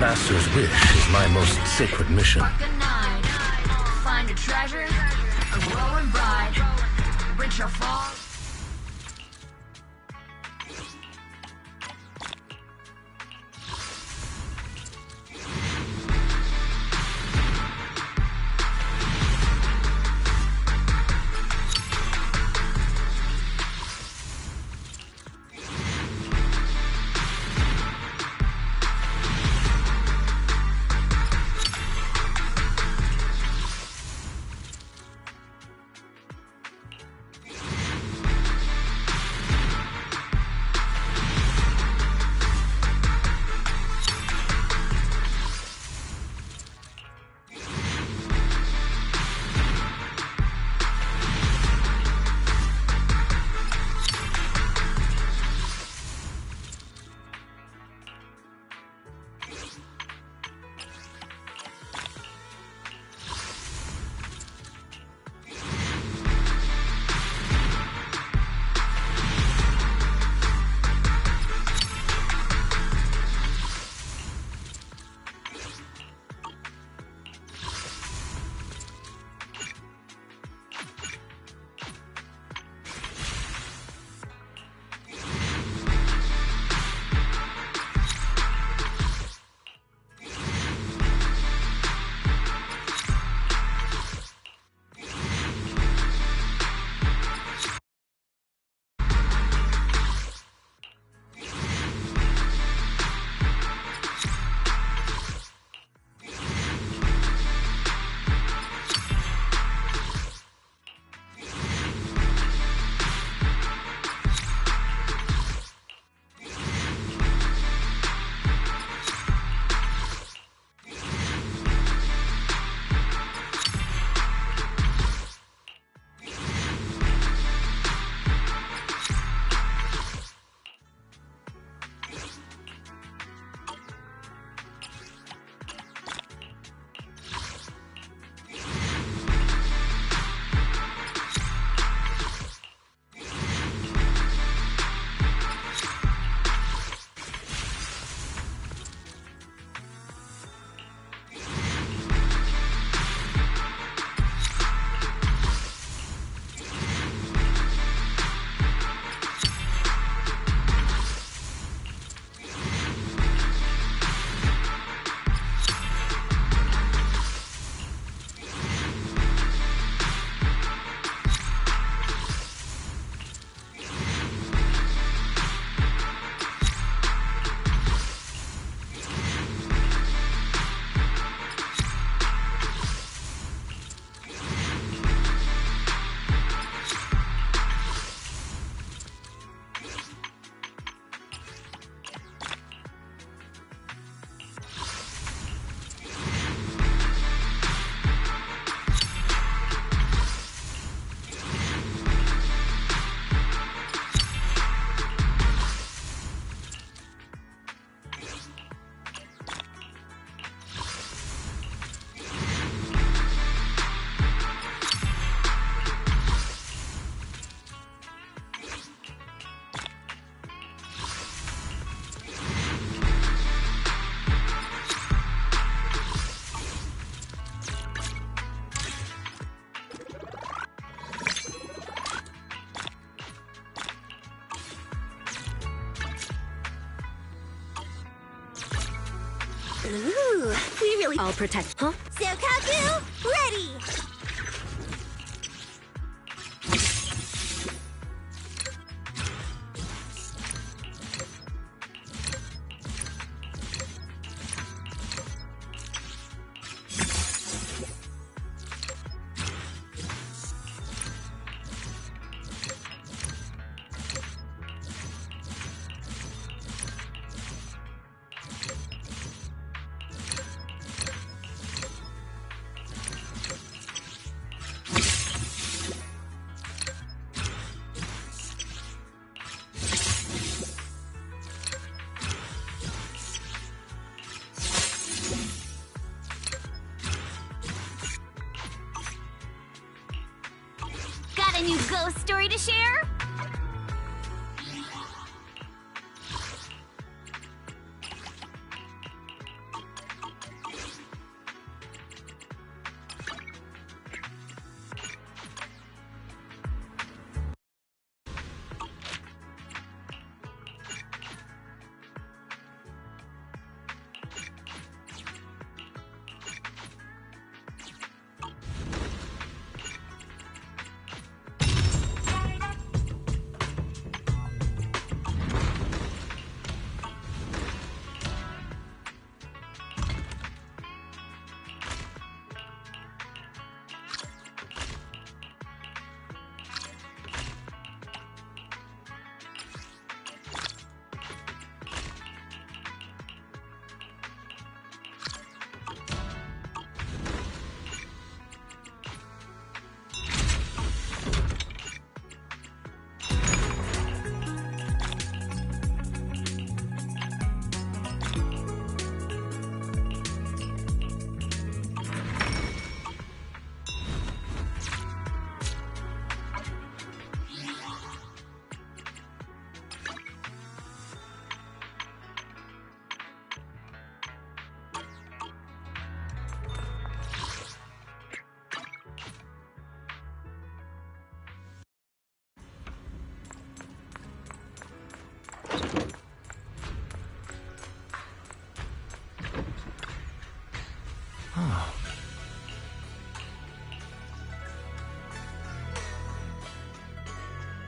Master's wish is my most sacred mission. Find a treasure, a glowing bride, reach your fall. Ooh, we really all protect, huh? Sokaku, ready! Got a new ghost story to share?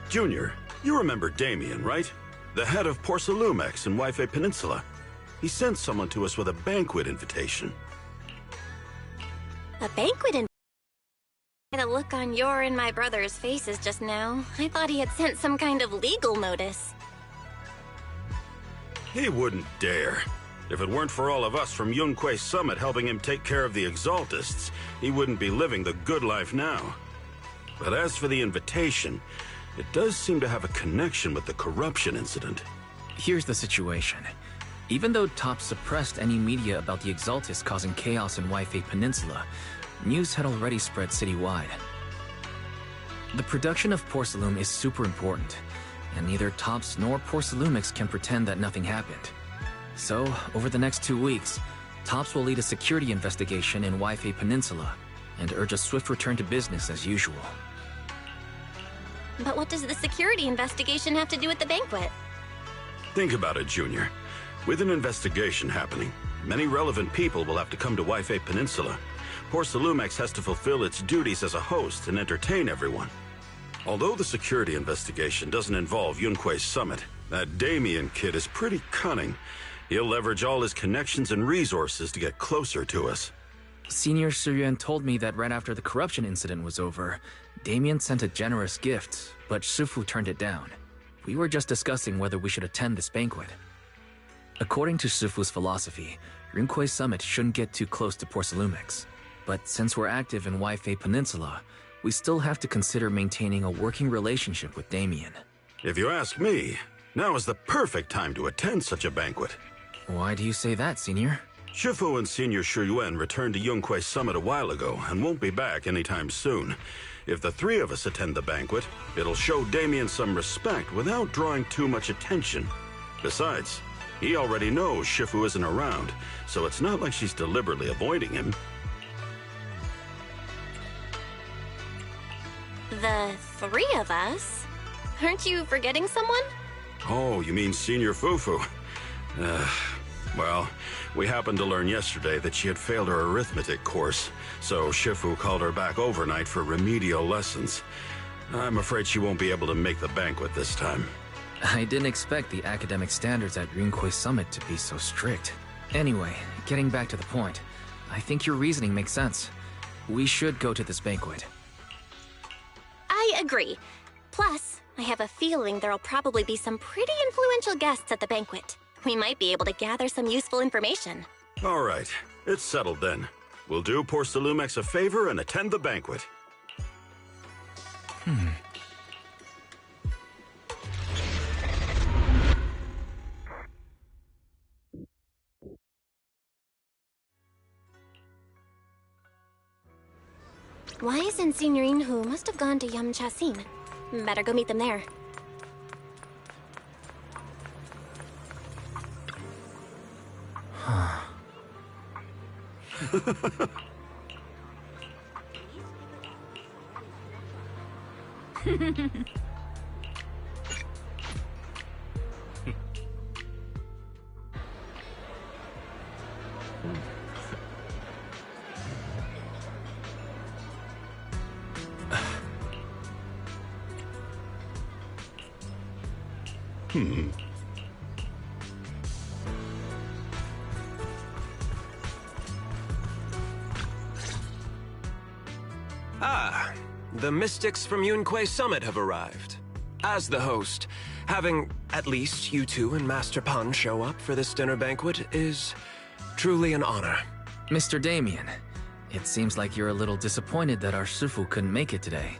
Junior, you remember Damien, right? The head of Porcelumex in Waifei Peninsula. He sent someone to us with a banquet invitation. A banquet in... The look on your and my brother's faces just now. I thought he had sent some kind of legal notice. He wouldn't dare. If it weren't for all of us from Yunquei Summit helping him take care of the Exaltists, he wouldn't be living the good life now. But as for the invitation, it does seem to have a connection with the corruption incident. Here's the situation. Even though Top suppressed any media about the Exaltists causing chaos in Waifei Peninsula, news had already spread citywide. The production of Porcelume is super important, and neither Tops nor Porcelumix can pretend that nothing happened. So, over the next 2 weeks, Tops will lead a security investigation in Waifei Peninsula, and urge a swift return to business as usual. But what does the security investigation have to do with the banquet? Think about it, Junior. With an investigation happening, many relevant people will have to come to Waifei Peninsula. Porcelumex has to fulfill its duties as a host and entertain everyone. Although the security investigation doesn't involve Yunquei Summit, that Damien kid is pretty cunning. He'll leverage all his connections and resources to get closer to us. Senior Suyuan told me that right after the corruption incident was over, Damien sent a generous gift, but Shifu turned it down. We were just discussing whether we should attend this banquet. According to Shifu's philosophy, Yunquei Summit shouldn't get too close to Porcelumix. But since we're active in Waifei Peninsula, we still have to consider maintaining a working relationship with Damien. If you ask me, now is the perfect time to attend such a banquet. Why do you say that, Senior? Shifu and Senior Shuyuan returned to Yunquei Summit a while ago and won't be back anytime soon. If the three of us attend the banquet, it'll show Damien some respect without drawing too much attention. Besides, he already knows Shifu isn't around, so it's not like she's deliberately avoiding him. The three of us? Aren't you forgetting someone? Oh, you mean Senior Fufu? Well, we happened to learn yesterday that she had failed her arithmetic course, so Shifu called her back overnight for remedial lessons. I'm afraid she won't be able to make the banquet this time. I didn't expect the academic standards at Yunquei Summit to be so strict. Anyway, getting back to the point, I think your reasoning makes sense. We should go to this banquet. I agree. Plus, I have a feeling there'll probably be some pretty influential guests at the banquet. We might be able to gather some useful information. All right, it's settled then. We'll do Poor Salumex a favor and attend the banquet. Why isn't Signorine Hu must have gone to Yamchasin? Better go meet them there. Ah, the mystics from Yunquei Summit have arrived. As the host, having at least you two and Master Pan show up for this dinner banquet is truly an honor. Mr. Damien, it seems like you're a little disappointed that our Shifu couldn't make it today.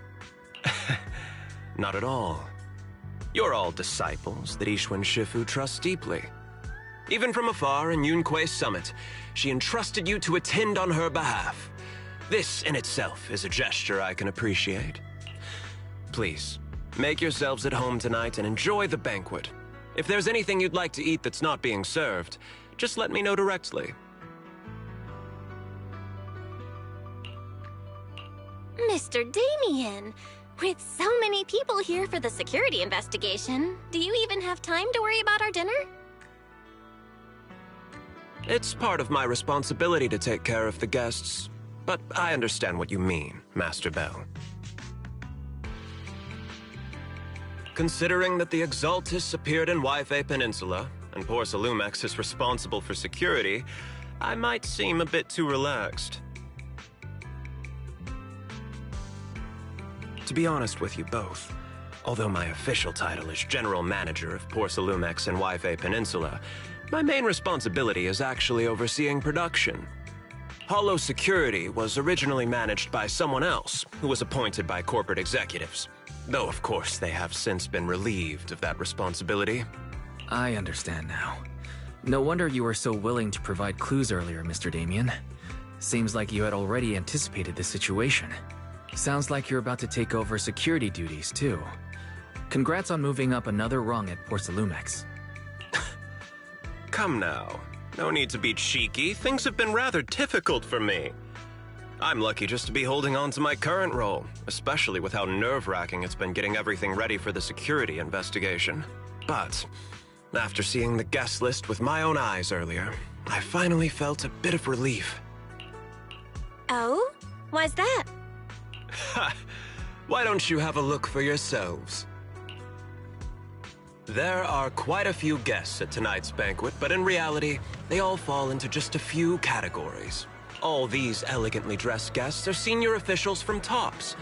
Not at all. You're all disciples that Ishwen Shifu trusts deeply. Even from afar in Yunquei Summit, she entrusted you to attend on her behalf. This in itself is a gesture I can appreciate. Please, make yourselves at home tonight and enjoy the banquet. If there's anything you'd like to eat that's not being served, just let me know directly. Mr. Damien, with so many people here for the security investigation, do you even have time to worry about our dinner? It's part of my responsibility to take care of the guests, but I understand what you mean, Master Bell. Considering that the Exaltus appeared in Waifei Peninsula, and Poor Salumex is responsible for security, I might seem a bit too relaxed. To be honest with you both, although my official title is General Manager of Poor Salumex and Waifei Peninsula, my main responsibility is actually overseeing production. Hollow Security was originally managed by someone else, who was appointed by corporate executives. Though, of course, they have since been relieved of that responsibility. I understand now. No wonder you were so willing to provide clues earlier, Mr. Damien. Seems like you had already anticipated this situation. Sounds like you're about to take over security duties, too. Congrats on moving up another rung at Poor Salumex. Come now. No need to be cheeky. Things have been rather difficult for me. I'm lucky just to be holding on to my current role, especially with how nerve-wracking it's been getting everything ready for the security investigation. But after seeing the guest list with my own eyes earlier, I finally felt a bit of relief. Oh? Why's that? Ha! Why don't you have a look for yourselves? There are quite a few guests at tonight's banquet, but in reality, they all fall into just a few categories. All these elegantly dressed guests are senior officials from TOPS.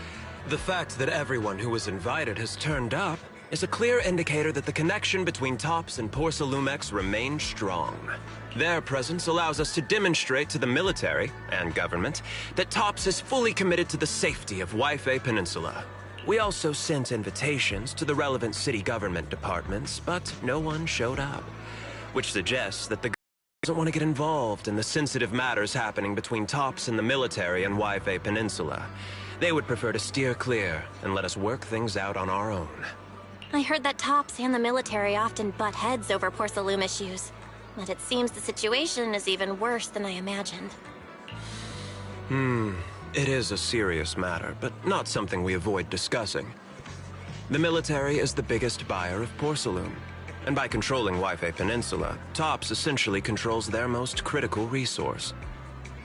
The fact that everyone who was invited has turned up is a clear indicator that the connection between TOPS and Poor Salumex remains strong. Their presence allows us to demonstrate to the military and government that TOPS is fully committed to the safety of Waifei Peninsula. We also sent invitations to the relevant city government departments, but no one showed up, which suggests that the government doesn't want to get involved in the sensitive matters happening between TOPS and the military and Waifei Peninsula. They would prefer to steer clear and let us work things out on our own. I heard that TOPS and the military often butt heads over Poor Saloom issues, but it seems the situation is even worse than I imagined. It is a serious matter, but not something we avoid discussing. The military is the biggest buyer of Poor Saloom. And by controlling Wi-Fi Peninsula, TOPS essentially controls their most critical resource.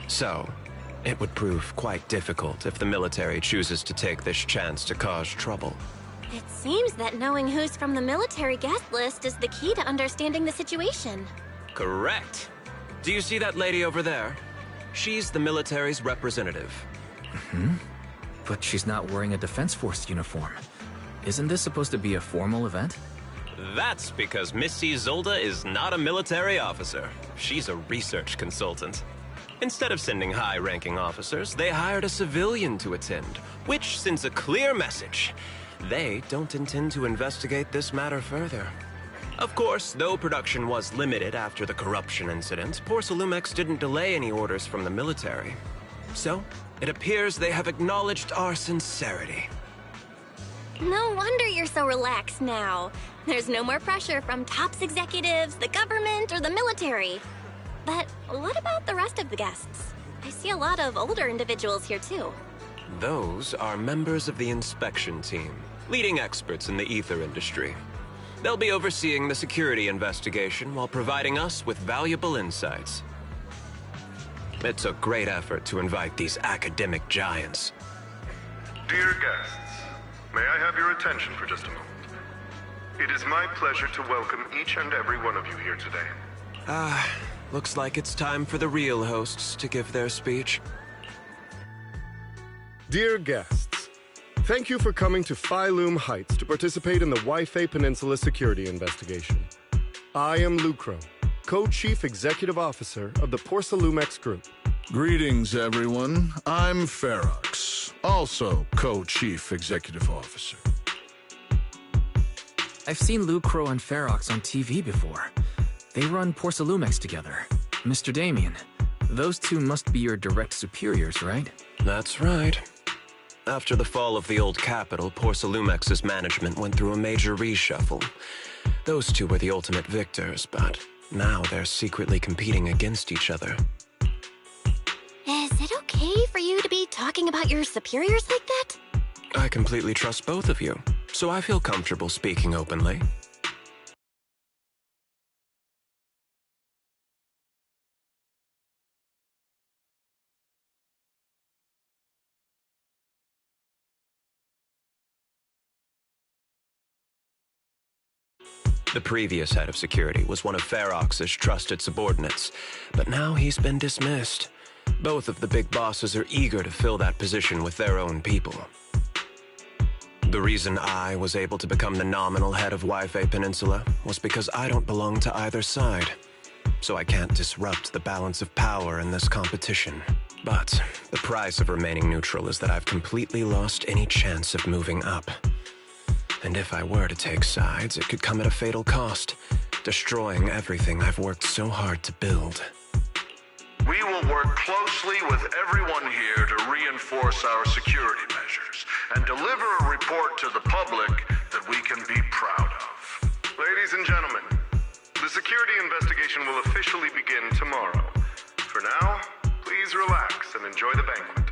So, it would prove quite difficult if the military chooses to take this chance to cause trouble. It seems that knowing who's from the military guest list is the key to understanding the situation. Correct. Do you see that lady over there? She's the military's representative. But she's not wearing a Defense Force uniform. Isn't this supposed to be a formal event? That's because Missy Zolda is not a military officer. She's a research consultant. Instead of sending high-ranking officers, they hired a civilian to attend, which sends a clear message. They don't intend to investigate this matter further. Of course, though production was limited after the corruption incident, Porcelumex didn't delay any orders from the military. So, it appears they have acknowledged our sincerity. No wonder you're so relaxed now. There's no more pressure from TOPS executives, the government, or the military. But what about the rest of the guests? I see a lot of older individuals here too. Those are members of the inspection team, leading experts in the ether industry. They'll be overseeing the security investigation while providing us with valuable insights. It took great effort to invite these academic giants. Dear guests, may I have your attention for just a moment? It is my pleasure to welcome each and every one of you here today. Looks like it's time for the real hosts to give their speech. Dear guests, thank you for coming to Phylum Heights to participate in the Wi-Fi Peninsula security investigation. I am Lucro, Co-Chief Executive Officer of the Porcelumex Group. Greetings, everyone. I'm Ferox, also Co-Chief Executive Officer. I've seen Lucro and Ferox on TV before. They run Porcelumex together. Mr. Damien, those two must be your direct superiors, right? That's right. After the fall of the old capital, Porcelumex's management went through a major reshuffle. Those two were the ultimate victors, but now they're secretly competing against each other. Is it okay for you to be talking about your superiors like that? I completely trust both of you, so I feel comfortable speaking openly. The previous head of security was one of Ferox's trusted subordinates, but now he's been dismissed. Both of the big bosses are eager to fill that position with their own people. The reason I was able to become the nominal head of Wi-Fi Peninsula was because I don't belong to either side, so I can't disrupt the balance of power in this competition. But the price of remaining neutral is that I've completely lost any chance of moving up. And if I were to take sides, it could come at a fatal cost, destroying everything I've worked so hard to build. We will work closely with everyone here to reinforce our security measures and deliver a report to the public that we can be proud of. Ladies and gentlemen, the security investigation will officially begin tomorrow. For now, please relax and enjoy the banquet.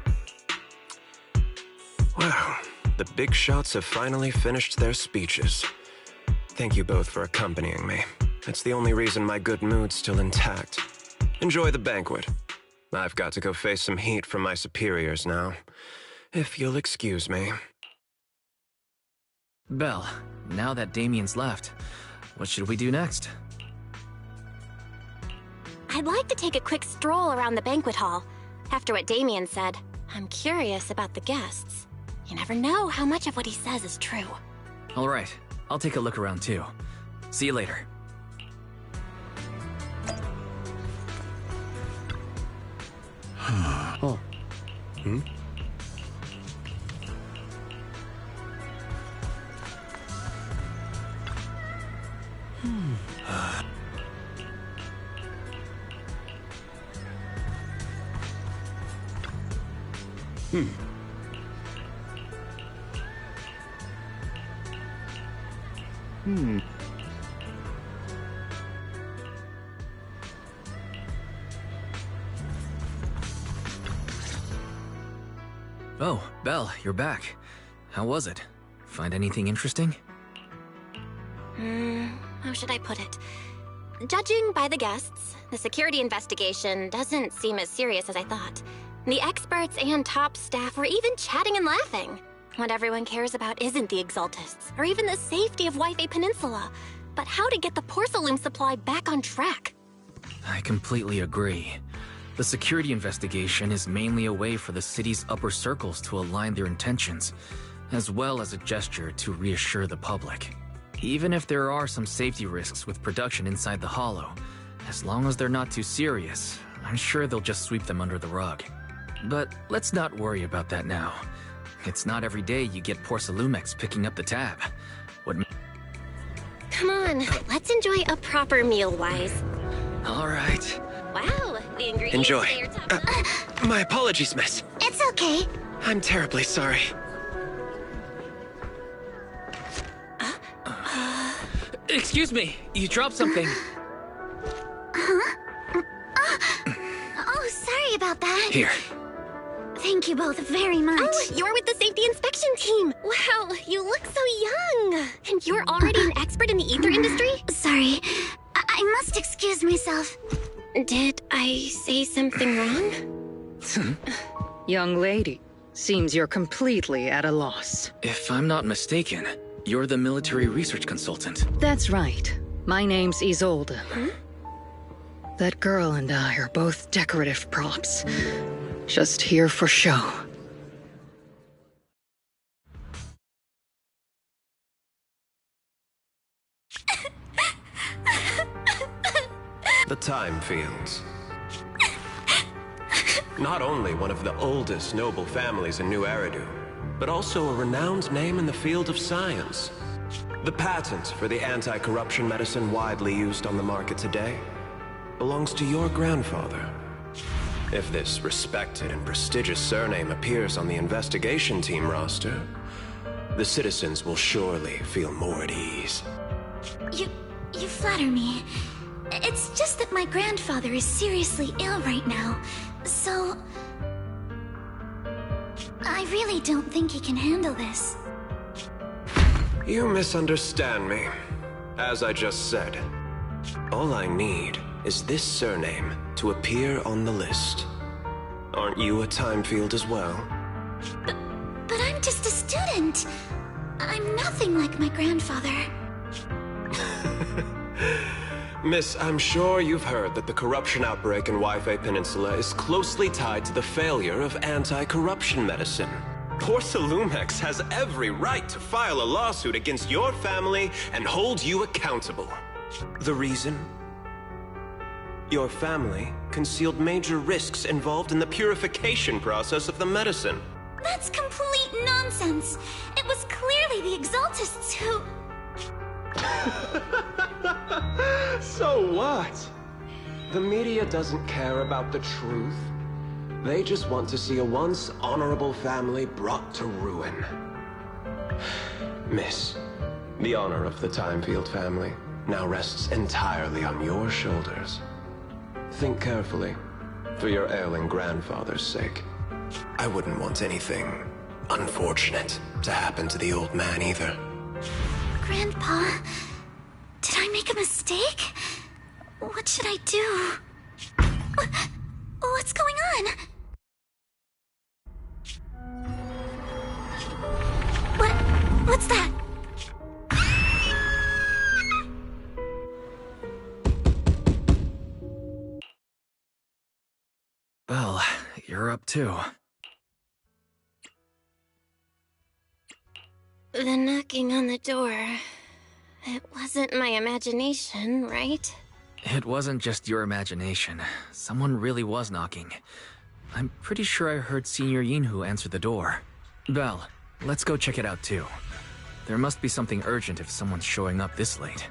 Wow. The big shots have finally finished their speeches. Thank you both for accompanying me. It's the only reason my good mood's still intact. Enjoy the banquet. I've got to go face some heat from my superiors now. If you'll excuse me. Belle, now that Damien's left, what should we do next? I'd like to take a quick stroll around the banquet hall. After what Damien said, I'm curious about the guests. You never know how much of what he says is true. All right, I'll take a look around too. See you later. Oh. Hmm? Oh, Belle, you're back. How was it? Find anything interesting? how should I put it? Judging by the guests, the security investigation doesn't seem as serious as I thought. The experts and top staff were even chatting and laughing. What everyone cares about isn't the Exaltists, or even the safety of Wi-Fi Peninsula, but how to get the porcelain supply back on track. I completely agree. The security investigation is mainly a way for the city's upper circles to align their intentions, as well as a gesture to reassure the public. Even if there are some safety risks with production inside the Hollow, as long as they're not too serious, I'm sure they'll just sweep them under the rug. But let's not worry about that now. It's not every day you get Porcelumex picking up the tab. Come on, let's enjoy a proper meal, Wise. All right. Wow, the ingredients Enjoy. today are top My apologies, miss. It's okay. I'm terribly sorry. Excuse me, you dropped something. Oh, sorry about that. Here. Thank you both very much. Oh, you're with the safety inspection team. Wow, you look so young. And you're already an expert in the ether industry? Sorry. I must excuse myself. Did I say something wrong? Young lady, seems you're completely at a loss. If I'm not mistaken, you're the military research consultant. That's right. My name's Isolde. That girl and I are both decorative props. Just here for show. The Time Fields. Not only one of the oldest noble families in New Eridu, but also a renowned name in the field of science. The patent for the anti-corruption medicine widely used on the market today belongs to your grandfather. If this respected and prestigious surname appears on the investigation team roster, the citizens will surely feel more at ease. You flatter me. It's just that my grandfather is seriously ill right now, so... I really don't think he can handle this. You misunderstand me. As I just said, all I need is this surname to appear on the list. Aren't you a Time Field as well? But I'm just a student. I'm nothing like my grandfather. Miss, I'm sure you've heard that the corruption outbreak in Wi-Fi Peninsula is closely tied to the failure of anti-corruption medicine. Porcelumex has every right to file a lawsuit against your family and hold you accountable. The reason? Your family concealed major risks involved in the purification process of the medicine. That's complete nonsense. It was clearly the Exaltists who... So what? The media doesn't care about the truth. They just want to see a once honorable family brought to ruin. Miss, the honor of the Timefield family now rests entirely on your shoulders. Think carefully, for your ailing grandfather's sake. I wouldn't want anything unfortunate to happen to the old man either. Grandpa, did I make a mistake? What should I do? What's going on? What's that? Well, you're up too. The knocking on the door. It wasn't my imagination, right? It wasn't just your imagination. Someone really was knocking. I'm pretty sure I heard Senior Yinhu answer the door. Belle, let's go check it out too. There must be something urgent if someone's showing up this late.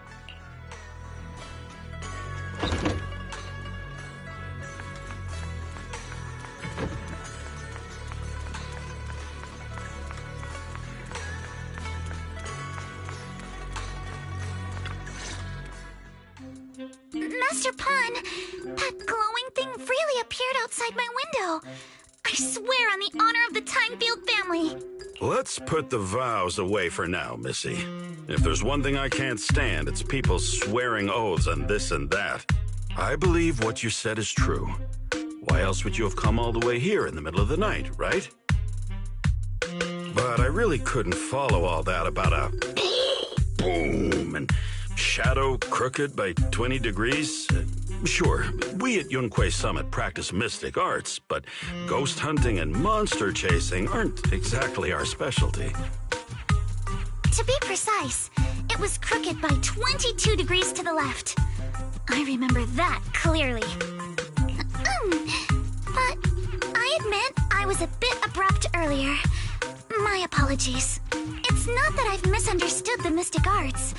Master Pun, that glowing thing really appeared outside my window. I swear on the honor of the Timefield family. Let's put the vows away for now, Missy. If there's one thing I can't stand, it's people swearing oaths and this and that. I believe what you said is true. Why else would you have come all the way here in the middle of the night, right? But I really couldn't follow all that about a boom and shadow crooked by 20 degrees. Sure, we at Yunquei Summit practice mystic arts, but ghost hunting and monster chasing aren't exactly our specialty. To be precise, it was crooked by 22 degrees to the left. I remember that clearly. But I admit I was a bit abrupt earlier. My apologies. It's not that I've misunderstood the mystic arts.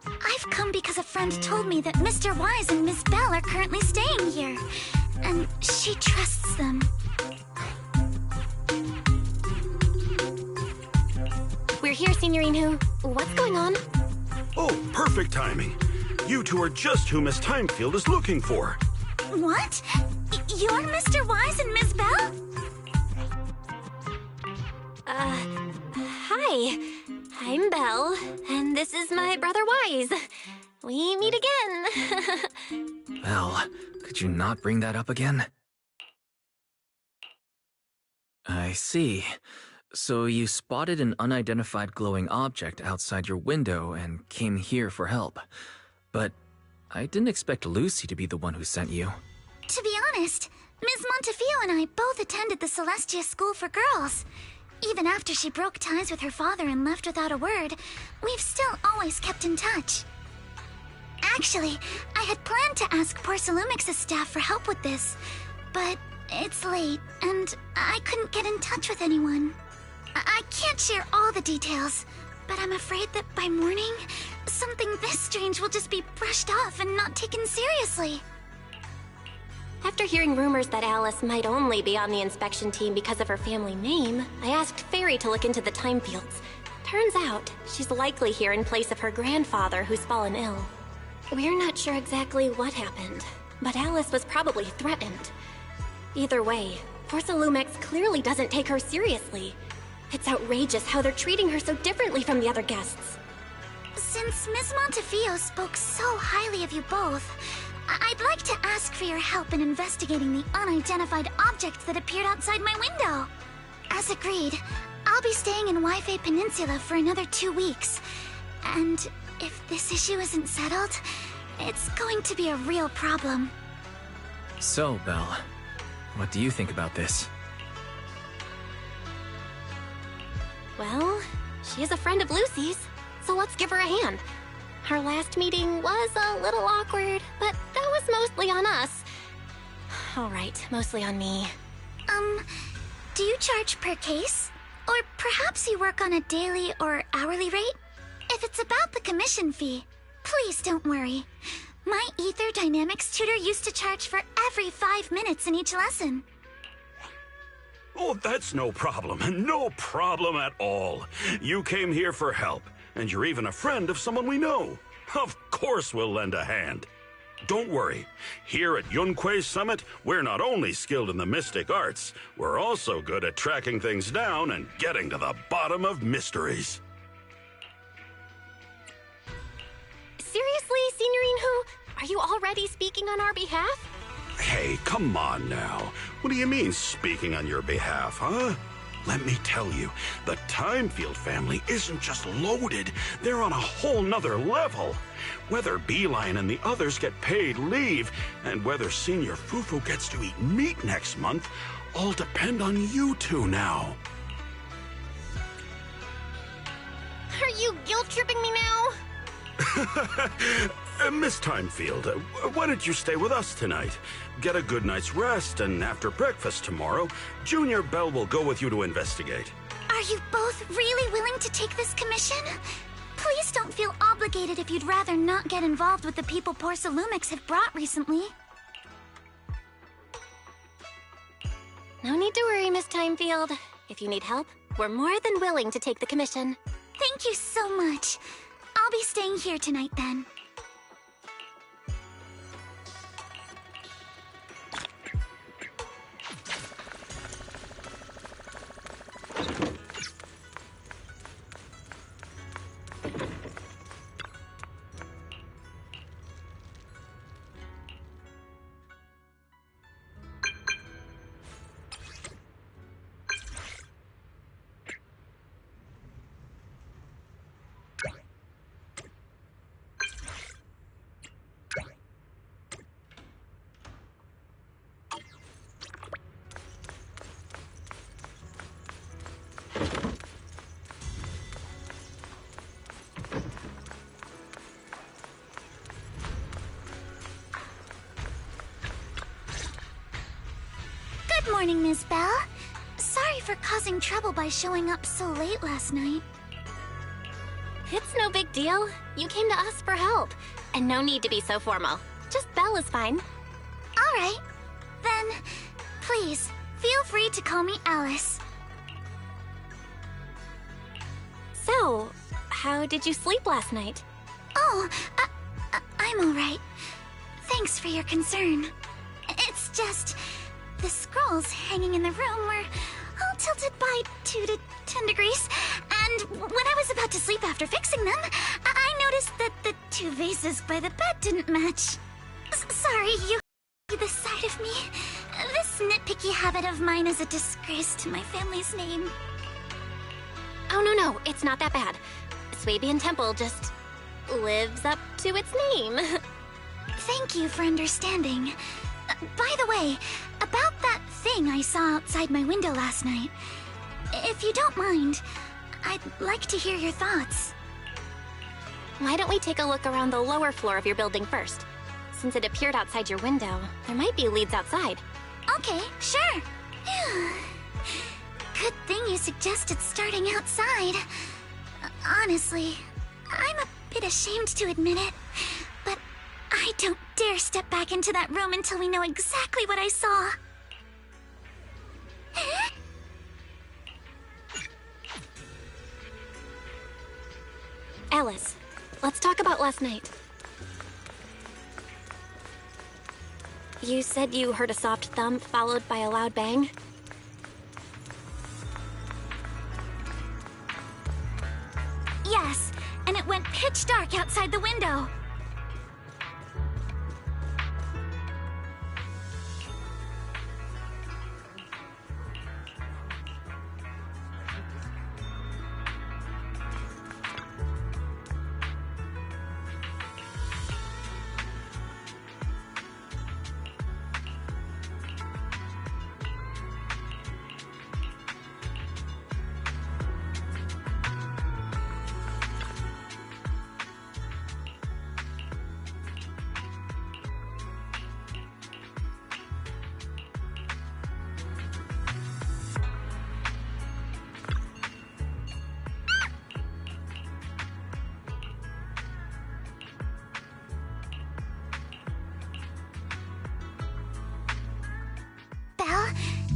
I've come because a friend told me that Mr. Wise and Miss Bell are currently staying here, and she trusts them. We're here, Signorine Who. What's going on? Oh, perfect timing. You two are just who Miss Timefield is looking for. What? You're Mr. Wise and Miss Bell? Hi. I'm Belle, and this is my brother Wise. We meet again. Well, could you not bring that up again? I see. So you spotted an unidentified glowing object outside your window and came here for help. But I didn't expect Lucy to be the one who sent you. To be honest, Ms. Montefiore and I both attended the Celestia School for Girls. Even after she broke ties with her father and left without a word, we've still always kept in touch. Actually, I had planned to ask Porcelumix's staff for help with this, but it's late, and I couldn't get in touch with anyone. I can't share all the details, but I'm afraid that by morning, something this strange will just be brushed off and not taken seriously. After hearing rumors that Alice might only be on the inspection team because of her family name, I asked Fairy to look into the time fields. Turns out, she's likely here in place of her grandfather who's fallen ill. We're not sure exactly what happened, but Alice was probably threatened. Either way, Porcelumix clearly doesn't take her seriously. It's outrageous how they're treating her so differently from the other guests. Since Ms. Montefiore spoke so highly of you both, I'd like to ask for your help in investigating the unidentified object that appeared outside my window. As agreed, I'll be staying in Wi-Fi Peninsula for another 2 weeks. And if this issue isn't settled, it's going to be a real problem. So, Belle, what do you think about this? Well, she is a friend of Lucy's, so let's give her a hand. Our last meeting was a little awkward, but that was mostly on us. All right, mostly on me. Do you charge per case? Or perhaps you work on a daily or hourly rate? If it's about the commission fee, please don't worry. My Ether Dynamics tutor used to charge for every 5 minutes in each lesson. Oh, that's no problem. No problem at all. You came here for help, and you're even a friend of someone we know. Of course we'll lend a hand. Don't worry. Here at Yunquei Summit, we're not only skilled in the mystic arts, we're also good at tracking things down and getting to the bottom of mysteries. Seriously, Signorine Who? Are you already speaking on our behalf? Hey, come on now. What do you mean, speaking on your behalf, huh? Let me tell you, the Timefield family isn't just loaded, they're on a whole nother level. Whether Beeline and the others get paid leave, and whether Senior Fufu gets to eat meat next month, all depend on you two now. Are you guilt-tripping me now? Miss Timefield, why don't you stay with us tonight? Get a good night's rest, and after breakfast tomorrow, Junior Bell will go with you to investigate. Are you both really willing to take this commission? Please don't feel obligated if you'd rather not get involved with the people Porcelumix have brought recently. No need to worry, Miss Timefield. If you need help, we're more than willing to take the commission. Thank you so much. I'll be staying here tonight then. morning, Ms. Bell. Sorry for causing trouble by showing up so late last night. It's no big deal. You came to us for help. And no need to be so formal. Just Belle is fine. All right. Then, please, feel free to call me Alice. So, how did you sleep last night? Oh, I'm all right. Thanks for your concern. It's just, the scrolls hanging in the room were all tilted by 2 to 10 degrees, and when I was about to sleep after fixing them, I noticed that the 2 vases by the bed didn't match. Sorry, you this side of me. This nitpicky habit of mine is a disgrace to my family's name. Oh, no, it's not that bad. Swabian Temple just lives up to its name. Thank you for understanding. By the way, about that thing I saw outside my window last night, if you don't mind, I'd like to hear your thoughts. Why don't we take a look around the lower floor of your building first? Since it appeared outside your window, there might be leads outside. Okay, sure. Good thing you suggested starting outside. Honestly, I'm a bit ashamed to admit it, but I don't dare step back into that room until we know exactly what I saw. Alice, let's talk about last night. You said you heard a soft thump followed by a loud bang? Yes, and it went pitch dark outside the window.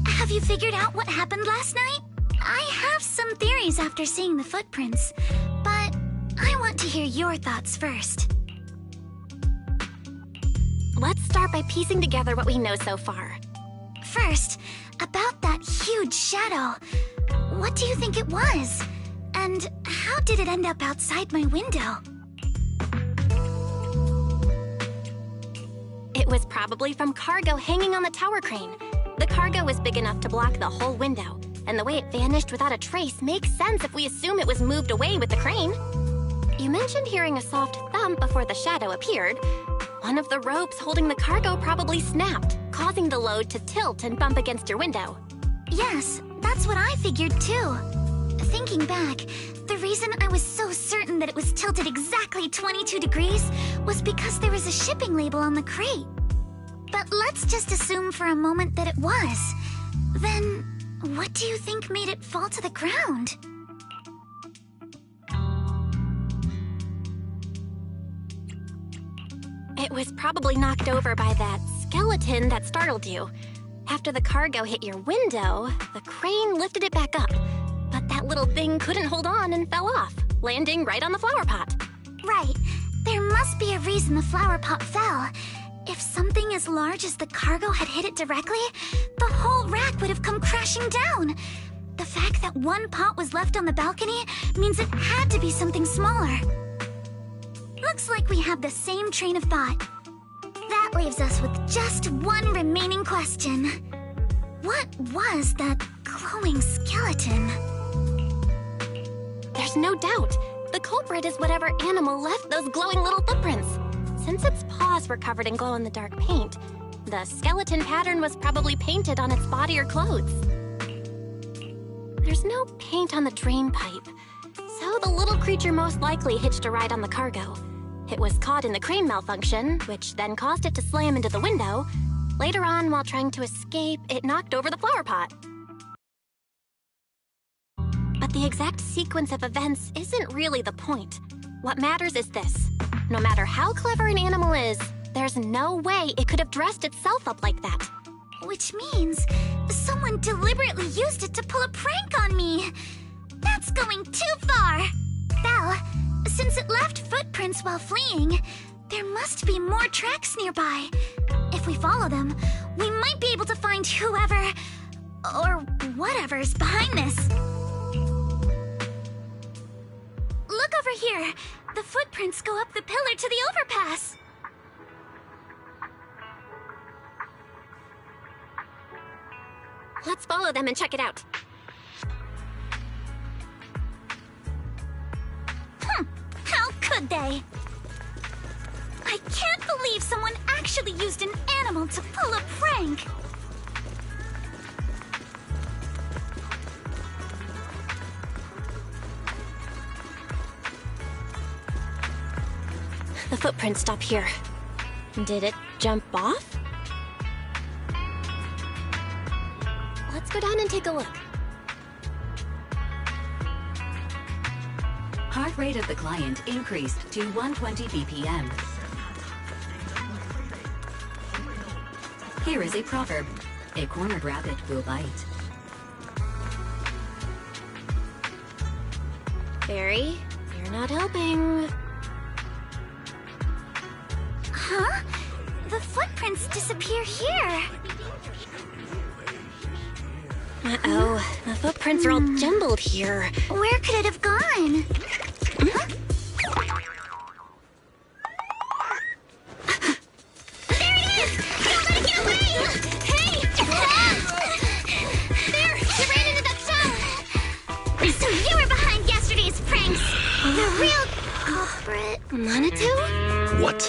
Have you figured out what happened last night? I have some theories after seeing the footprints, but I want to hear your thoughts first. Let's start by piecing together what we know so far. First, about that huge shadow. What do you think it was? And how did it end up outside my window? It was probably from cargo hanging on the tower crane. The cargo was big enough to block the whole window, and the way it vanished without a trace makes sense if we assume it was moved away with the crane. You mentioned hearing a soft thump before the shadow appeared. One of the ropes holding the cargo probably snapped, causing the load to tilt and bump against your window. Yes, that's what I figured too. Thinking back, the reason I was so certain that it was tilted exactly 22 degrees was because there was a shipping label on the crate. But let's just assume for a moment that it was. Then, what do you think made it fall to the ground? It was probably knocked over by that skeleton that startled you. After the cargo hit your window, the crane lifted it back up. But that little thing couldn't hold on and fell off, landing right on the flower pot. Right. There must be a reason the flower pot fell. If something as large as the cargo had hit it directly, the whole rack would have come crashing down. The fact that one pot was left on the balcony means it had to be something smaller. Looks like we have the same train of thought. That leaves us with just one remaining question. What was that glowing skeleton? There's no doubt. The culprit is whatever animal left those glowing little footprints. Since its paws were covered in glow-in-the-dark paint, the skeleton pattern was probably painted on its body or clothes. There's no paint on the drain pipe, so the little creature most likely hitched a ride on the cargo. It was caught in the crane malfunction, which then caused it to slam into the window, Later on, while trying to escape, it knocked over the flower pot. But the exact sequence of events isn't really the point. What matters is this. No matter how clever an animal is, there's no way it could have dressed itself up like that. Which means someone deliberately used it to pull a prank on me. That's going too far. Belle, since it left footprints while fleeing, there must be more tracks nearby. If we follow them, we might be able to find whoever or whatever's behind this. Look over here. The footprints go up the pillar to the overpass. Let's follow them and check it out. How could they? I can't believe someone actually used an animal to pull a prank. The footprints stop here. Did it jump off? Let's go down and take a look. Heart rate of the client increased to 120 BPM. Here is a proverb. A cornered rabbit will bite. Barry, you're not helping. Huh? The footprints disappear here. Uh-oh, the footprints are all jumbled here. Where could it have gone? Huh? There it is! Don't let it get away! Hey! There! You ran into that shower! So you were behind yesterday's pranks! The real culprit... Manitou? What?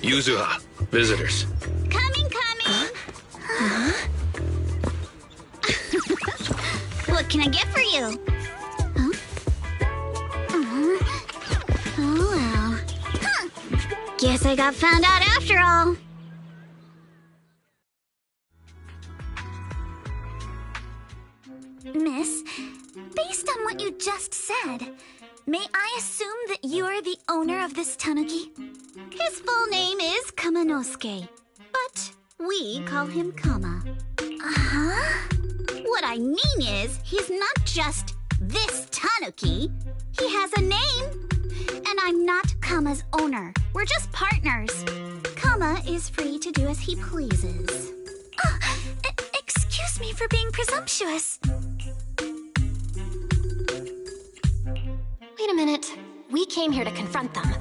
Yuzuha, visitors. Coming! What can I get for you? Oh, well. Guess I got found out after all. Miss, based on what you just said, may I assume that you're the owner of this tanuki? His full name is Kamanosuke, but we call him Kama. Uh-huh. What I mean is, he's not just this tanuki. He has a name. And I'm not Kama's owner. We're just partners. Kama is free to do as he pleases. Excuse me for being presumptuous. Wait a minute. We came here to confront them.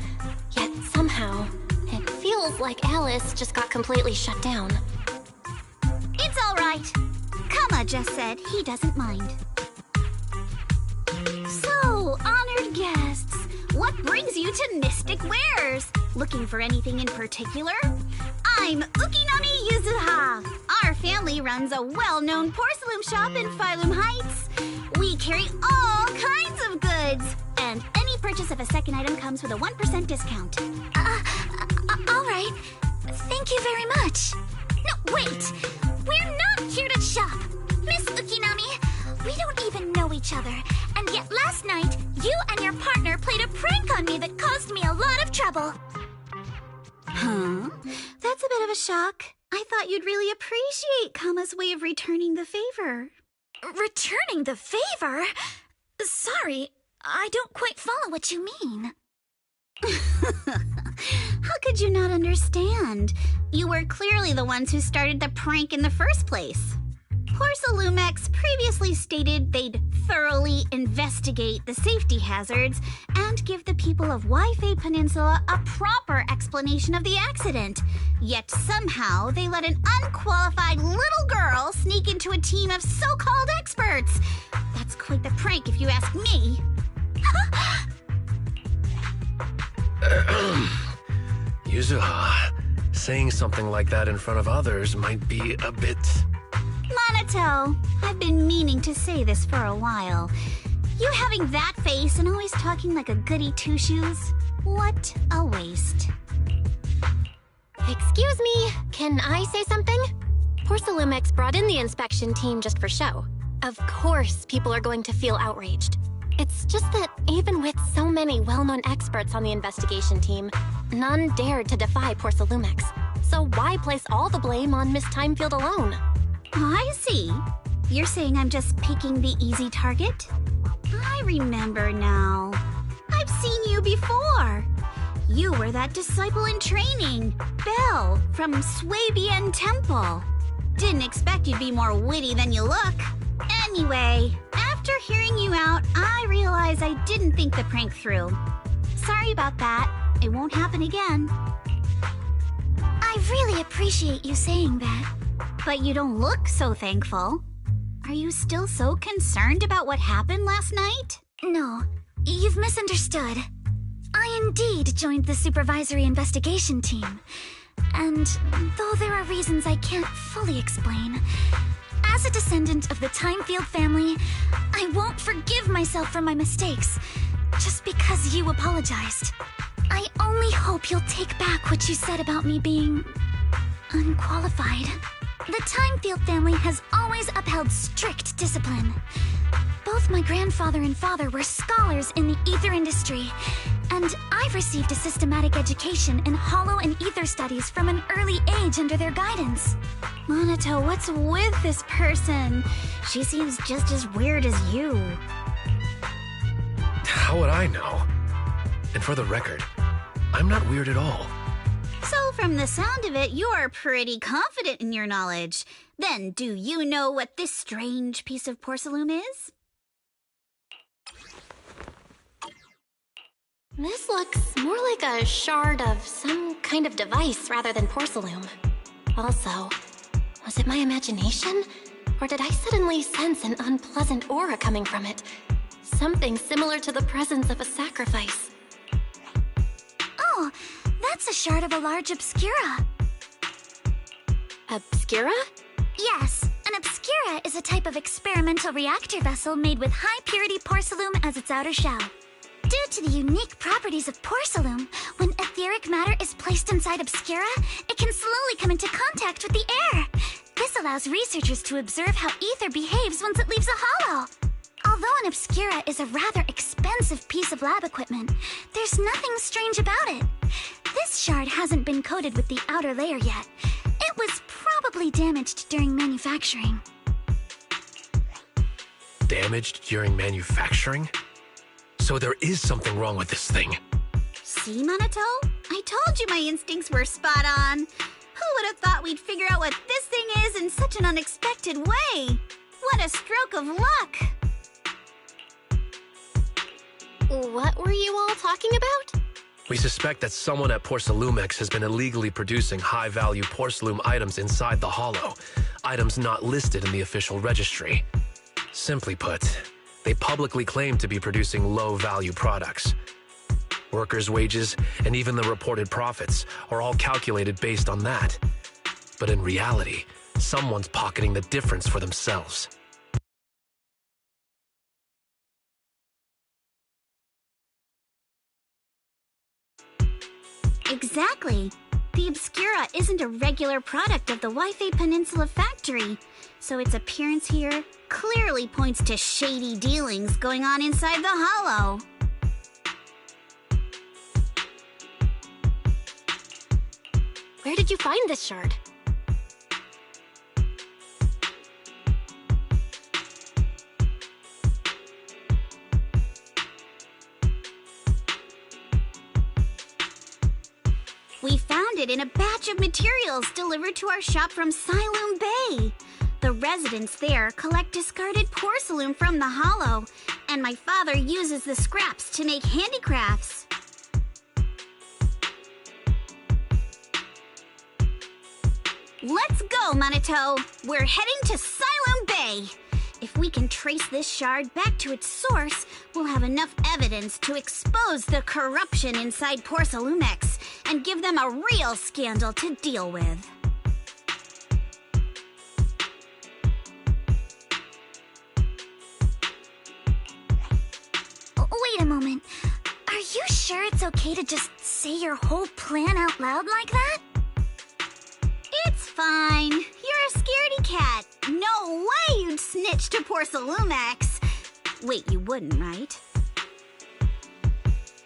Yet somehow, it feels like Alice just got completely shut down. It's all right. Kama just said he doesn't mind. So, honored guests, what brings you to Mystic Wares? Looking for anything in particular? I'm Ukinami Yuzuha. Our family runs a well-known porcelain shop in Phylum Heights. We carry all kinds of goods, and any purchase of a second item comes with a 1% discount. All right. Thank you very much. No, wait. We're not here to shop. Miss Ukinami, we don't even know each other, and yet last night, you and your partner played a prank on me that caused me a lot of trouble. Huh? That's a bit of a shock. I thought you'd really appreciate Kama's way of returning the favor. Returning the favor? Sorry, I don't quite follow what you mean. How could you not understand? You were clearly the ones who started the prank in the first place. Porcelumex previously stated they'd thoroughly investigate the safety hazards and give the people of Waifei Peninsula a proper explanation of the accident. Yet somehow they let an unqualified little girl sneak into a team of so-called experts. That's quite the prank if you ask me. Yuzuha, saying something like that in front of others might be a bit... Monato, I've been meaning to say this for a while. You having that face and always talking like a goody two-shoes? What a waste. Excuse me, can I say something? Porcelumex brought in the inspection team just for show. Of course, people are going to feel outraged. It's just that even with so many well-known experts on the investigation team, none dared to defy Porcelumex. So why place all the blame on Miss Timefield alone? I see. You're saying I'm just picking the easy target? I remember now. I've seen you before. You were that disciple in training, Belle, from Swabian Temple. Didn't expect you'd be more witty than you look. Anyway, after hearing you out, I realized I didn't think the prank through. Sorry about that. It won't happen again. I really appreciate you saying that. But you don't look so thankful. Are you still so concerned about what happened last night? No, you've misunderstood. I indeed joined the supervisory investigation team. And though there are reasons I can't fully explain, as a descendant of the Timefield family, I won't forgive myself for my mistakes just because you apologized. I only hope you'll take back what you said about me being unqualified. The Timefield family has always upheld strict discipline. Both my grandfather and father were scholars in the ether industry, and I've received a systematic education in hollow and ether studies from an early age under their guidance. Monato, what's with this person? She seems just as weird as you. How would I know? And for the record, I'm not weird at all. So from the sound of it, you're pretty confident in your knowledge. Then do you know what this strange piece of porcelain is? This looks more like a shard of some kind of device rather than porcelain. Also, was it my imagination? Or did I suddenly sense an unpleasant aura coming from it? Something similar to the presence of a sacrifice. Oh, that's a shard of a large obscura. Obscura? Yes, an obscura is a type of experimental reactor vessel made with high-purity porcelain as its outer shell. Due to the unique properties of porcelain, when etheric matter is placed inside obscura, it can slowly come into contact with the air. This allows researchers to observe how ether behaves once it leaves a hollow. Although an obscura is a rather expensive piece of lab equipment, there's nothing strange about it. This shard hasn't been coated with the outer layer yet. It was probably damaged during manufacturing. Damaged during manufacturing? So there is something wrong with this thing. See, Monato? I told you my instincts were spot on. Who would have thought we'd figure out what this thing is in such an unexpected way? What a stroke of luck! What were you all talking about? We suspect that someone at Porcelumex has been illegally producing high-value porcelain items inside the hollow, items not listed in the official registry. Simply put, they publicly claim to be producing low-value products. Workers' wages and even the reported profits are all calculated based on that. But in reality, someone's pocketing the difference for themselves. Exactly. The Obscura isn't a regular product of the Wi-Fi Peninsula factory, so its appearance here clearly points to shady dealings going on inside the hollow. Where did you find this shard? We found it in a batch of materials delivered to our shop from Siloam Bay. The residents there collect discarded porcelain from the hollow, and my father uses the scraps to make handicrafts. Let's go, Monato! We're heading to Siloam Bay! If we can trace this shard back to its source, we'll have enough evidence to expose the corruption inside Porcelumex and give them a real scandal to deal with. Wait a moment. Are you sure it's okay to just say your whole plan out loud like that? fine. You're a scaredy cat. No way you'd snitch to Porcelumex. Wait, you wouldn't, right?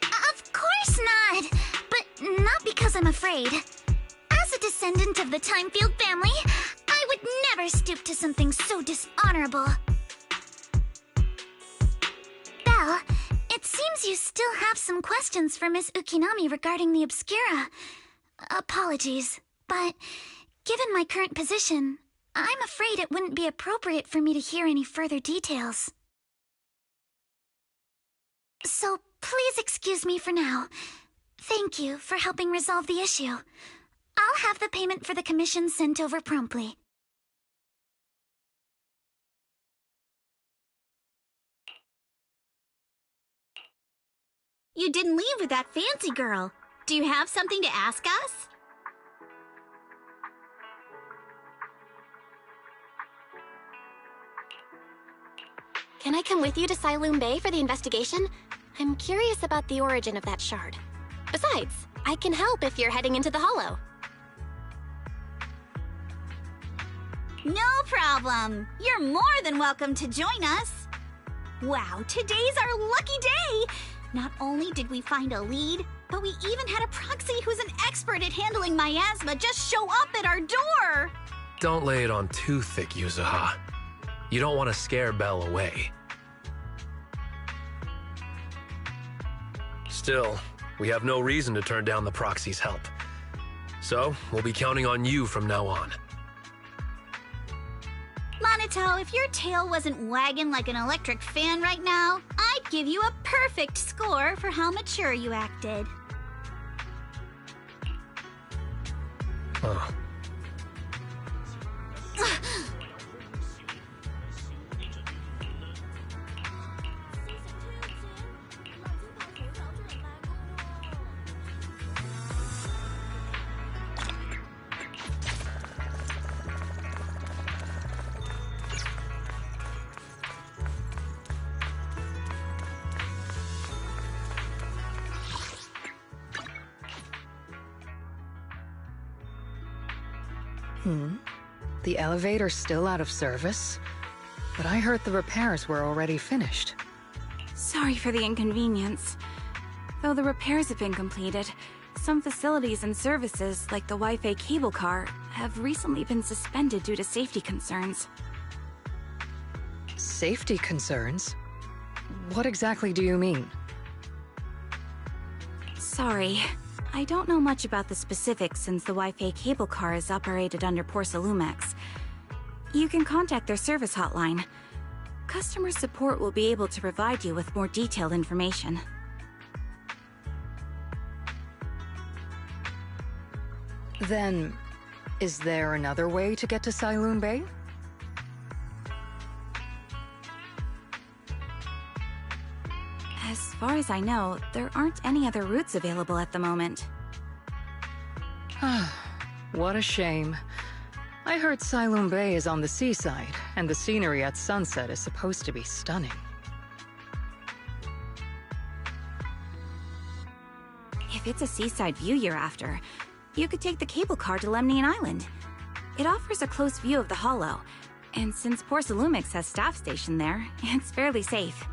Of course not! But not because I'm afraid. As a descendant of the Timefield family, I would never stoop to something so dishonorable. Belle, it seems you still have some questions for Miss Ukinami regarding the Obscura. Apologies, but given my current position, I'm afraid it wouldn't be appropriate for me to hear any further details. So please excuse me for now. Thank you for helping resolve the issue. I'll have the payment for the commission sent over promptly. You didn't leave with that fancy girl. Do you have something to ask us? Can I come with you to Siloom Bay for the investigation? I'm curious about the origin of that shard. Besides, I can help if you're heading into the Hollow. No problem. You're more than welcome to join us. Wow, today's our lucky day. Not only did we find a lead, but we even had a proxy who's an expert at handling miasma just show up at our door. Don't lay it on too thick, Yuzuha. You don't want to scare Belle away. Still, we have no reason to turn down the proxy's help. So, we'll be counting on you from now on. Monito, if your tail wasn't wagging like an electric fan right now, I'd give you a perfect score for how mature you acted. Oh. The elevator's still out of service? But I heard the repairs were already finished. Sorry for the inconvenience. Though the repairs have been completed, some facilities and services, like the Wi-Fi cable car, have recently been suspended due to safety concerns. Safety concerns? What exactly do you mean? Sorry. I don't know much about the specifics since the Wi-Fi cable car is operated under Porcelumex. You can contact their service hotline. Customer support will be able to provide you with more detailed information. Then, is there another way to get to Siloom Bay? As far as I know, there aren't any other routes available at the moment. What a shame. I heard Siloom Bay is on the seaside, and the scenery at sunset is supposed to be stunning. If it's a seaside view you're after, you could take the cable car to Lemnian Island. It offers a close view of the Hollow, and since Porcelumex has staff stationed there, it's fairly safe.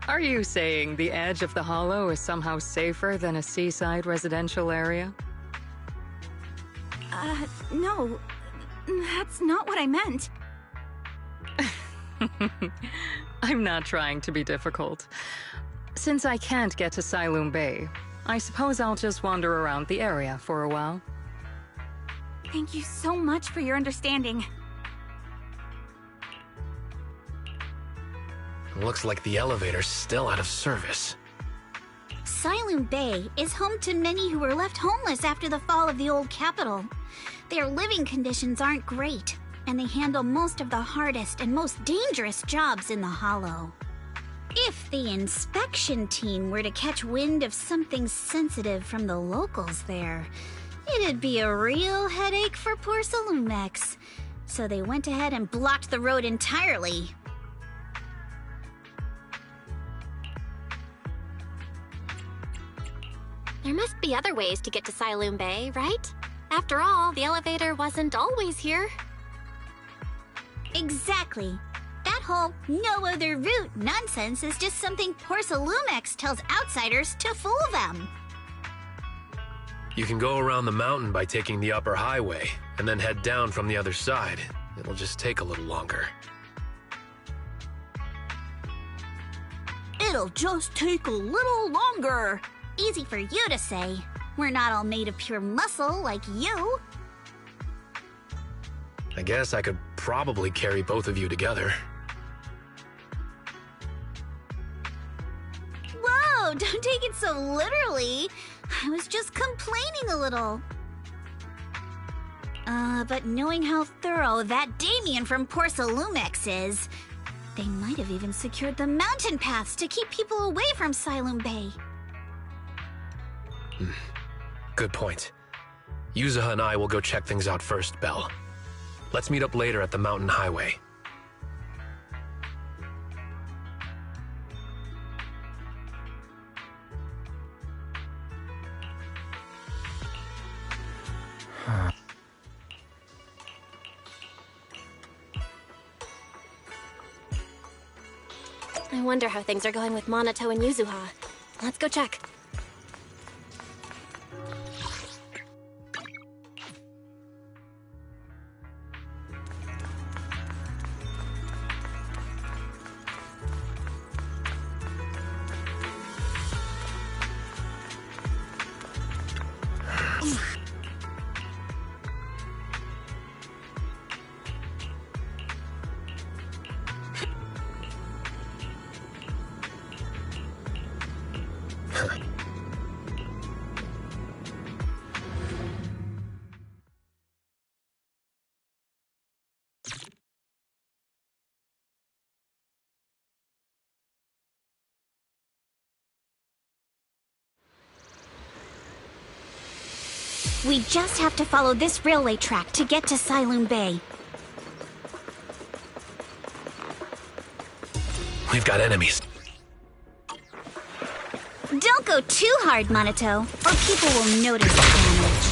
Are you saying the edge of the Hollow is somehow safer than a seaside residential area? No. That's not what I meant. I'm not trying to be difficult. Since I can't get to Siloom Bay, I suppose I'll just wander around the area for a while. Thank you so much for your understanding. Looks like the elevator's still out of service. Siloom Bay is home to many who were left homeless after the fall of the old capital. Their living conditions aren't great, and they handle most of the hardest and most dangerous jobs in the Hollow. If the inspection team were to catch wind of something sensitive from the locals there, it'd be a real headache for Porcelumex. So they went ahead and blocked the road entirely. There must be other ways to get to Siloon Bay, right? After all, the elevator wasn't always here. Exactly. That whole no other route nonsense is just something Porsalumex tells outsiders to fool them. You can go around the mountain by taking the upper highway, and then head down from the other side. It'll just take a little longer. It'll just take a little longer. Easy for you to say. We're not all made of pure muscle like you. I guess I could probably carry both of you together. Whoa, don't take it so literally. I was just complaining a little. But knowing how thorough that Damien from Porsalumex is, they might have even secured the mountain paths to keep people away from Siloon Bay. Good point. Yuzuha and I will go check things out first, Belle. Let's meet up later at the mountain highway. I wonder how things are going with Monato and Yuzuha. Let's go check. We just have to follow this railway track to get to Siloon Bay. We've got enemies. Don't go too hard, Monato, or people will notice the damage.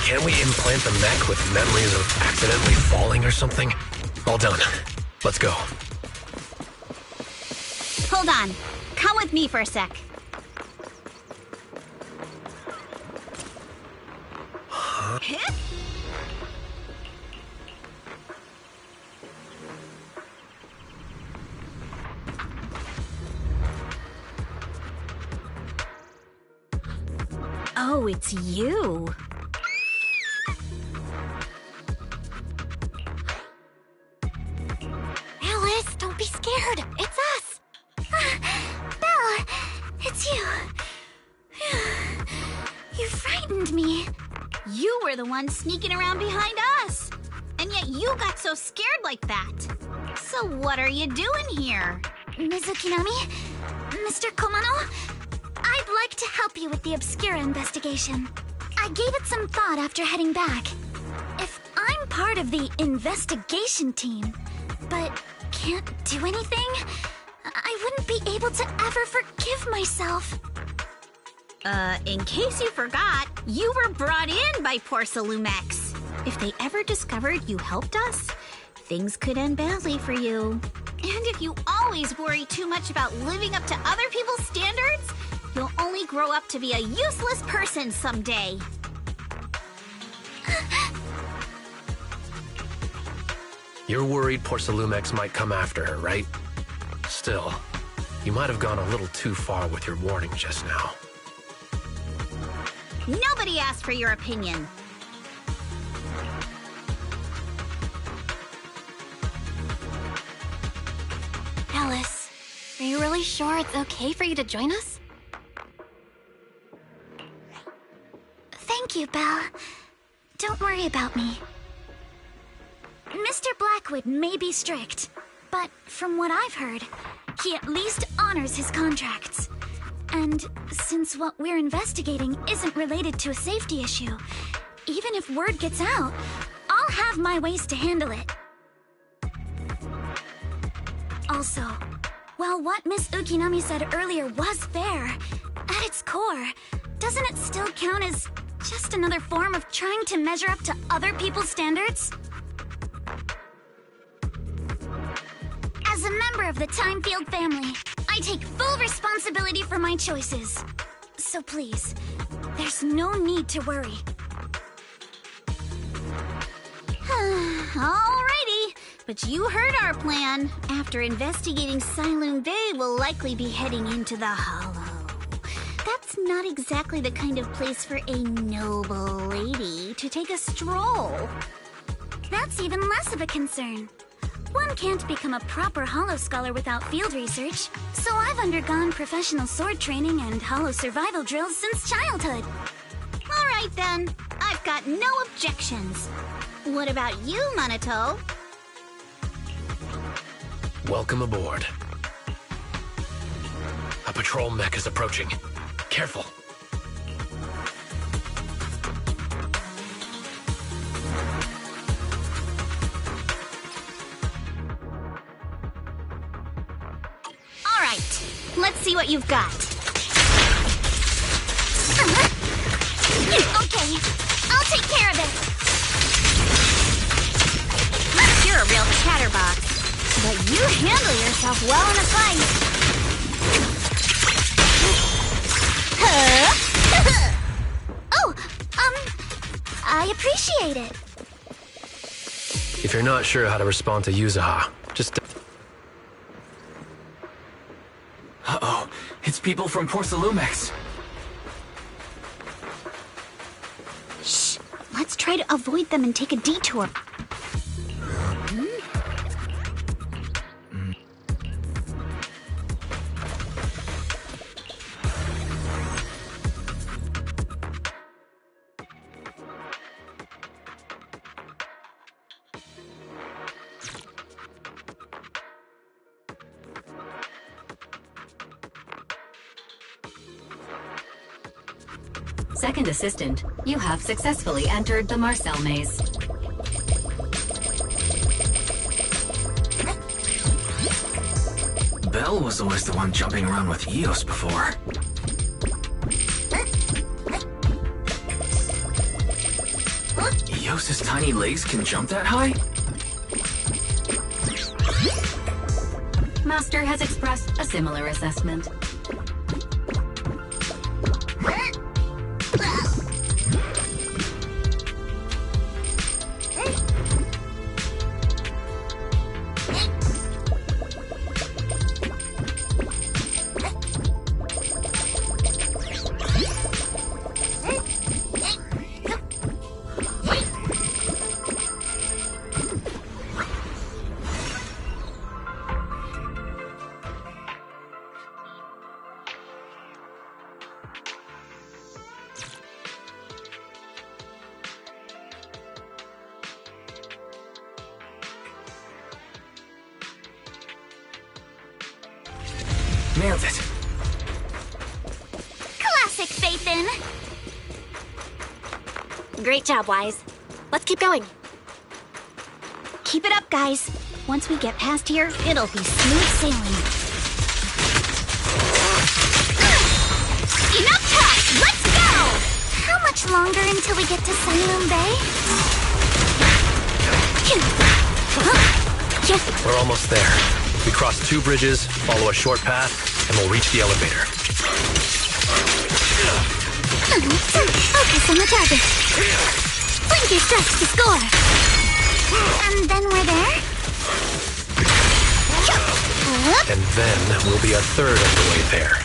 Can't we implant the mech with memories of accidentally falling or something? All done. Let's go. Hold on. Come with me for a sec. Huh? Oh, it's you. Alice, don't be scared. It's us. Belle, it's you. You frightened me. You were the one sneaking around behind us. And yet you got so scared like that. So what are you doing here? Mizukinami? Mr. Komano? I'd like to help you with the Obscura investigation. I gave it some thought after heading back. If I'm part of the investigation team, but can't do anything, I wouldn't be able to ever forgive myself. In case you forgot, you were brought in by Porsalumex. If they ever discovered you helped us, things could end badly for you. And if you always worry too much about living up to other people's standards, you'll only grow up to be a useless person someday. You're worried Porsalumex might come after her, right? Still, you might have gone a little too far with your warning just now. Nobody asked for your opinion. Alice, are you really sure it's okay for you to join us? Thank you, Belle. Don't worry about me. Mr. Blackwood may be strict, but from what I've heard, he at least honors his contracts. And since what we're investigating isn't related to a safety issue, even if word gets out, I'll have my ways to handle it. Also, While what Miss Ukinami said earlier was fair, at its core, doesn't it still count as just another form of trying to measure up to other people's standards? As a member of the Timefield family, I take full responsibility for my choices. So please, there's no need to worry. Alrighty, but you heard our plan. After investigating Siloon Bay, we'll likely be heading into the Hollow. That's not exactly the kind of place for a noble lady to take a stroll. That's even less of a concern. One can't become a proper Hollow scholar without field research, so I've undergone professional sword training and Hollow survival drills since childhood. Alright then, I've got no objections. What about you, Minato? Welcome aboard. A patrol mech is approaching. Careful. Alright, let's see what you've got. Okay, I'll take care of it. You're a real chatterbox, but you handle yourself well in a fight. Oh, I appreciate it. If you're not sure how to respond to Yuzaha, just... Uh-oh, it's people from Porcelumex. Shh, let's try to avoid them and take a detour. Second assistant, you have successfully entered the Marcel maze. Belle was always the one jumping around with Eos before. Eos's tiny legs can jump that high? Master has expressed a similar assessment. Nailed it. Classic Faithin. Great job, Wise. Let's keep going. Keep it up, guys. Once we get past here, it'll be smooth sailing. Enough talk! Let's go! How much longer until we get to Siloon Bay? We're almost there. We cross 2 bridges, follow a short path, and we'll reach the elevator. Focus on the target. Blink your strikes to score. And then we're there? And then we'll be a third of the way there.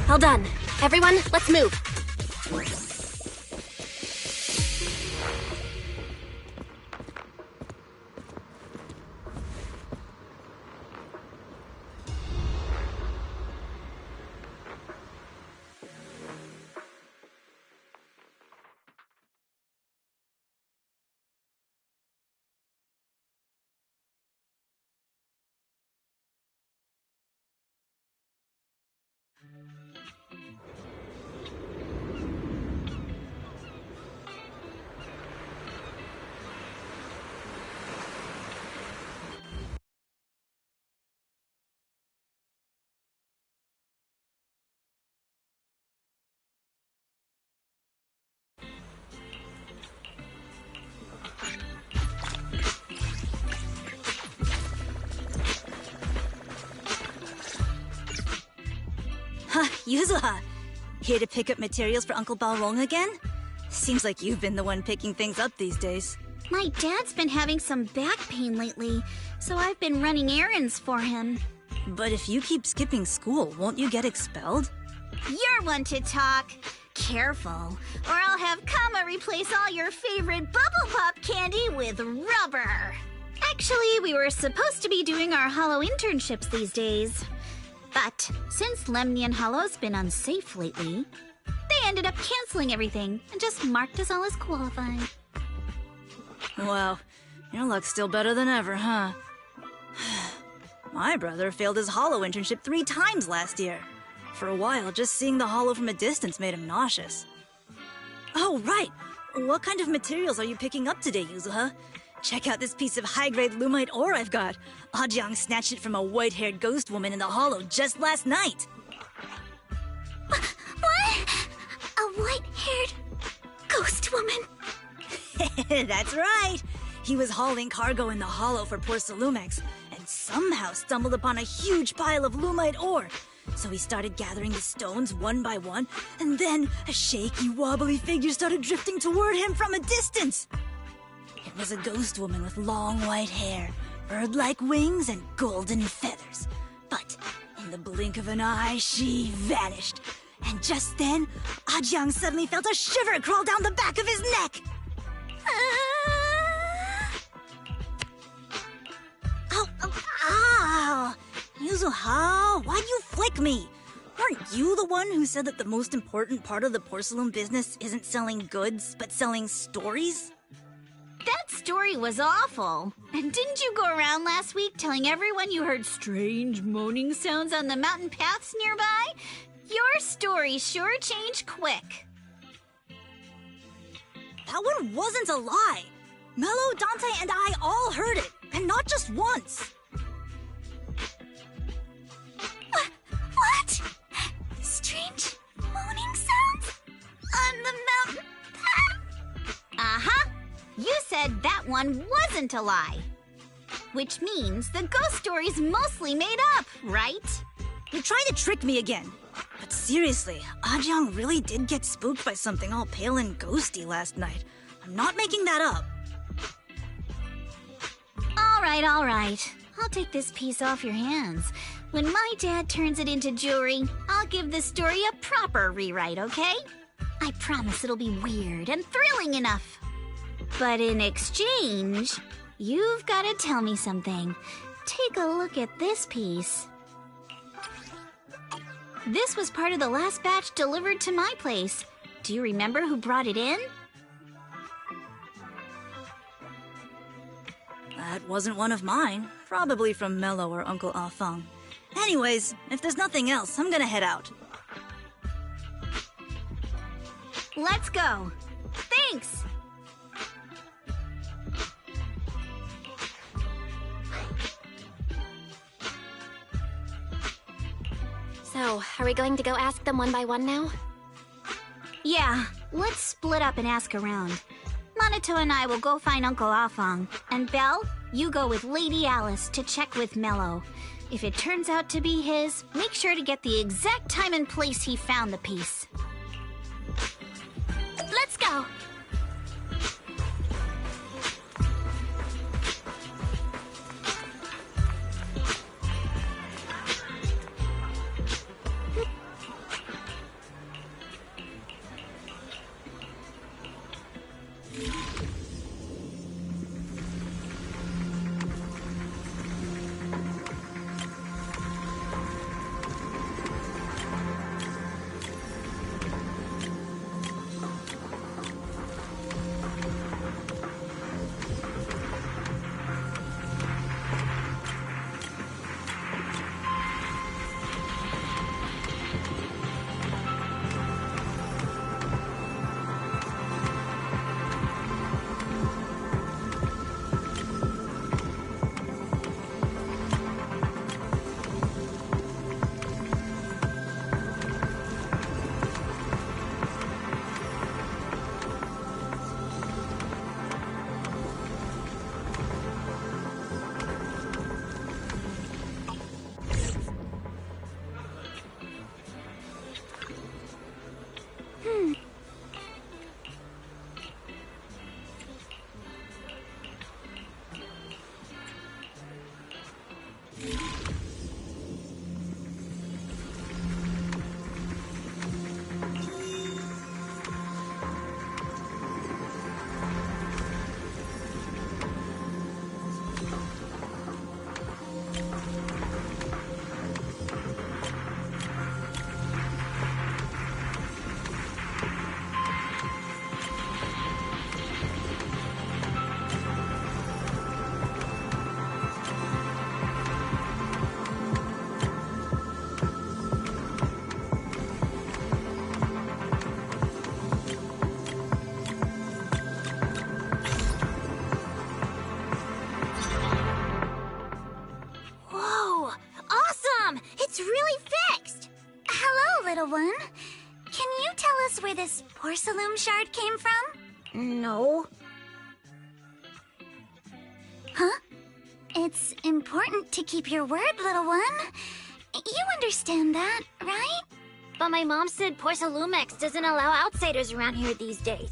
Well done. Everyone, let's move. Yuzuha, here to pick up materials for Uncle Balrong again? Seems like you've been the one picking things up these days. My dad's been having some back pain lately, so I've been running errands for him. But if you keep skipping school, won't you get expelled? You're one to talk. Careful, or I'll have Kama replace all your favorite Bubble Pop candy with rubber. Actually, we were supposed to be doing our Hollow internships these days. But since Lemnian Hollow's been unsafe lately, they ended up canceling everything and just marked us all as qualified. Wow, your luck's still better than ever, huh? My brother failed his Hollow internship 3 times last year. For a while, just seeing the Hollow from a distance made him nauseous. Oh, right! What kind of materials are you picking up today, Yuzuha? Check out this piece of high-grade lumite ore I've got. Ajang snatched it from a white-haired ghost woman in the Hollow just last night. What? A white-haired ghost woman? That's right! He was hauling cargo in the Hollow for poor Salumex, and somehow stumbled upon a huge pile of lumite ore. So he started gathering the stones one by one, and then a shaky, wobbly figure started drifting toward him from a distance. It was a ghost woman with long white hair, bird-like wings, and golden feathers. But in the blink of an eye, she vanished. And just then, Ajang suddenly felt a shiver crawl down the back of his neck. Ow! Yuzuha, why'd you flick me? Weren't you the one who said that the most important part of the porcelain business isn't selling goods, but selling stories? That story was awful. And didn't you go around last week telling everyone you heard strange moaning sounds on the mountain paths nearby? Your story sure changed quick. That one wasn't a lie. Mello, Dante, and I all heard it, and not just once. What? Strange moaning sounds? On the mountain path? Uh-huh. You said that one wasn't a lie. Which means the ghost story's mostly made up, right? You're trying to trick me again. But seriously, Ajang really did get spooked by something all pale and ghosty last night. I'm not making that up. All right. I'll take this piece off your hands. When my dad turns it into jewelry, I'll give the story a proper rewrite, okay? I promise it'll be weird and thrilling enough. But in exchange, you've got to tell me something. Take a look at this piece. This was part of the last batch delivered to my place. Do you remember who brought it in? That wasn't one of mine. Probably from Mello or Uncle Afang. Anyways, if there's nothing else, I'm gonna head out. Let's go. Thanks! So, are we going to go ask them one by one now? Yeah, let's split up and ask around. Monato and I will go find Uncle Afang. And Belle, you go with Lady Alice to check with Mello. If it turns out to be his, make sure to get the exact time and place he found the piece. Let's go. where this porcelain shard came from? No. Huh? It's important to keep your word, little one. You understand that, right? But my mom said Porcelumex doesn't allow outsiders around here these days.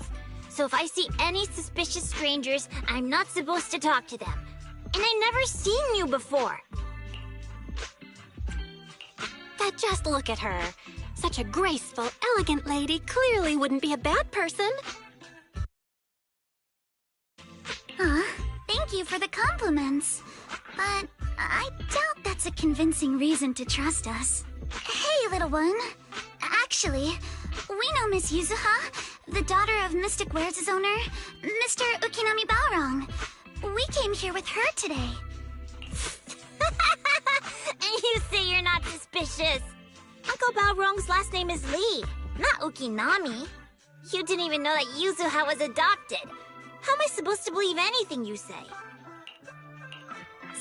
So if I see any suspicious strangers, I'm not supposed to talk to them. And I never seen you before. But just look at her. Such a graceful, elegant lady clearly wouldn't be a bad person. Thank you for the compliments. But I doubt that's a convincing reason to trust us. Hey, little one. Actually, we know Miss Yuzuha, the daughter of Mystic Wares' owner, Mr. Ukinami Balrong. We came here with her today. And you say you're not suspicious. Uncle Balrong's last name is Lee, not Ukinami. You didn't even know that Yuzuha was adopted. How am I supposed to believe anything you say?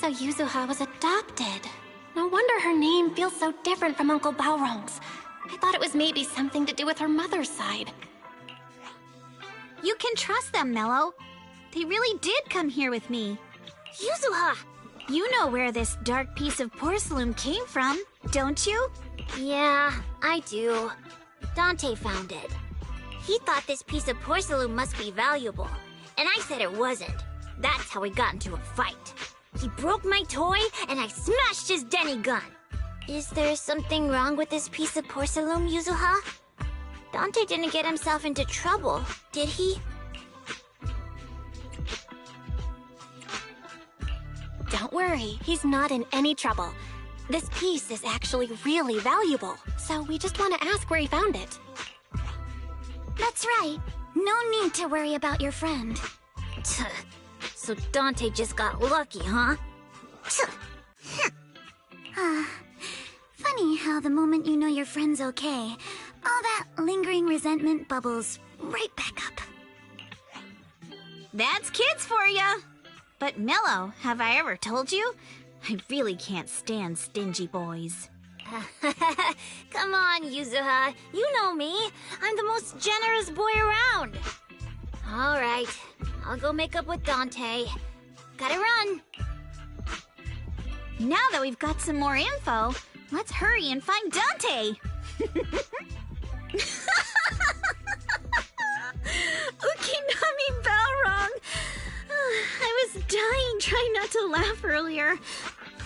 So Yuzuha was adopted. No wonder her name feels so different from Uncle Balrong's. I thought it was maybe something to do with her mother's side. You can trust them, Mello. They really did come here with me. Yuzuha! You know where this dark piece of porcelain came from, don't you? Yeah, I do. Dante found it. He thought this piece of porcelain must be valuable, and I said it wasn't. That's how we got into a fight. He broke my toy, and I smashed his Denny gun. Is there something wrong with this piece of porcelain, Yuzuha? Dante didn't get himself into trouble, did he? Don't worry, he's not in any trouble. This piece is actually really valuable, so we just want to ask where he found it. That's right. No need to worry about your friend. So Dante just got lucky, huh? Funny how the moment you know your friend's okay, all that lingering resentment bubbles right back up. That's kids for ya! But Mello, have I ever told you? I really can't stand stingy boys. Come on, Yuzuha. You know me. I'm the most generous boy around. All right. I'll go make up with Dante. Gotta run. Now that we've got some more info, let's hurry and find Dante. Ukinami Balrong. I was dying trying not to laugh earlier.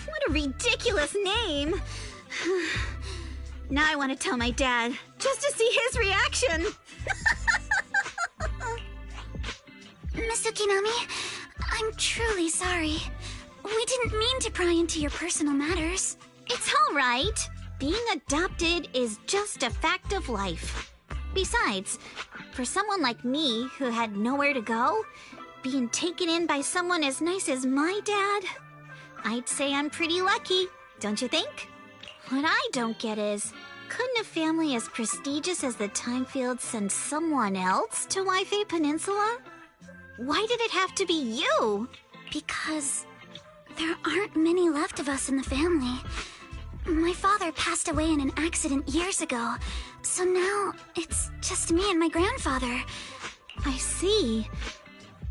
What a ridiculous name. Now I want to tell my dad, just to see his reaction. Miss Ukinami, I'm truly sorry. We didn't mean to pry into your personal matters. It's all right. Being adopted is just a fact of life. Besides, for someone like me who had nowhere to go, being taken in by someone as nice as my dad, I'd say I'm pretty lucky, don't you think? What I don't get is, couldn't a family as prestigious as the Timefields send someone else to Wi-Fi Peninsula? Why did it have to be you? Because there aren't many left of us in the family. My father passed away in an accident years ago, so now it's just me and my grandfather. I see.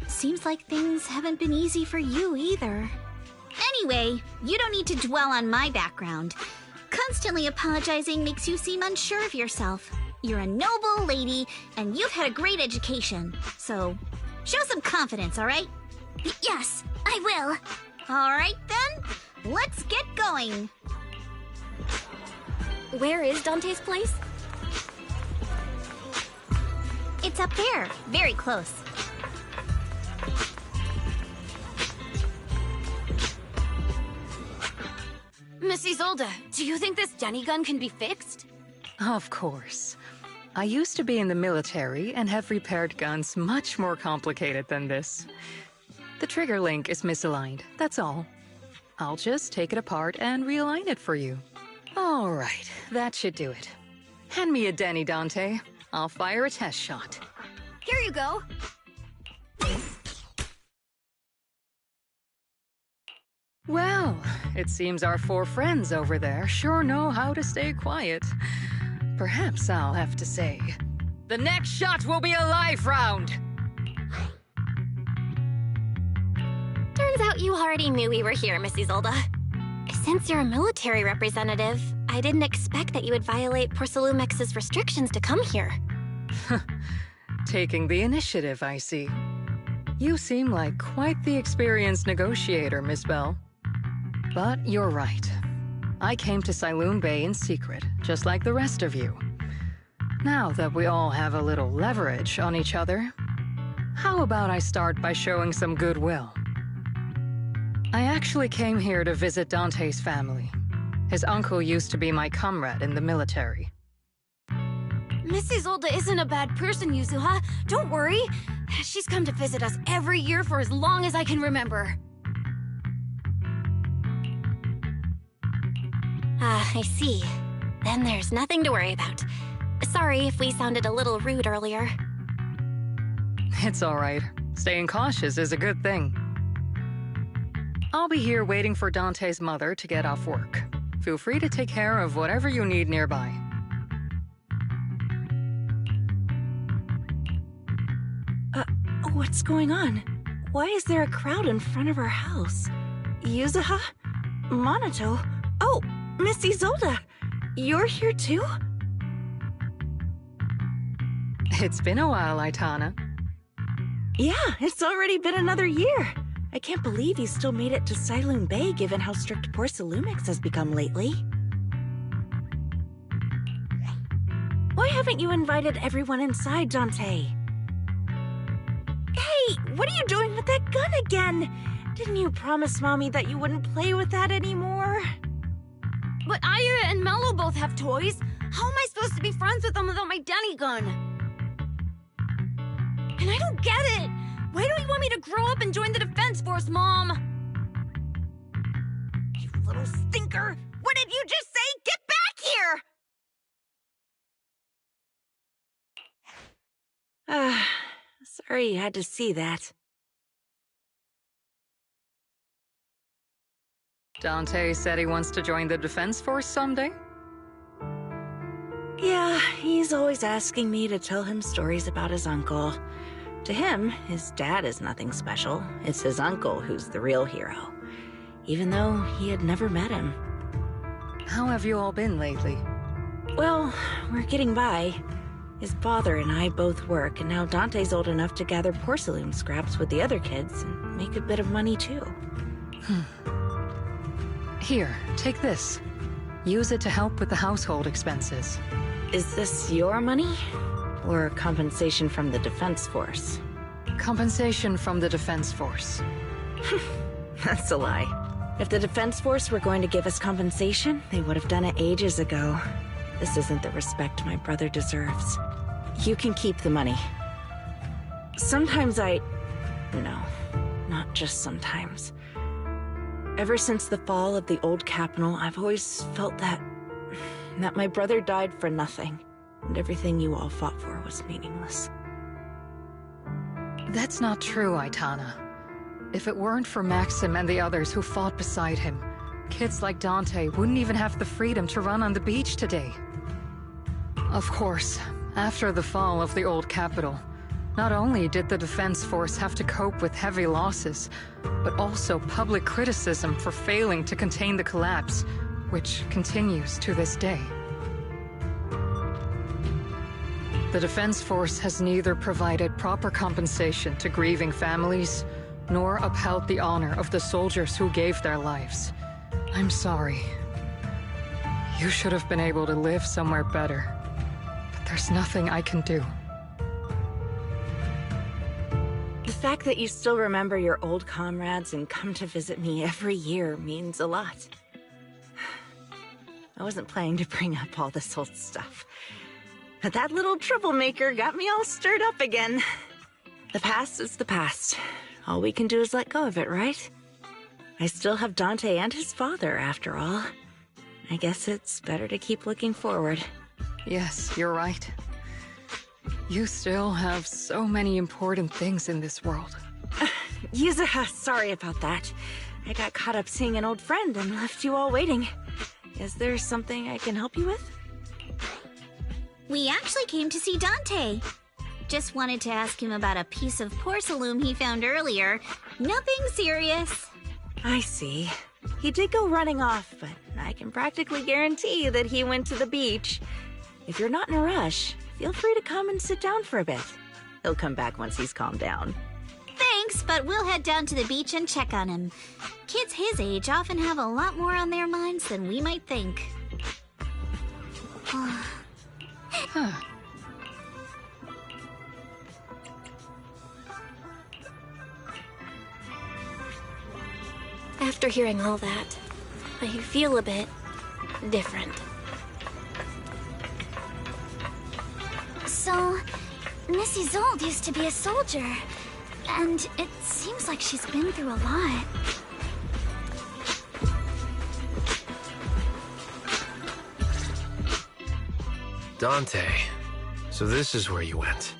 Seems like things haven't been easy for you either. Anyway, you don't need to dwell on my background. Constantly apologizing makes you seem unsure of yourself. You're a noble lady, and you've had a great education. So, show some confidence, all right? Yes, I will. All right, then. Let's get going. Where is Dante's place? It's up there, very close. Miss Isolde, do you think this Denny gun can be fixed? Of course. I used to be in the military and have repaired guns much more complicated than this. The trigger link is misaligned, that's all. I'll just take it apart and realign it for you. All right, that should do it. Hand me a Denny, Dante. I'll fire a test shot. Here you go. Well, it seems our four friends over there sure know how to stay quiet. Perhaps I'll have to say, The next shot will be a live round! Turns out you already knew we were here, Miss Isolde. Since you're a military representative, I didn't expect that you would violate Porcelumex's restrictions to come here. Taking the initiative, I see. You seem like quite the experienced negotiator, Miss Bell. But you're right. I came to Siloon Bay in secret, just like the rest of you. Now that we all have a little leverage on each other, how about I start by showing some goodwill? I actually came here to visit Dante's family. His uncle used to be my comrade in the military. Miss Isolde isn't a bad person, Yuzuha. Don't worry. She's come to visit us every year for as long as I can remember. Ah, I see. Then there's nothing to worry about. Sorry if we sounded a little rude earlier. It's all right. Staying cautious is a good thing. I'll be here waiting for Dante's mother to get off work. Feel free to take care of whatever you need nearby. What's going on? Why is there a crowd in front of our house? Yuzuha? Monato? Oh, Miss Isolde! You're here too? It's been a while, Aitana. Yeah, it's already been another year. I can't believe you still made it to Siloon Bay given how strict Porcelumix has become lately. Why haven't you invited everyone inside, Dante? Hey, what are you doing with that gun again? Didn't you promise Mommy that you wouldn't play with that anymore? But Aya and Mello both have toys. How am I supposed to be friends with them without my Denny gun? And I don't get it! Why don't you want me to grow up and join the Defense Force, Mom? You little stinker! What did you just say? Get back here! Sorry you had to see that. Dante said he wants to join the Defense Force someday? Yeah, he's always asking me to tell him stories about his uncle. To him, his dad is nothing special. It's his uncle who's the real hero, even though he had never met him. How have you all been lately? Well, we're getting by. His father and I both work, and now Dante's old enough to gather porcelain scraps with the other kids and make a bit of money too. Here, take this. Use it to help with the household expenses. Is this your money? Or compensation from the Defense Force? Compensation from the Defense Force. That's a lie. If the Defense Force were going to give us compensation, they would have done it ages ago. This isn't the respect my brother deserves. You can keep the money. Sometimes No, not just sometimes. Ever since the fall of the old capital, I've always felt that my brother died for nothing, and everything you all fought for was meaningless. That's not true, Aitana. If it weren't for Maxim and the others who fought beside him, kids like Dante wouldn't even have the freedom to run on the beach today. Of course, after the fall of the old capital, not only did the Defense Force have to cope with heavy losses, but also public criticism for failing to contain the collapse, which continues to this day. The Defense Force has neither provided proper compensation to grieving families, nor upheld the honor of the soldiers who gave their lives. I'm sorry. You should have been able to live somewhere better, but there's nothing I can do. The fact that you still remember your old comrades and come to visit me every year means a lot. I wasn't planning to bring up all this old stuff, but that little troublemaker got me all stirred up again. The past is the past. All we can do is let go of it, right? I still have Dante and his father, after all. I guess it's better to keep looking forward. Yes, you're right. You still have so many important things in this world. Yuzuha, sorry about that. I got caught up seeing an old friend and left you all waiting. Is there something I can help you with? We actually came to see Dante. Just wanted to ask him about a piece of porcelain he found earlier. Nothing serious. I see. He did go running off, but I can practically guarantee that he went to the beach. If you're not in a rush, feel free to come and sit down for a bit. He'll come back once he's calmed down. Thanks, but we'll head down to the beach and check on him. Kids his age often have a lot more on their minds than we might think. After hearing all that, I feel a bit different. So, Miss Isolde used to be a soldier, and it seems like she's been through a lot. Dante, so this is where you went.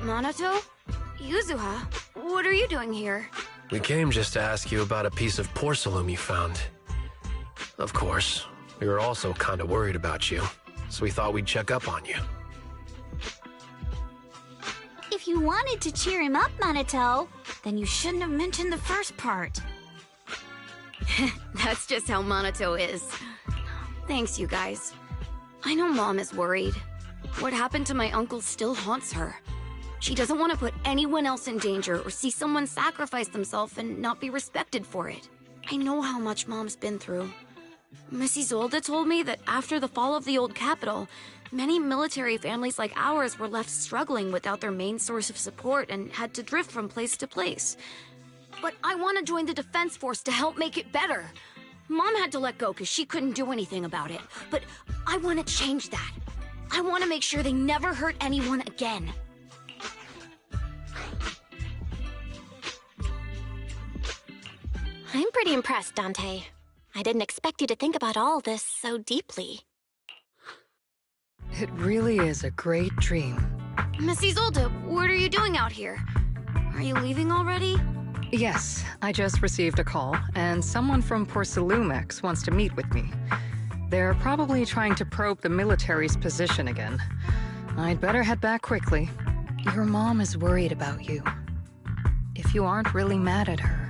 Minato? Yuzuha? What are you doing here? We came just to ask you about a piece of porcelain you found. Of course, we were also kind of worried about you, so we thought we'd check up on you. If you wanted to cheer him up, Minato, then you shouldn't have mentioned the first part. That's just how Minato is. Thanks, you guys. I know Mom is worried. What happened to my uncle still haunts her. She doesn't want to put anyone else in danger or see someone sacrifice themselves and not be respected for it. I know how much Mom's been through. Miss Isolde told me that after the fall of the old capital, many military families like ours were left struggling without their main source of support and had to drift from place to place. But I want to join the defense force to help make it better. Mom had to let go because she couldn't do anything about it. But I want to change that. I want to make sure they never hurt anyone again. I'm pretty impressed, Dante. I didn't expect you to think about all this so deeply. It really is a great dream. Miss Isolde, what are you doing out here? Are you leaving already? Yes, I just received a call, and someone from Porcelumex wants to meet with me. They're probably trying to probe the military's position again. I'd better head back quickly. Your mom is worried about you. If you aren't really mad at her,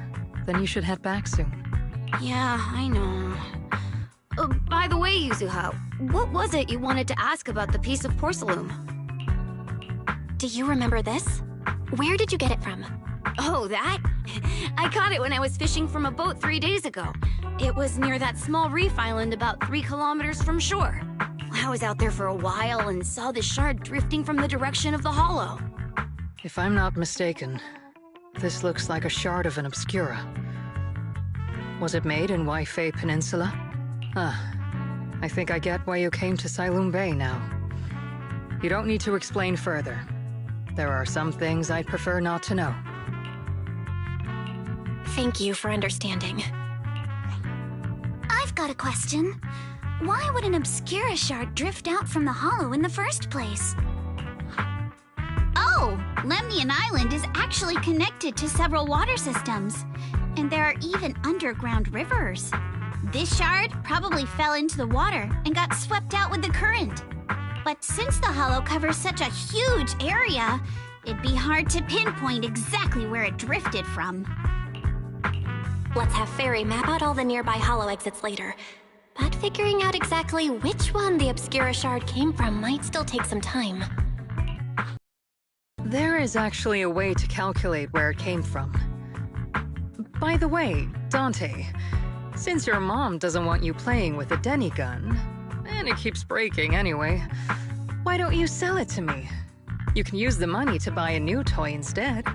then you should head back soon. Yeah, I know. By the way, Yuzuha, what was it you wanted to ask about the piece of porcelain? Do you remember this? Where did you get it from? Oh, that? I caught it when I was fishing from a boat 3 days ago. It was near that small reef island about 3 kilometers from shore. I was out there for a while and saw the shard drifting from the direction of the hollow. If I'm not mistaken, this looks like a shard of an Obscura. Was it made in Waifei Peninsula? I think I get why you came to Silum Bay now. You don't need to explain further. There are some things I'd prefer not to know. Thank you for understanding. I've got a question. Why would an Obscura shard drift out from the hollow in the first place? Oh, Lemnian Island is actually connected to several water systems. And there are even underground rivers. This shard probably fell into the water and got swept out with the current. But since the hollow covers such a huge area, it'd be hard to pinpoint exactly where it drifted from. Let's have Fairy map out all the nearby hollow exits later. But figuring out exactly which one the Obscura shard came from might still take some time. There is actually a way to calculate where it came from. By the way, Dante, since your mom doesn't want you playing with a Denny gun, and it keeps breaking anyway, why don't you sell it to me? You can use the money to buy a new toy instead.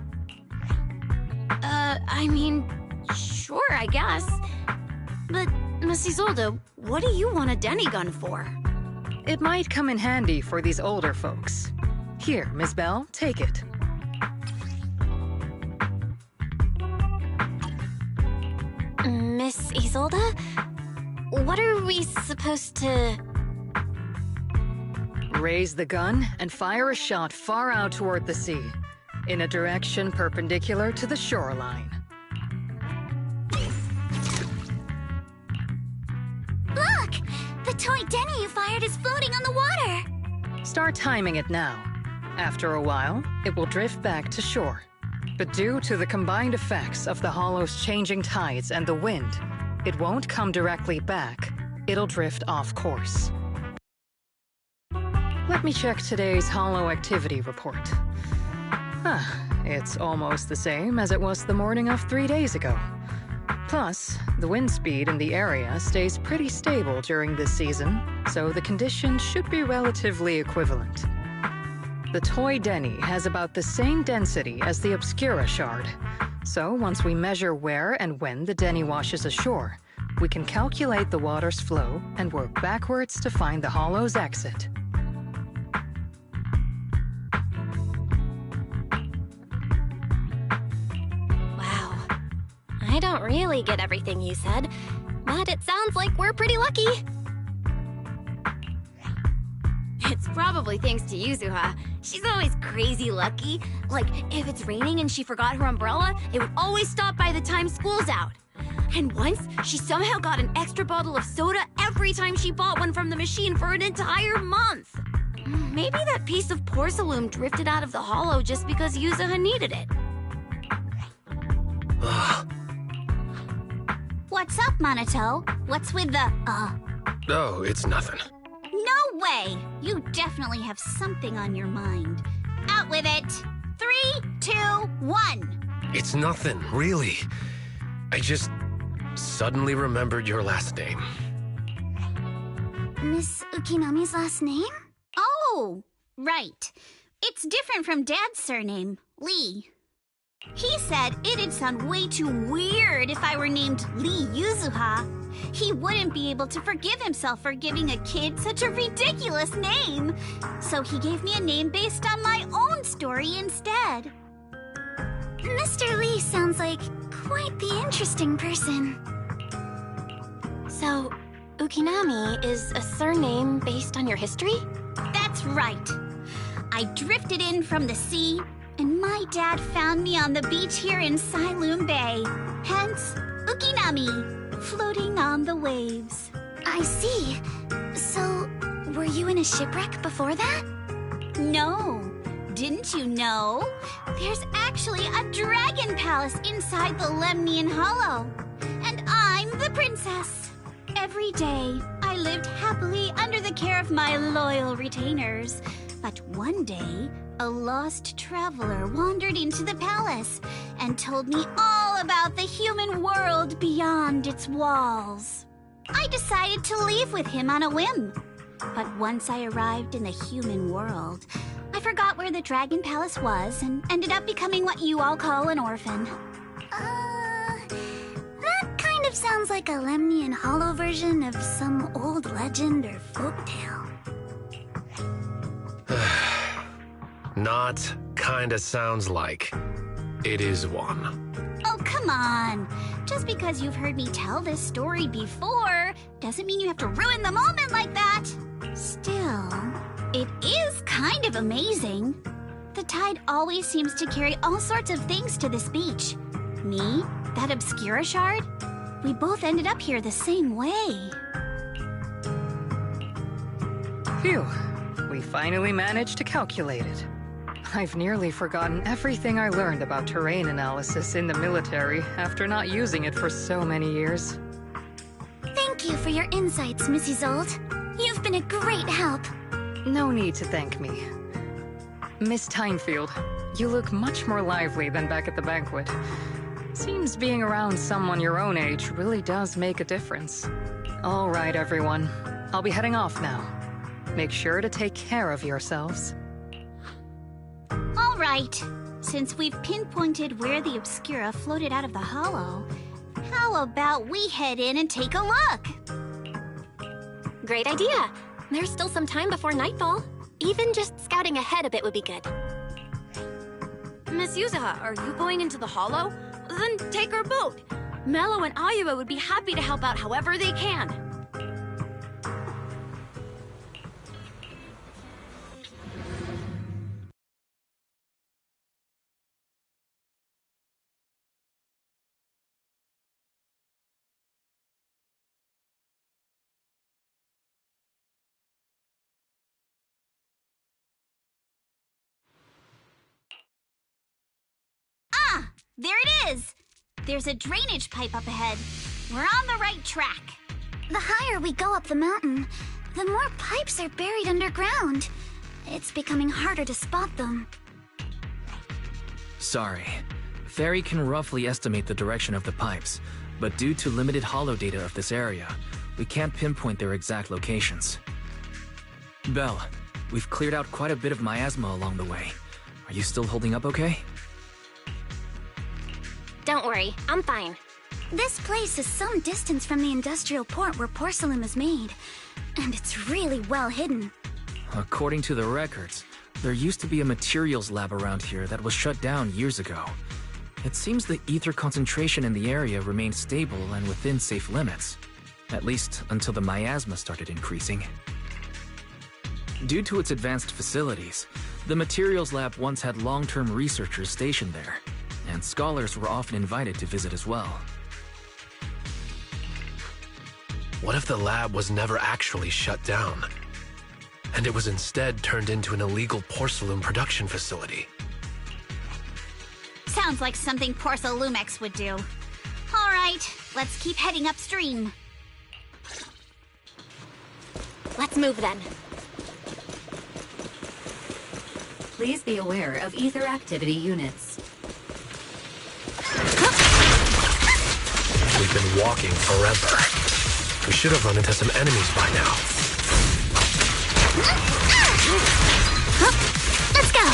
I mean, sure, I guess. But, Miss Isolde, what do you want a Denny gun for? It might come in handy for these older folks. Here, Miss Bell, take it. Miss Isolde? What are we supposed to... Raise the gun and fire a shot far out toward the sea, in a direction perpendicular to the shoreline. Look! The The toy Denny you fired is floating on the water! Start timing it now. After a while, it will drift back to shore. But due to the combined effects of the hollow's changing tides and the wind, it won't come directly back. It'll drift off course. Let me check today's hollow activity report. It's almost the same as it was the morning of 3 days ago. Plus, the wind speed in the area stays pretty stable during this season, so the conditions should be relatively equivalent. The toy Denny has about the same density as the Obscura shard, so once we measure where and when the Denny washes ashore, we can calculate the water's flow and work backwards to find the hollow's exit. I don't really get everything you said, but it sounds like we're pretty lucky. It's probably thanks to Yuzuha. She's always crazy lucky. Like, if it's raining and she forgot her umbrella, it would always stop by the time school's out. And once, she somehow got an extra bottle of soda every time she bought one from the machine for an entire month. Maybe that piece of porcelain drifted out of the hollow just because Yuzuha needed it. What's up, Monato? What's with the, Oh, it's nothing. No way! You definitely have something on your mind. Out with it! 3, 2, 1! It's nothing, really. I just suddenly remembered your last name. Miss Ukinami's last name? Oh, right. It's different from Dad's surname, Lee. He said it'd sound way too weird if I were named Lee Yuzuha. He wouldn't be able to forgive himself for giving a kid such a ridiculous name. So he gave me a name based on my own story instead. Mr. Lee sounds like quite the interesting person. So, Ukinami is a surname based on your history? That's right. I drifted in from the sea, and my dad found me on the beach here in Sailoon Bay. Hence, Ukinami, floating on the waves. I see. So, were you in a shipwreck before that? No. Didn't you know? There's actually a dragon palace inside the Lemnian Hollow. And I'm the princess. Every day, I lived happily under the care of my loyal retainers. But one day, a lost traveler wandered into the palace and told me all about the human world beyond its walls. I decided to leave with him on a whim. But once I arrived in the human world, I forgot where the Dragon Palace was and ended up becoming what you all call an orphan. That kind of sounds like a Lemnian Hollow version of some old legend or folktale. Not kinda sounds like. It is one. Oh, come on. Just because you've heard me tell this story before doesn't mean you have to ruin the moment like that. Still, it is kind of amazing. The tide always seems to carry all sorts of things to this beach. Me, that Obscura shard, we both ended up here the same way. Phew. We finally managed to calculate it. I've nearly forgotten everything I learned about terrain analysis in the military after not using it for so many years. Thank you for your insights, Miss Isolde. You've been a great help. No need to thank me. Miss Timefield, you look much more lively than back at the banquet. Seems being around someone your own age really does make a difference. All right, everyone. I'll be heading off now. Make sure to take care of yourselves. All right. Since we've pinpointed where the Obscura floated out of the hollow, how about we head in and take a look? Great idea. There's still some time before nightfall. Even just scouting ahead a bit would be good. Miss Yuzuha, are you going into the hollow? Then take our boat. Mello and Ayuba would be happy to help out however they can. There it is! There's a drainage pipe up ahead. We're on the right track. The higher we go up the mountain, the more pipes are buried underground. It's becoming harder to spot them. Sorry. Fairy can roughly estimate the direction of the pipes, but due to limited holo data of this area, we can't pinpoint their exact locations. Belle, we've cleared out quite a bit of miasma along the way. Are you still holding up okay? Don't worry, I'm fine. This place is some distance from the industrial port where porcelain is made, and it's really well hidden. According to the records, there used to be a materials lab around here that was shut down years ago. It seems the ether concentration in the area remained stable and within safe limits, at least until the miasma started increasing. Due to its advanced facilities, the materials lab once had long-term researchers stationed there, and scholars were often invited to visit as well. What if the lab was never actually shut down, and it was instead turned into an illegal porcelain production facility? Sounds like something Porcelumex would do. All right, let's keep heading upstream. Let's move then. Please be aware of ether activity units. We've been walking forever. We should have run into some enemies by now. Let's go!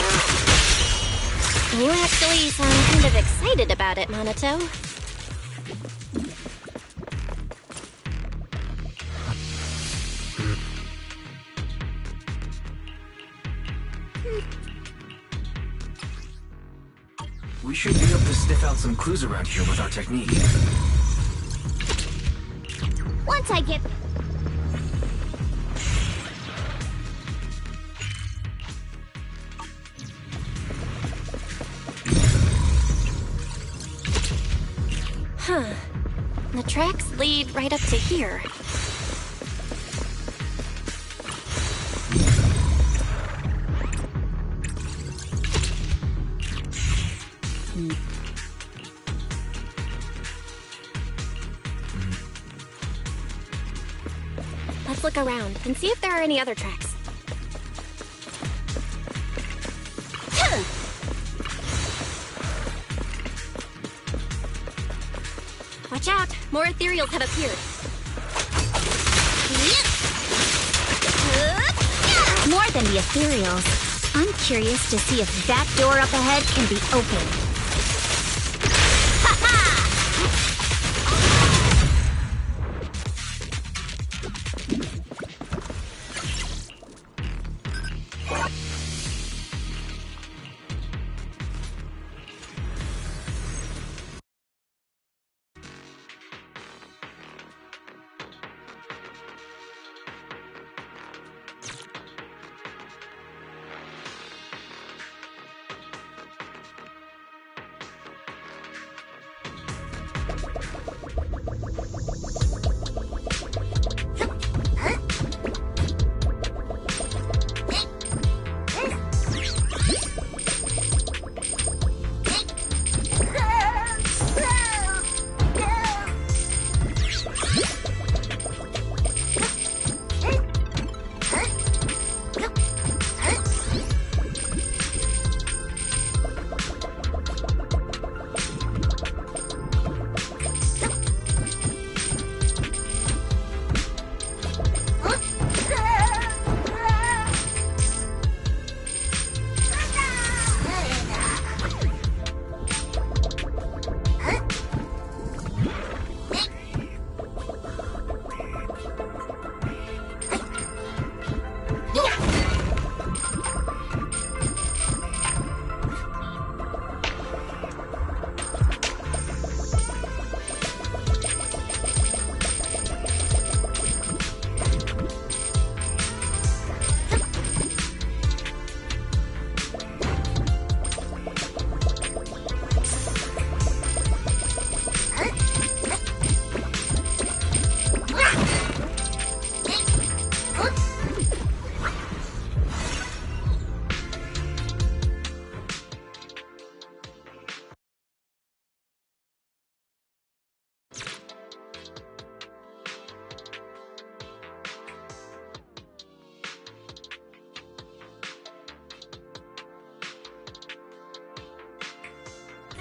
You actually sound kind of excited about it, Monato. We should be able to sniff out some clues around here with our technique. Once I get... Huh. The tracks lead right up to here. Let's look around and see if there are any other tracks. Watch out! More ethereals have appeared. More than the ethereals. I'm curious to see if that door up ahead can be opened.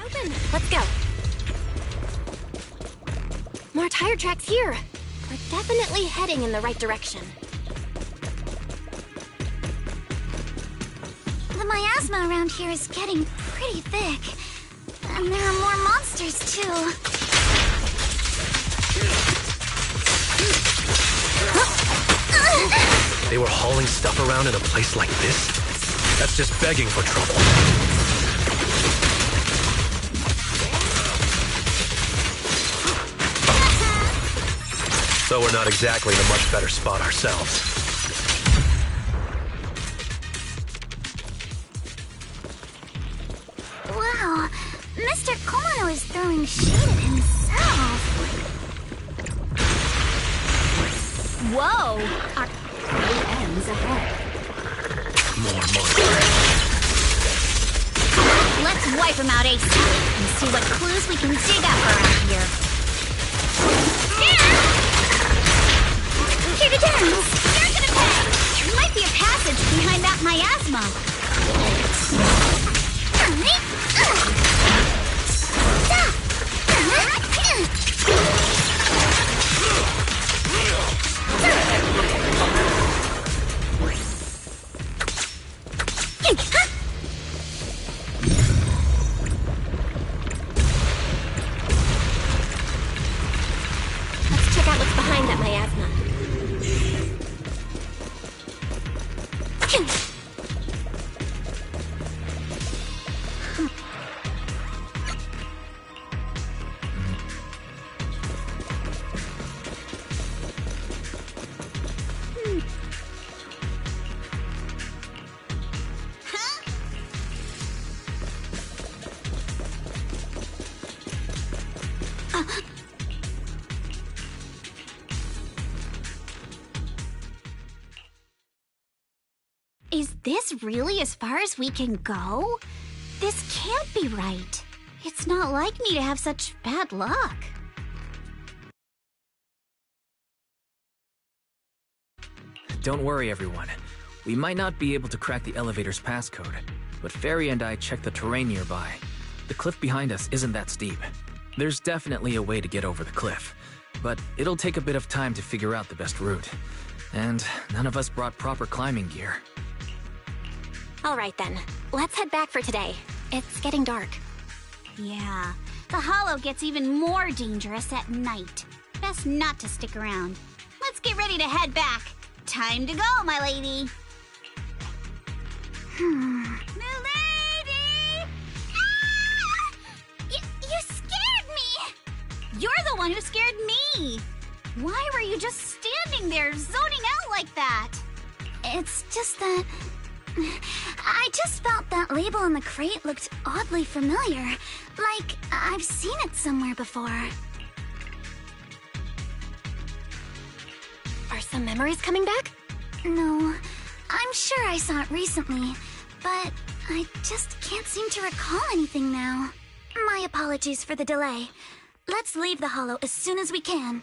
open. Let's go. More tire tracks here. We're definitely heading in the right direction. The miasma around here is getting pretty thick. And there are more monsters, too. They were hauling stuff around in a place like this? That's just begging for trouble. So we're not exactly in a much better spot ourselves. Wow, Mr. Kono is throwing shade at himself. Whoa! Our ends ahead. More monsters. Let's wipe them out ASAP and see what clues we can dig up around here. Here to dance! You're gonna pay! There might be a passage behind that miasma. Let's check out what's behind that miasma. Is this really as far as we can go? This can't be right. It's not like me to have such bad luck. Don't worry, everyone. We might not be able to crack the elevator's passcode, but Fairy and I checked the terrain nearby. The cliff behind us isn't that steep. There's definitely a way to get over the cliff, but it'll take a bit of time to figure out the best route. And none of us brought proper climbing gear. All right then, let's head back for today. It's getting dark. Yeah, the hollow gets even more dangerous at night. Best not to stick around. Let's get ready to head back. Time to go, my lady. Milady! Ah! You scared me! You're the one who scared me! Why were you just standing there, zoning out like that? It's just that... I just felt that label on the crate looked oddly familiar. Like, I've seen it somewhere before. Are some memories coming back? No, I'm sure I saw it recently, but I just can't seem to recall anything now. My apologies for the delay. Let's leave the hollow as soon as we can.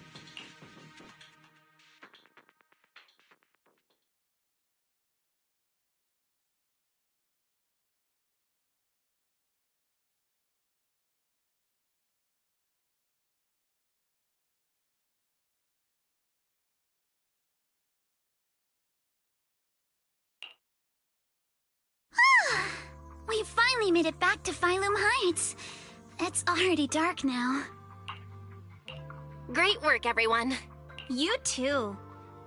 We finally made it back to Phylum Heights. It's already dark now. Great work, everyone. You too.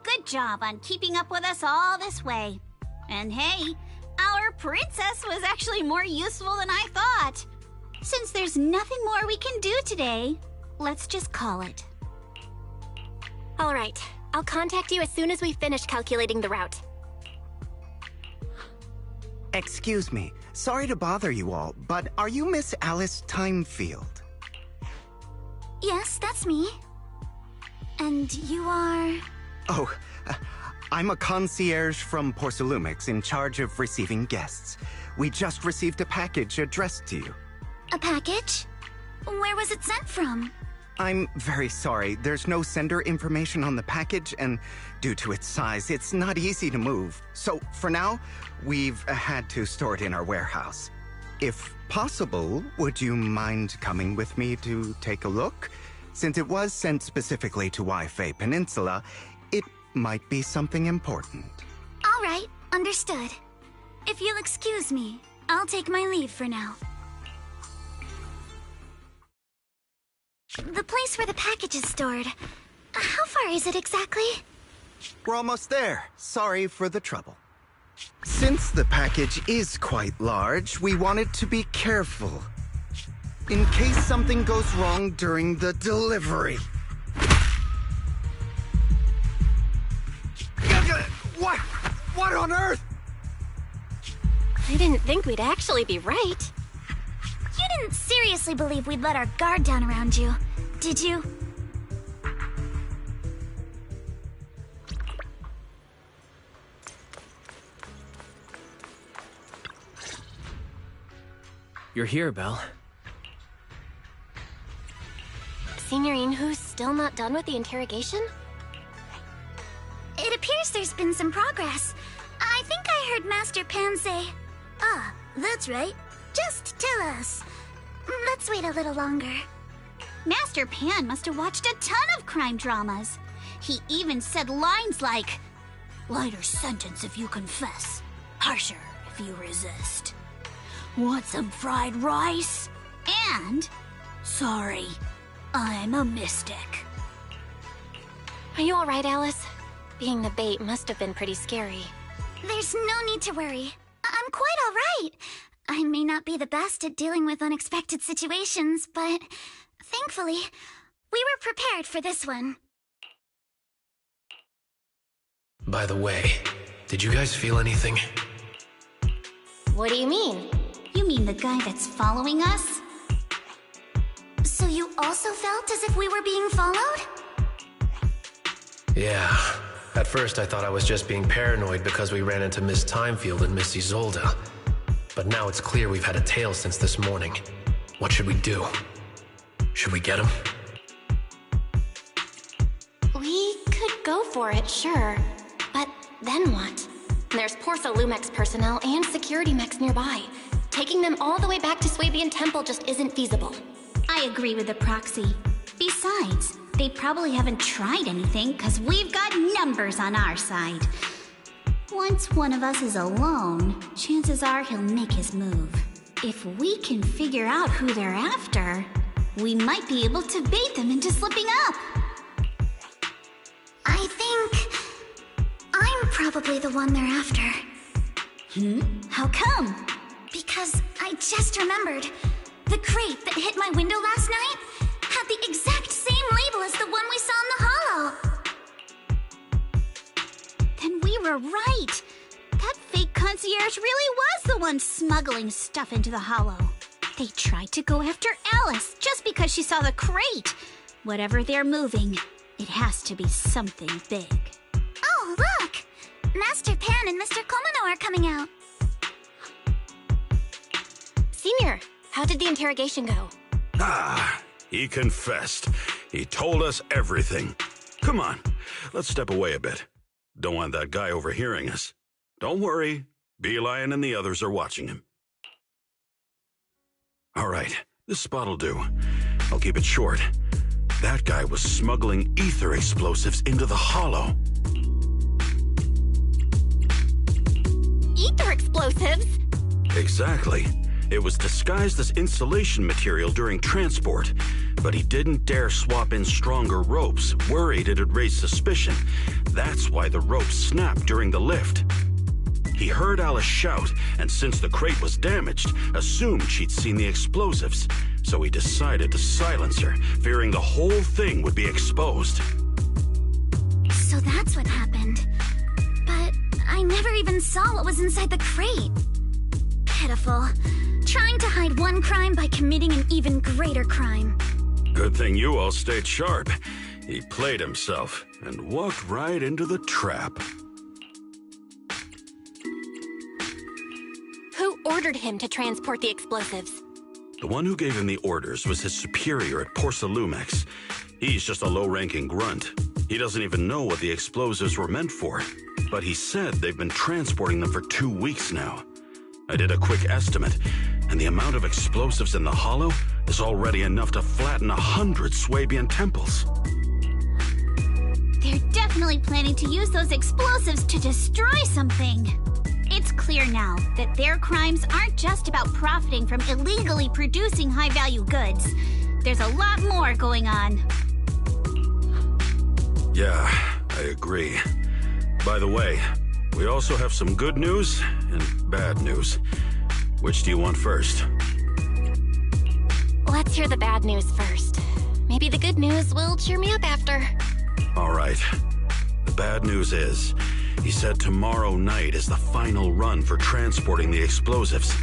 Good job on keeping up with us all this way. And hey, our princess was actually more useful than I thought. Since there's nothing more we can do today, let's just call it. All right, I'll contact you as soon as we finish calculating the route. Excuse me. Sorry to bother you all, but are you Miss Alice Timefield? Yes, that's me. And you are... Oh, I'm a concierge from Porcelumix in charge of receiving guests. We just received a package addressed to you. A package? Where was it sent from? I'm very sorry. There's no sender information on the package, and due to its size, it's not easy to move. So, for now, we've had to store it in our warehouse. If possible, would you mind coming with me to take a look? Since it was sent specifically to Wi-Fi Peninsula, it might be something important. All right, understood. If you'll excuse me, I'll take my leave for now. The place where the package is stored. How far is it exactly? We're almost there. Sorry for the trouble. Since the package is quite large, we wanted to be careful. In case something goes wrong during the delivery. What? What on earth? I didn't think we'd actually be right. You didn't seriously believe we'd let our guard down around you, did you? You're here, Belle. Signorine, who's still not done with the interrogation? It appears there's been some progress. I think I heard Master Pan say, "Ah, that's right. Just tell us." Let's wait a little longer. Master Pan must have watched a ton of crime dramas. He even said lines like, "Lighter sentence if you confess, harsher if you resist. Want some fried rice?" And, "Sorry, I'm a mystic." Are you all right, Alice? Being the bait must have been pretty scary. There's no need to worry. I'm quite all right. I may not be the best at dealing with unexpected situations, but thankfully, we were prepared for this one. By the way, did you guys feel anything? What do you mean? You mean the guy that's following us? So you also felt as if we were being followed? Yeah. At first I thought I was just being paranoid because we ran into Miss Timefield and Miss Isolde. But now it's clear we've had a tail since this morning. What should we do? Should we get him? We could go for it, sure. But then what? There's Porsa Lumex personnel and security mechs nearby. Taking them all the way back to Swabian Temple just isn't feasible. I agree with the proxy. Besides, they probably haven't tried anything because we've got numbers on our side. Once one of us is alone, chances are he'll make his move. If we can figure out who they're after, we might be able to bait them into slipping up. I think I'm probably the one they're after. How come? Because I just remembered. The crate that hit my window last night had the exact same label as the one we saw in the hollow. Then we were right. That fake concierge really was the one smuggling stuff into the hollow. They tried to go after Alice just because she saw the crate. Whatever they're moving, it has to be something big. Oh, look! Master Pan and Mr. Komano are coming out. Senior, how did the interrogation go? He confessed. He told us everything. Come on, let's step away a bit. Don't want that guy overhearing us. Don't worry, Beelion and the others are watching him. All right, this spot'll do. I'll keep it short. That guy was smuggling ether explosives into the hollow. Ether explosives? Exactly. It was disguised as insulation material during transport, but he didn't dare swap in stronger ropes, worried it'd raise suspicion. That's why the ropes snapped during the lift. He heard Alice shout, and since the crate was damaged, assumed she'd seen the explosives, so he decided to silence her, fearing the whole thing would be exposed. So that's what happened. But I never even saw what was inside the crate. Pitiful. Trying to hide one crime by committing an even greater crime. Good thing you all stayed sharp. He played himself and walked right into the trap. Who ordered him to transport the explosives? The one who gave him the orders was his superior at Porsa Lumex. He's just a low-ranking grunt. He doesn't even know what the explosives were meant for. But he said they've been transporting them for 2 weeks now. I did a quick estimate. And the amount of explosives in the hollow is already enough to flatten 100 Swabian temples. They're definitely planning to use those explosives to destroy something. It's clear now that their crimes aren't just about profiting from illegally producing high-value goods. There's a lot more going on. Yeah, I agree. By the way, we also have some good news and bad news. Which do you want first? Let's hear the bad news first. Maybe the good news will cheer me up after. All right. The bad news is, he said tomorrow night is the final run for transporting the explosives.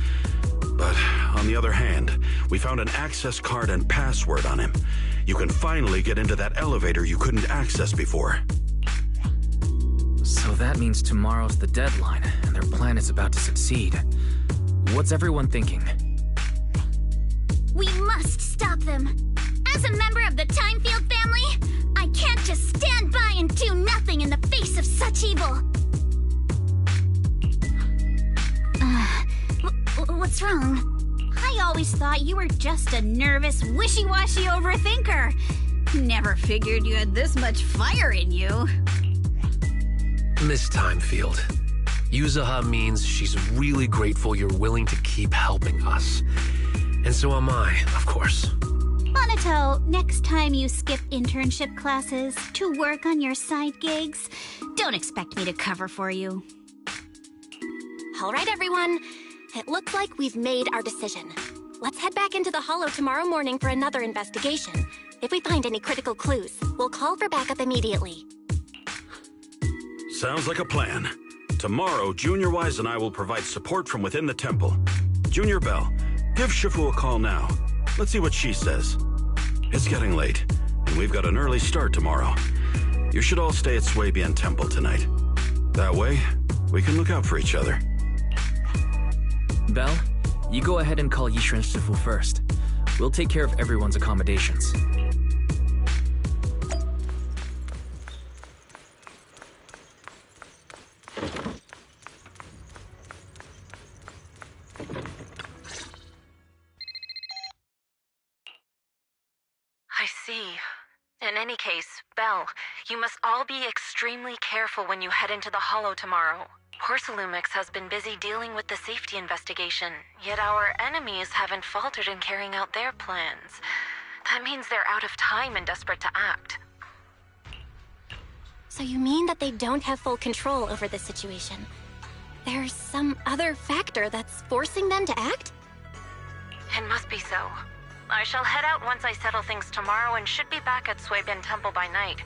But on the other hand, we found an access card and password on him. You can finally get into that elevator you couldn't access before. So that means tomorrow's the deadline, and their plan is about to succeed. What's everyone thinking? We must stop them. As a member of the Timefield family, I can't just stand by and do nothing in the face of such evil. What's wrong? I always thought you were just a nervous, wishy-washy overthinker. Never figured you had this much fire in you. Miss Timefield, Yuzaha means she's really grateful you're willing to keep helping us. And so am I, of course. Monato, next time you skip internship classes to work on your side gigs, don't expect me to cover for you. All right, everyone. It looks like we've made our decision. Let's head back into the Hollow tomorrow morning for another investigation. If we find any critical clues, we'll call for backup immediately. Sounds like a plan. Tomorrow, Junior Wise and I will provide support from within the temple. Junior Bell, give Shifu a call now. Let's see what she says. It's getting late, and we've got an early start tomorrow. You should all stay at Swabian Temple tonight. That way, we can look out for each other. Belle, you go ahead and call Yishu and Shifu first. We'll take care of everyone's accommodations. I see. In any case, Belle, you must all be extremely careful when you head into the Hollow tomorrow. Porcelumix has been busy dealing with the safety investigation, yet our enemies haven't faltered in carrying out their plans. That means they're out of time and desperate to act. So you mean that they don't have full control over the situation? There's some other factor that's forcing them to act? It must be so. I shall head out once I settle things tomorrow and should be back at Swabian Temple by night.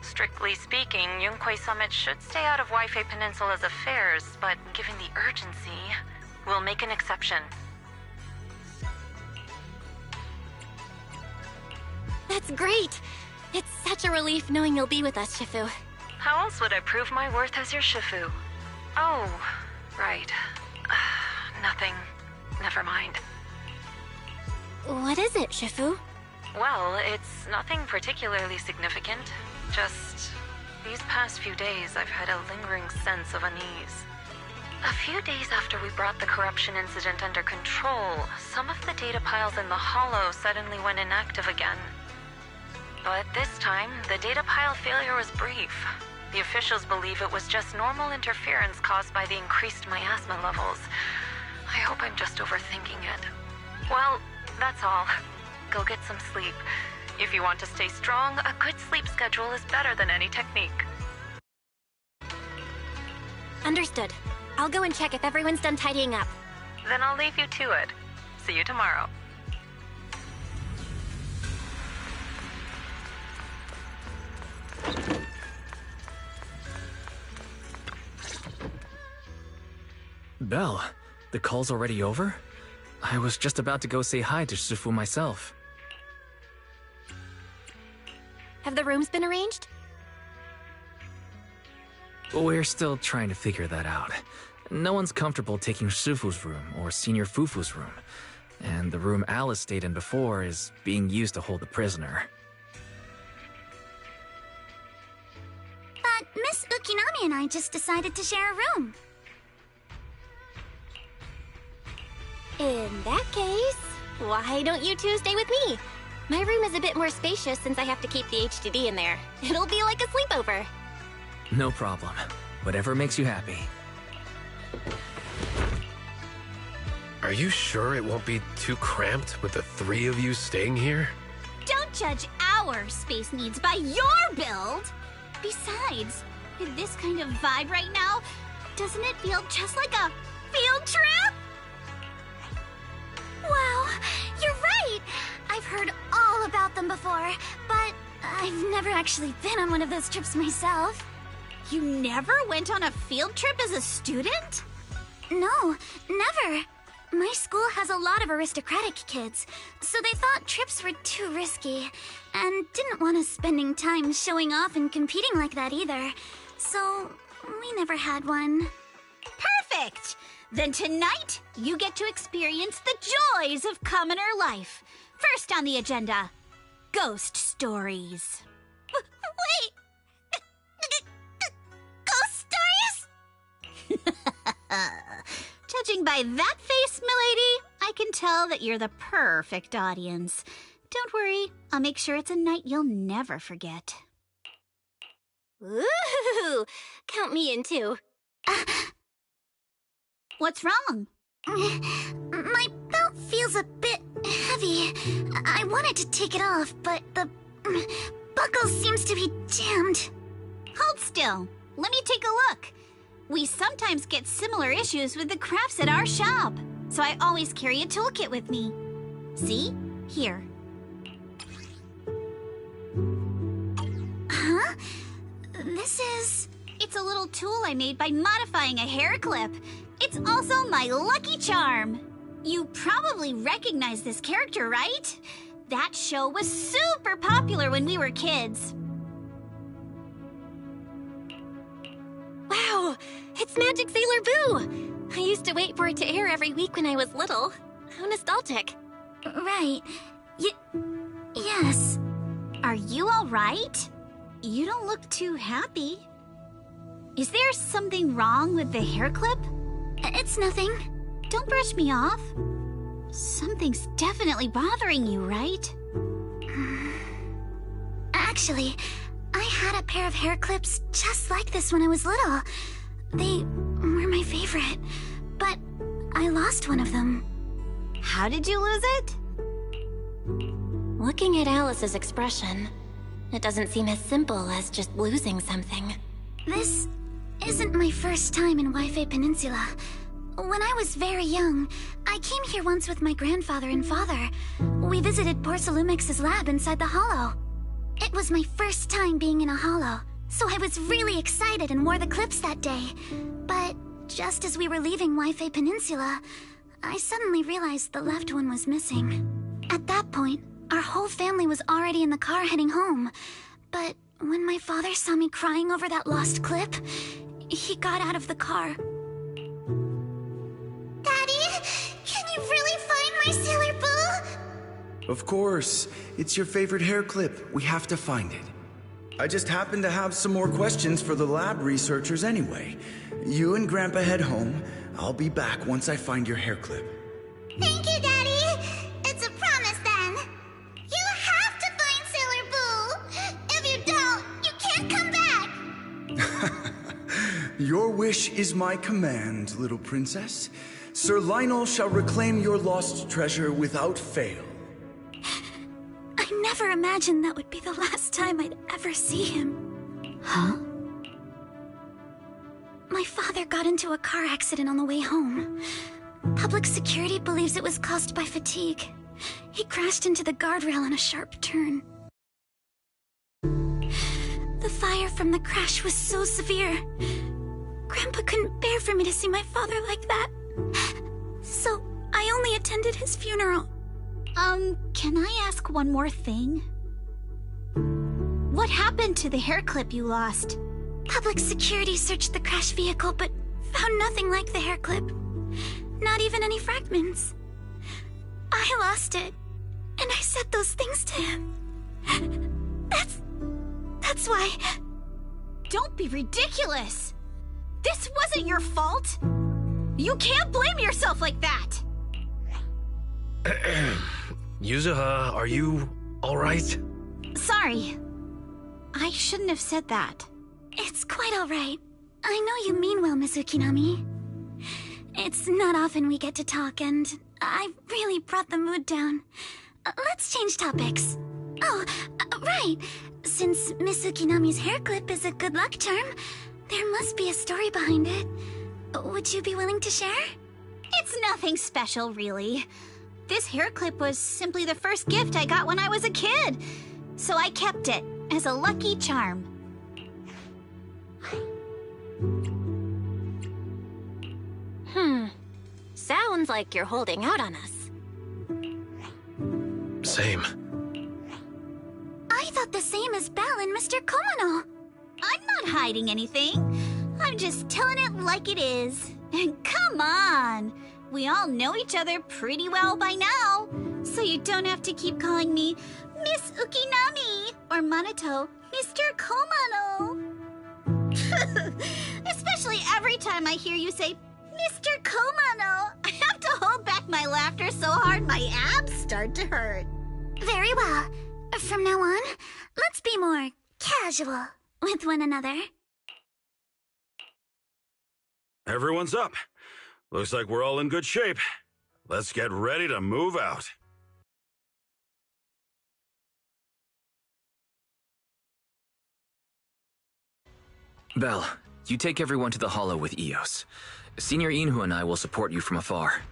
Strictly speaking, Yunquei Summit should stay out of Waifei Peninsula's affairs, but given the urgency, we'll make an exception. That's great! It's such a relief knowing you'll be with us, Shifu. How else would I prove my worth as your Shifu? Oh, right. Nothing. Never mind. What is it, Shifu? Well, it's nothing particularly significant. Just these past few days, I've had a lingering sense of unease. A few days after we brought the corruption incident under control, some of the data piles in the Hollow suddenly went inactive again. But this time, the data pile failure was brief. The officials believe it was just normal interference caused by the increased miasma levels. I hope I'm just overthinking it. Well, that's all. Go get some sleep. If you want to stay strong, a good sleep schedule is better than any technique. Understood. I'll go and check if everyone's done tidying up. Then I'll leave you to it. See you tomorrow. Belle, the call's already over? I was just about to go say hi to Shifu myself. Have the rooms been arranged? We're still trying to figure that out. No one's comfortable taking Shifu's room or Senior Fufu's room. And the room Alice stayed in before is being used to hold the prisoner. But Miss Ukinami and I just decided to share a room. In that case, why don't you two stay with me? My room is a bit more spacious since I have to keep the HDD in there. It'll be like a sleepover. No problem. Whatever makes you happy. Are you sure it won't be too cramped with the three of you staying here? Don't judge our space needs by your build! Besides, with this kind of vibe right now, doesn't it feel just like a field trip? Wow, you're right! I've heard all about them before, but I've never actually been on one of those trips myself. You never went on a field trip as a student? No, never. My school has a lot of aristocratic kids, so they thought trips were too risky, and didn't want us spending time showing off and competing like that either. So, we never had one. Perfect! Then tonight, you get to experience the joys of commoner life. First on the agenda, ghost stories. Wait! Ghost stories? Judging by that face, milady, I can tell that you're the perfect audience. Don't worry, I'll make sure it's a night you'll never forget. Ooh, count me in too. What's wrong? My belt feels a bit heavy. I wanted to take it off, but the buckle seems to be jammed. Hold still. Let me take a look. We sometimes get similar issues with the crafts at our shop, so I always carry a toolkit with me. See? Here. Huh? This is... It's a little tool I made by modifying a hair clip. It's also my lucky charm. You probably recognize this character, right? That show was super popular when we were kids. Wow, it's Magic Sailor Boo! I used to wait for it to air every week when I was little. How nostalgic. Right. Yes. Are you all right? You don't look too happy. Is there something wrong with the hair clip? It's nothing. Don't brush me off. Something's definitely bothering you, right? Actually, I had a pair of hair clips just like this when I was little. They were my favorite, but I lost one of them. How did you lose it? Looking at Alice's expression, it doesn't seem as simple as just losing something. This isn't my first time in Wi-Fi Peninsula. When I was very young, I came here once with my grandfather and father. We visited Porcelumex's lab inside the hollow. It was my first time being in a hollow, so I was really excited and wore the clips that day. But just as we were leaving Wi-Fi Peninsula, I suddenly realized the left one was missing. At that point, our whole family was already in the car heading home. But when my father saw me crying over that lost clip, he got out of the car. Daddy, can you really find my Sailor Boo? Of course. It's your favorite hair clip. We have to find it. I just happen to have some more questions for the lab researchers anyway. You and Grandpa head home. I'll be back once I find your hair clip. Thank you, Daddy. It's a promise then. You have to find Sailor Boo. If you don't, you can't come back. Your wish is my command, little princess. Sir Lionel shall reclaim your lost treasure without fail. I never imagined that would be the last time I'd ever see him. Huh? My father got into a car accident on the way home. Public security believes it was caused by fatigue. He crashed into the guardrail on a sharp turn. The fire from the crash was so severe. Grandpa couldn't bear for me to see my father like that. So I only attended his funeral. Can I ask one more thing? What happened to the hair clip you lost? Public security searched the crash vehicle, but found nothing like the hair clip. Not even any fragments. I lost it, and I said those things to him. That's why... Don't be ridiculous! This wasn't your fault! You can't blame yourself like that! Yuzuha, are you alright? Sorry. I shouldn't have said that. It's quite alright. I know you mean well, Miss Ukinami. It's not often we get to talk, and I really brought the mood down. Let's change topics. Oh, right. Since Miss Ukinami's hair clip is a good luck charm, there must be a story behind it. Would you be willing to share? It's nothing special, really. This hair clip was simply the first gift I got when I was a kid. So I kept it as a lucky charm. Sounds like you're holding out on us. Same. I thought the same as Belle and Mr. Komono. I'm not hiding anything. I'm just telling it like it is. And come on! We all know each other pretty well by now. So you don't have to keep calling me Miss Ukinami or Manato Mr. Komono. Especially every time I hear you say Mr. Komono, I have to hold back my laughter so hard my abs start to hurt. Very well. From now on, let's be more casual with one another. Everyone's up. Looks like we're all in good shape. Let's get ready to move out. Belle, you take everyone to the Hollow with Eos. Senior Inhu and I will support you from afar.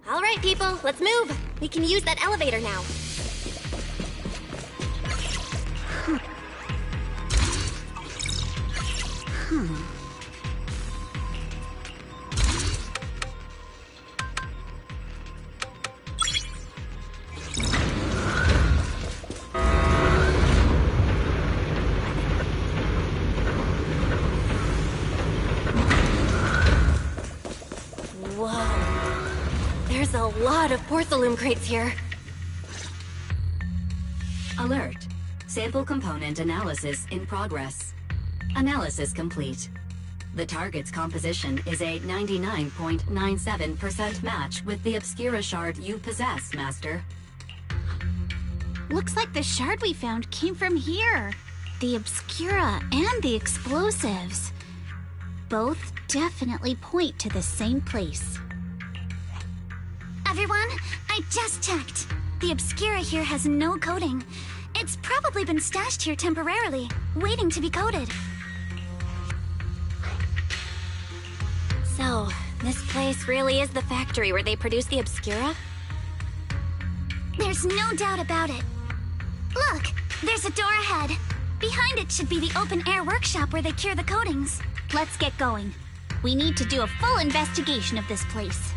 All right, people, let's move. We can use that elevator now. There's a lot of porcelain crates here. Alert. Sample component analysis in progress. Analysis complete. The target's composition is a 99.97% match with the Obscura shard you possess, Master. Looks like the shard we found came from here. The Obscura and the explosives. Both definitely point to the same place. Everyone, I just checked. The Obscura here has no coating. It's probably been stashed here temporarily, waiting to be coated. So, this place really is the factory where they produce the Obscura? There's no doubt about it. Look, there's a door ahead. Behind it should be the open-air workshop where they cure the coatings. Let's get going. We need to do a full investigation of this place.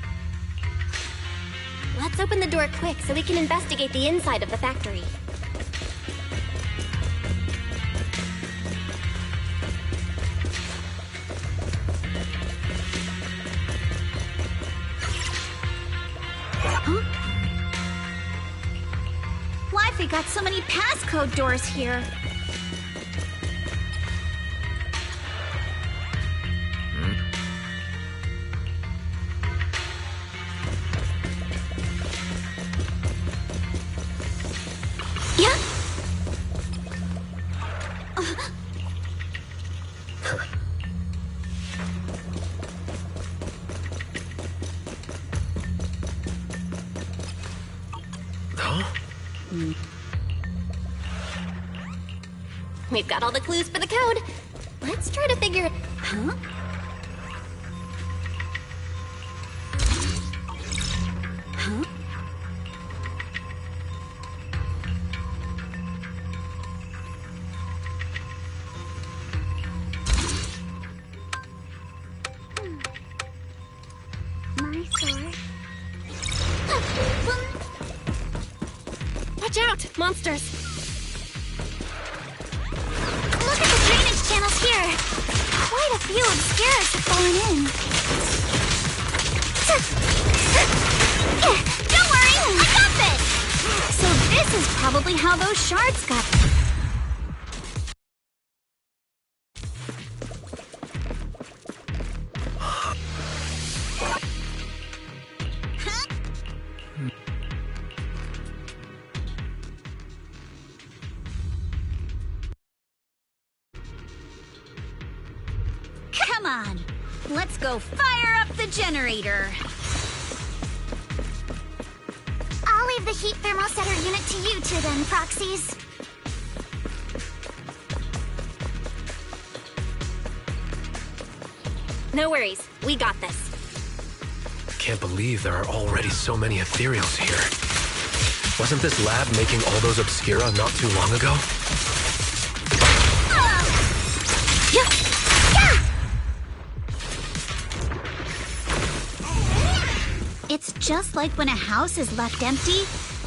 Let's open the door quick so we can investigate the inside of the factory. Huh? Why have they got so many passcode doors here? We've got all the clues for the code. Let's try to figure it... Huh? Huh? out! Monsters! Look at the drainage channels here. Quite a few obscuras have fallen in. Don't worry, I got this! So this is probably how those shards got... Come on, let's go fire up the generator. I'll leave the heat thermosetter unit to you two then, Proxies. No worries, we got this. Can't believe there are already so many ethereals here. Wasn't this lab making all those obscura not too long ago? It's just like when a house is left empty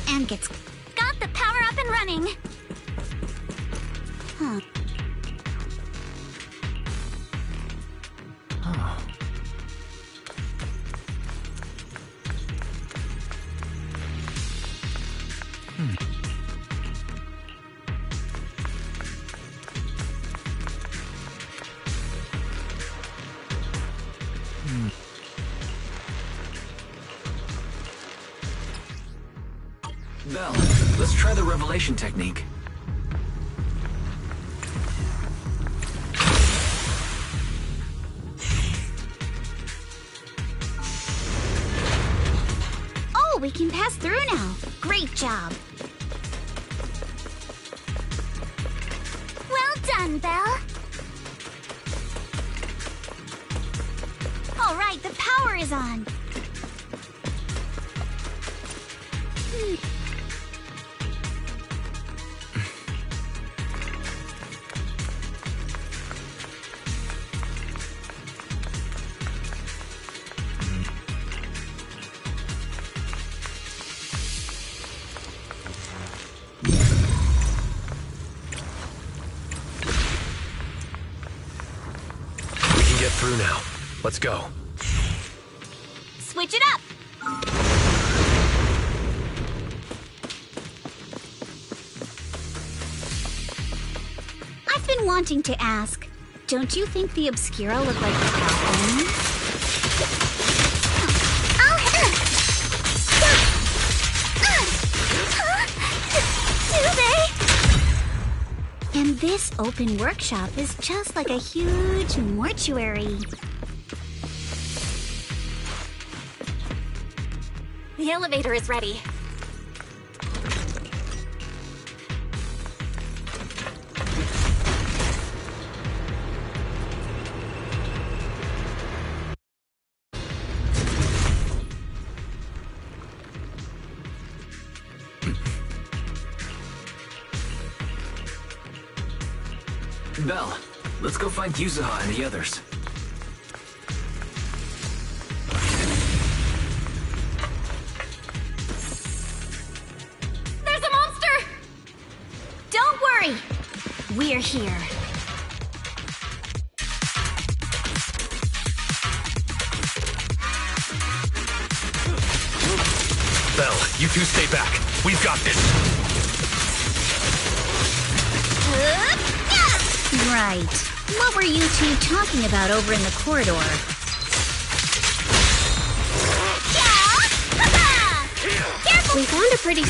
and gets... Got the power up and running. Huh. Belle, let's try the revelation technique. Oh, we can pass through now. Great job. Well done, Belle. All right, the power is on. Through now. Let's go. Switch it up! I've been wanting to ask, don't you think the Obscura look like the Calhoun? Do they? And this open workshop is just like a huge mortuary. The elevator is ready. Belle, let's go find Yuzaha and the others. There's a monster! Don't worry! We're here. Belle, you two stay back. We've got this. Right. What were you two talking about over in the corridor? Careful! We found a pretty...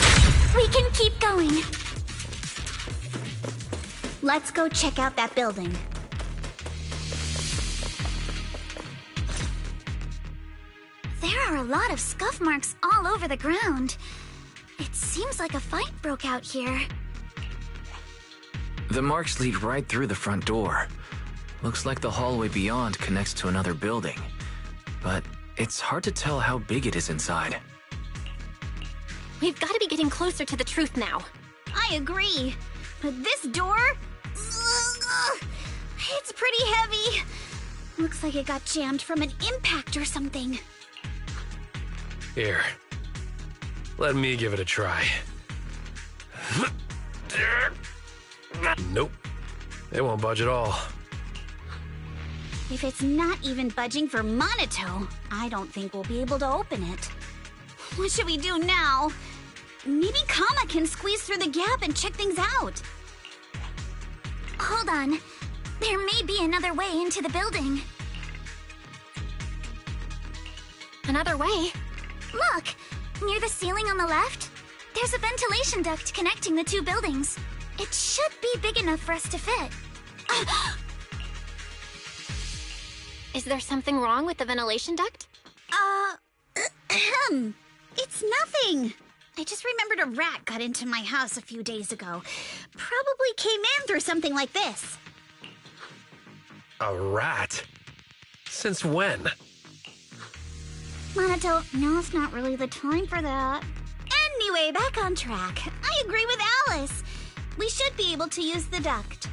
We can keep going. Let's go check out that building. There are a lot of scuff marks all over the ground. It seems like a fight broke out here. The marks lead right through the front door. Looks like the hallway beyond connects to another building. But it's hard to tell how big it is inside. We've got to be getting closer to the truth now. I agree. But this door... it's pretty heavy. Looks like it got jammed from an impact or something. Here. Let me give it a try. Nope. It won't budge at all. If it's not even budging for Monito, I don't think we'll be able to open it. What should we do now? Maybe Kama can squeeze through the gap and check things out. Hold on. There may be another way into the building. Another way? Look! Near the ceiling on the left, there's a ventilation duct connecting the two buildings. It should be big enough for us to fit. Is there something wrong with the ventilation duct? It's nothing. I just remembered a rat got into my house a few days ago. Probably came in through something like this. A rat? Since when? Monito, now's not really the time for that. Anyway, back on track. I agree with Alice. We should be able to use the duct.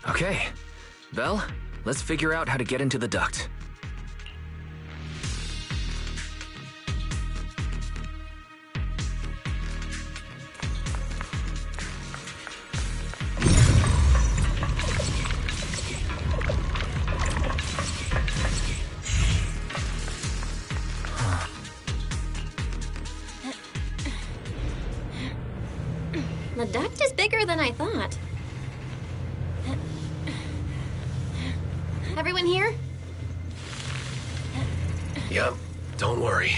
Okay. Belle, let's figure out how to get into the duct. The duct is bigger than I thought. Everyone here? Yep, don't worry.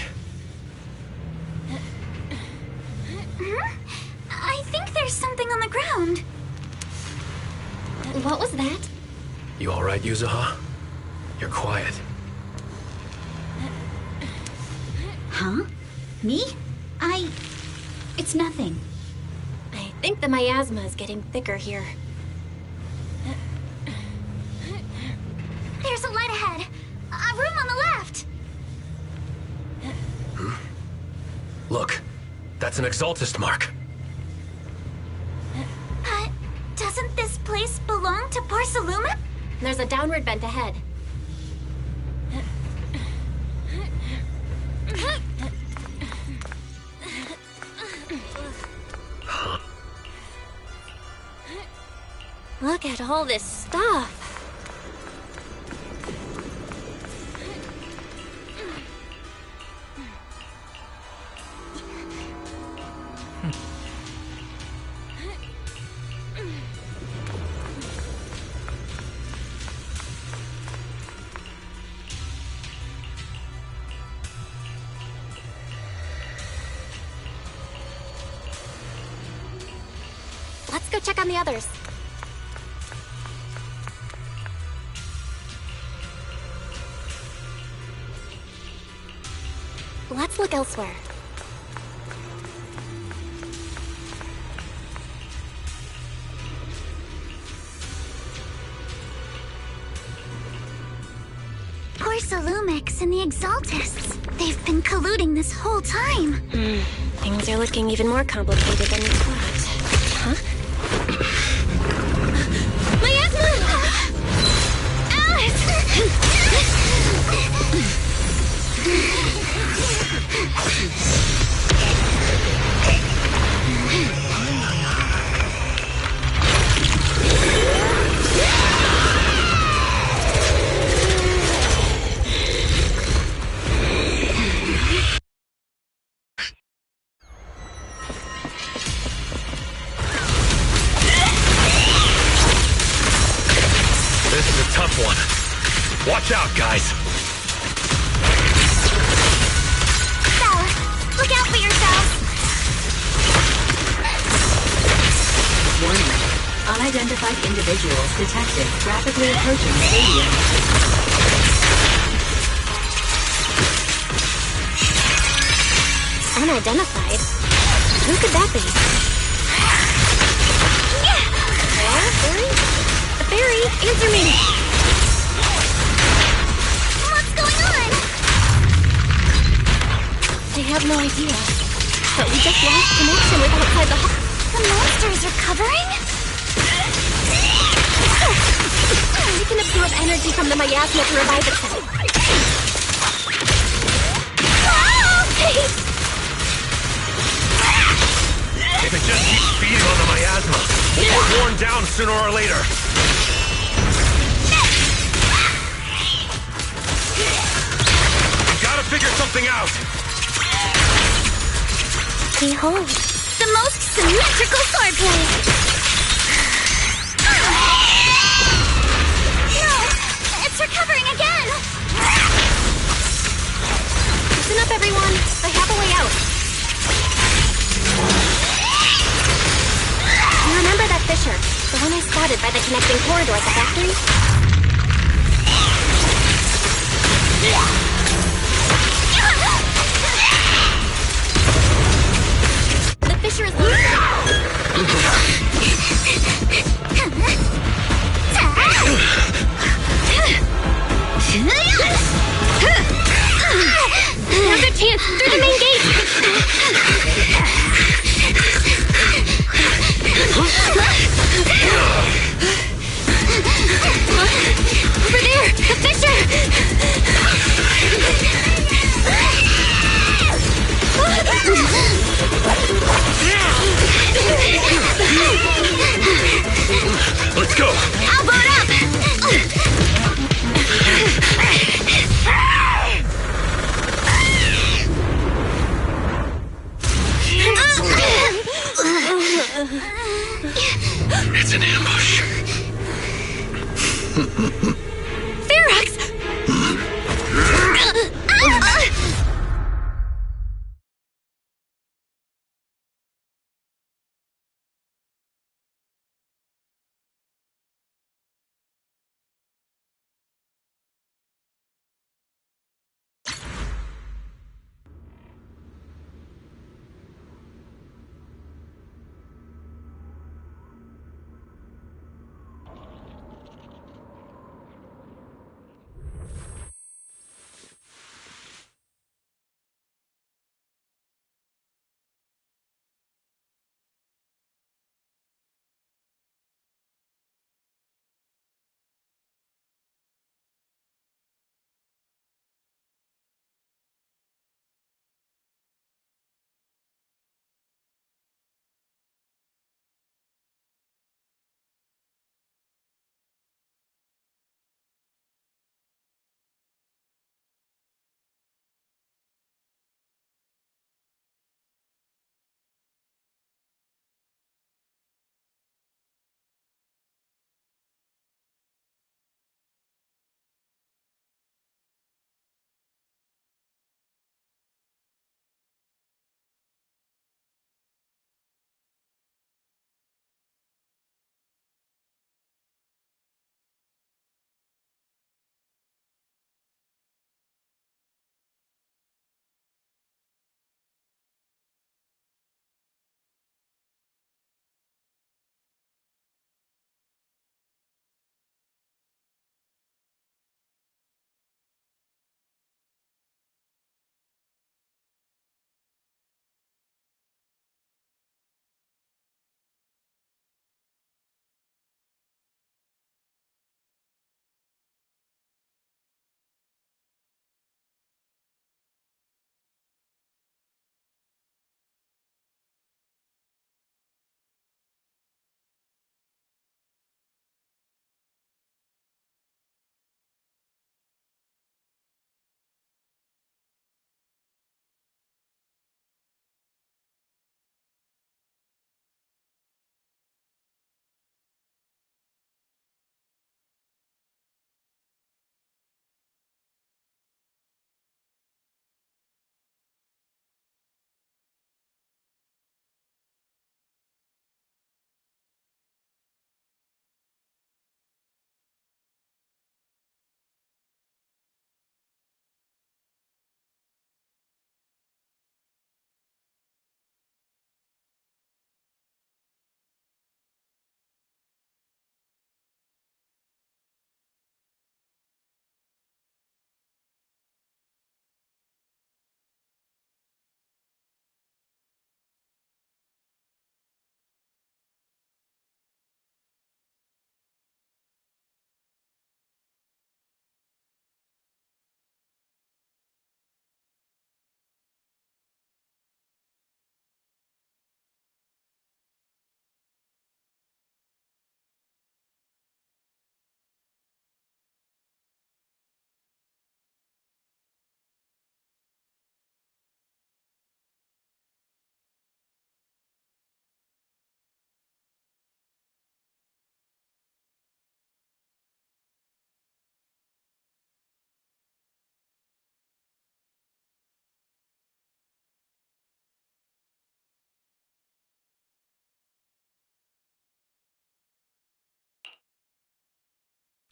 I think there's something on the ground. What was that? You alright, Yuzuha? You're quiet. Huh? Me? It's nothing. I think the miasma is getting thicker here. There's a light ahead. A room on the left. Look, that's an Exaltist mark. Doesn't this place belong to Porceluma? There's a downward vent ahead. Look at all this stuff. Let's go check on the others. Let's look elsewhere. Porcelumix and the Exaltists. They've been colluding this whole time. Things are looking even more complicated than we thought. Huh? Miasma! Alice! This is a tough one. Watch out, guys. Belle, look out for yourself. Warning. Unidentified individuals detected rapidly approaching stadium. Unidentified? Who could that be? Fairy? A fairy? Answer me! What's going on? I have no idea. But we just lost connection with outside the hall. The monster is recovering? We can absorb energy from the miasma to revive itself. If it just keeps feeding on the miasma, we'll get worn down sooner or later. We gotta figure something out. Behold, the most symmetrical swordplay! No! It's recovering again! Listen up, everyone. I have a way out. You remember that fissure? The one I spotted by the connecting corridor at the factory? The fissure is loose. Now's our chance! Through the main gate! Over there! The fissure! Let's go! I'll board up! It's an ambush. Ferox!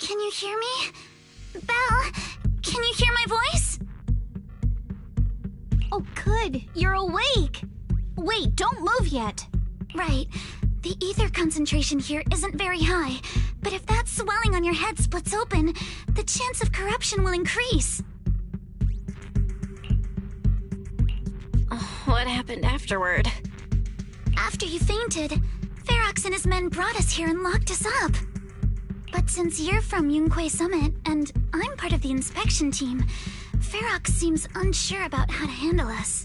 Can you hear me? Belle, can you hear my voice? Oh, good. You're awake. Wait, don't move yet. Right. The ether concentration here isn't very high, but if that swelling on your head splits open, the chance of corruption will increase. What happened afterward? After you fainted, Ferox and his men brought us here and locked us up. But since you're from Yunque Summit, and I'm part of the inspection team, Ferox seems unsure about how to handle us.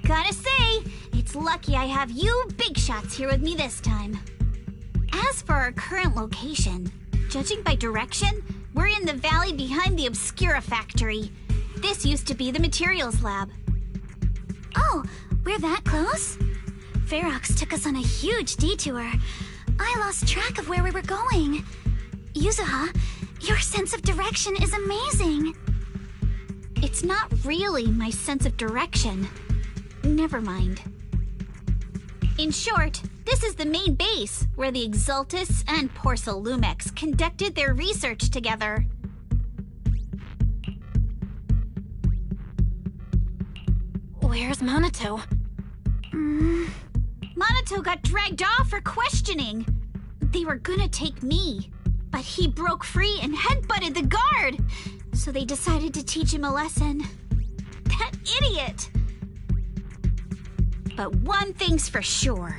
Gotta say, it's lucky I have you big shots here with me this time. As for our current location, judging by direction, we're in the valley behind the Obscura factory. This used to be the materials lab. Oh, we're that close? Ferox took us on a huge detour. I lost track of where we were going. Yuzuha, your sense of direction is amazing. It's not really my sense of direction. Never mind. In short, this is the main base where the Exaltus and Porcelumex conducted their research together. Where's Minato? Minato got dragged off for questioning. They were gonna take me, but he broke free and headbutted the guard. So they decided to teach him a lesson. That idiot! But one thing's for sure.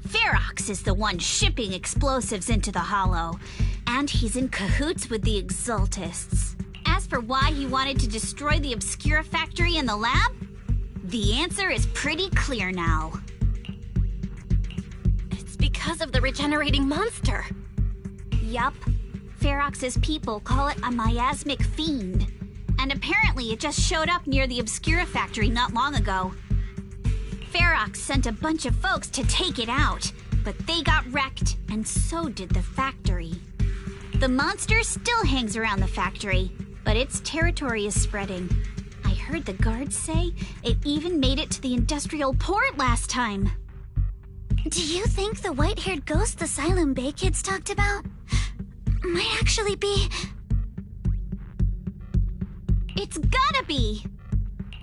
Ferox is the one shipping explosives into the Hollow, and he's in cahoots with the Exaltists. As for why he wanted to destroy the Obscura factory and the lab, the answer is pretty clear now. It's because of the regenerating monster. Yup. Ferox's people call it a miasmic fiend. And apparently it just showed up near the Obscura factory not long ago. Ferox sent a bunch of folks to take it out, but they got wrecked, and so did the factory. The monster still hangs around the factory, but its territory is spreading. I heard the guards say it even made it to the industrial port last time. Do you think the white-haired ghost the Xylem Bay kids talked about might actually be... It's gotta be!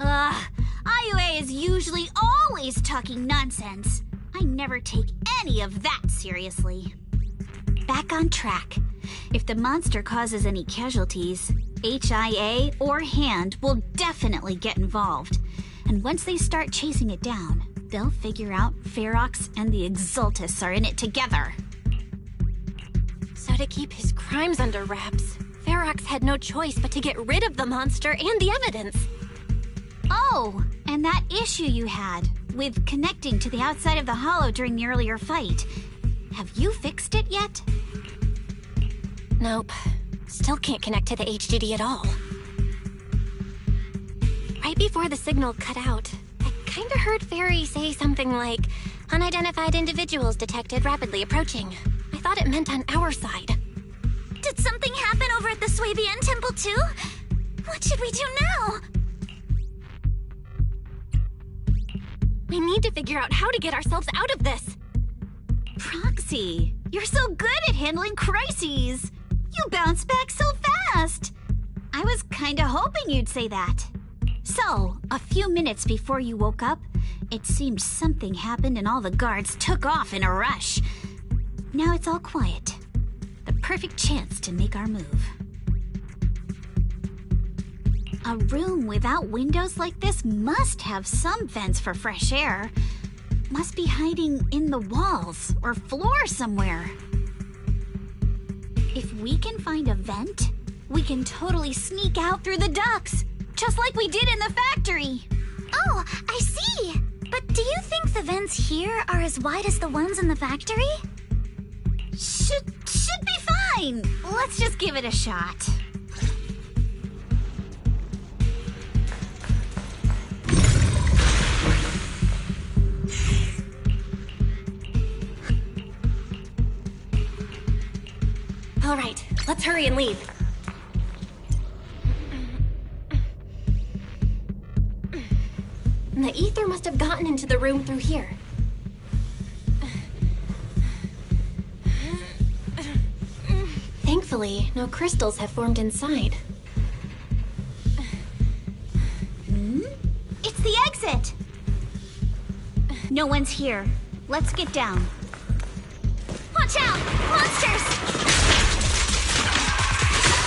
IUA is usually always talking nonsense. I never take any of that seriously. Back on track. If the monster causes any casualties, HIA or Hand will definitely get involved. And once they start chasing it down, they'll figure out Ferox and the Exaltus are in it together. So to keep his crimes under wraps, Ferox had no choice but to get rid of the monster and the evidence. Oh, and that issue you had with connecting to the outside of the Hollow during the earlier fight. Have you fixed it yet? Nope. Still can't connect to the HDD at all. Right before the signal cut out, I kinda heard Fairy say something like, "Unidentified individuals detected rapidly approaching." I thought it meant on our side. Did something happen over at the Swabian Temple too? What should we do now? We need to figure out how to get ourselves out of this. Proxy, you're so good at handling crises. You bounce back so fast. I was kinda hoping you'd say that. So, a few minutes before you woke up, it seemed something happened and all the guards took off in a rush. Now it's all quiet. The perfect chance to make our move. A room without windows like this must have some vents for fresh air. Must be hiding in the walls or floor somewhere. If we can find a vent, we can totally sneak out through the ducts, just like we did in the factory. Oh, I see! But do you think the vents here are as wide as the ones in the factory? Should be fine. Let's just give it a shot. All right, let's hurry and leave. The ether must have gotten into the room through here. Thankfully, no crystals have formed inside. It's the exit! No one's here. Let's get down. Watch out! Monsters!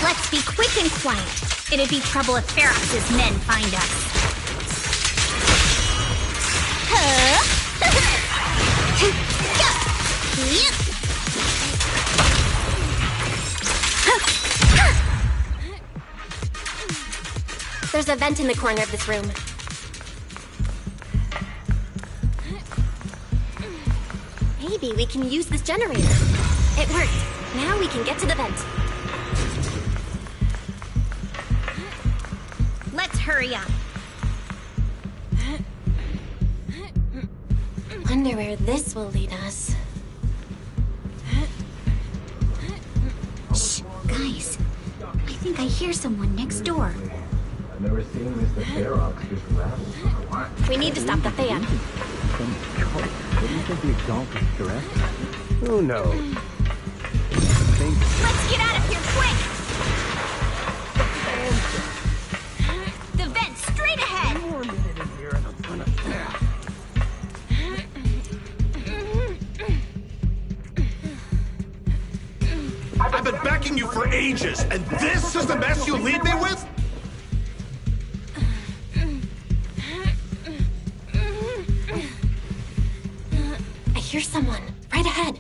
Let's be quick and quiet. It'd be trouble if Ferox's men find us. There's a vent in the corner of this room. Maybe we can use this generator. It worked. Now we can get to the vent. Let's hurry up. Wonder where this will lead us. Shh, guys. I think I hear someone next door. I've never seen Mr. Ferox just rattle. We need to stop the fan. What do you think the Exalt is direct? Who knows? Let's get out of here, quick! The vent, straight ahead! One more minute in here and I'm gonna... I've been backing you for ages, and this is the mess you lead me with? I hear someone. Right ahead.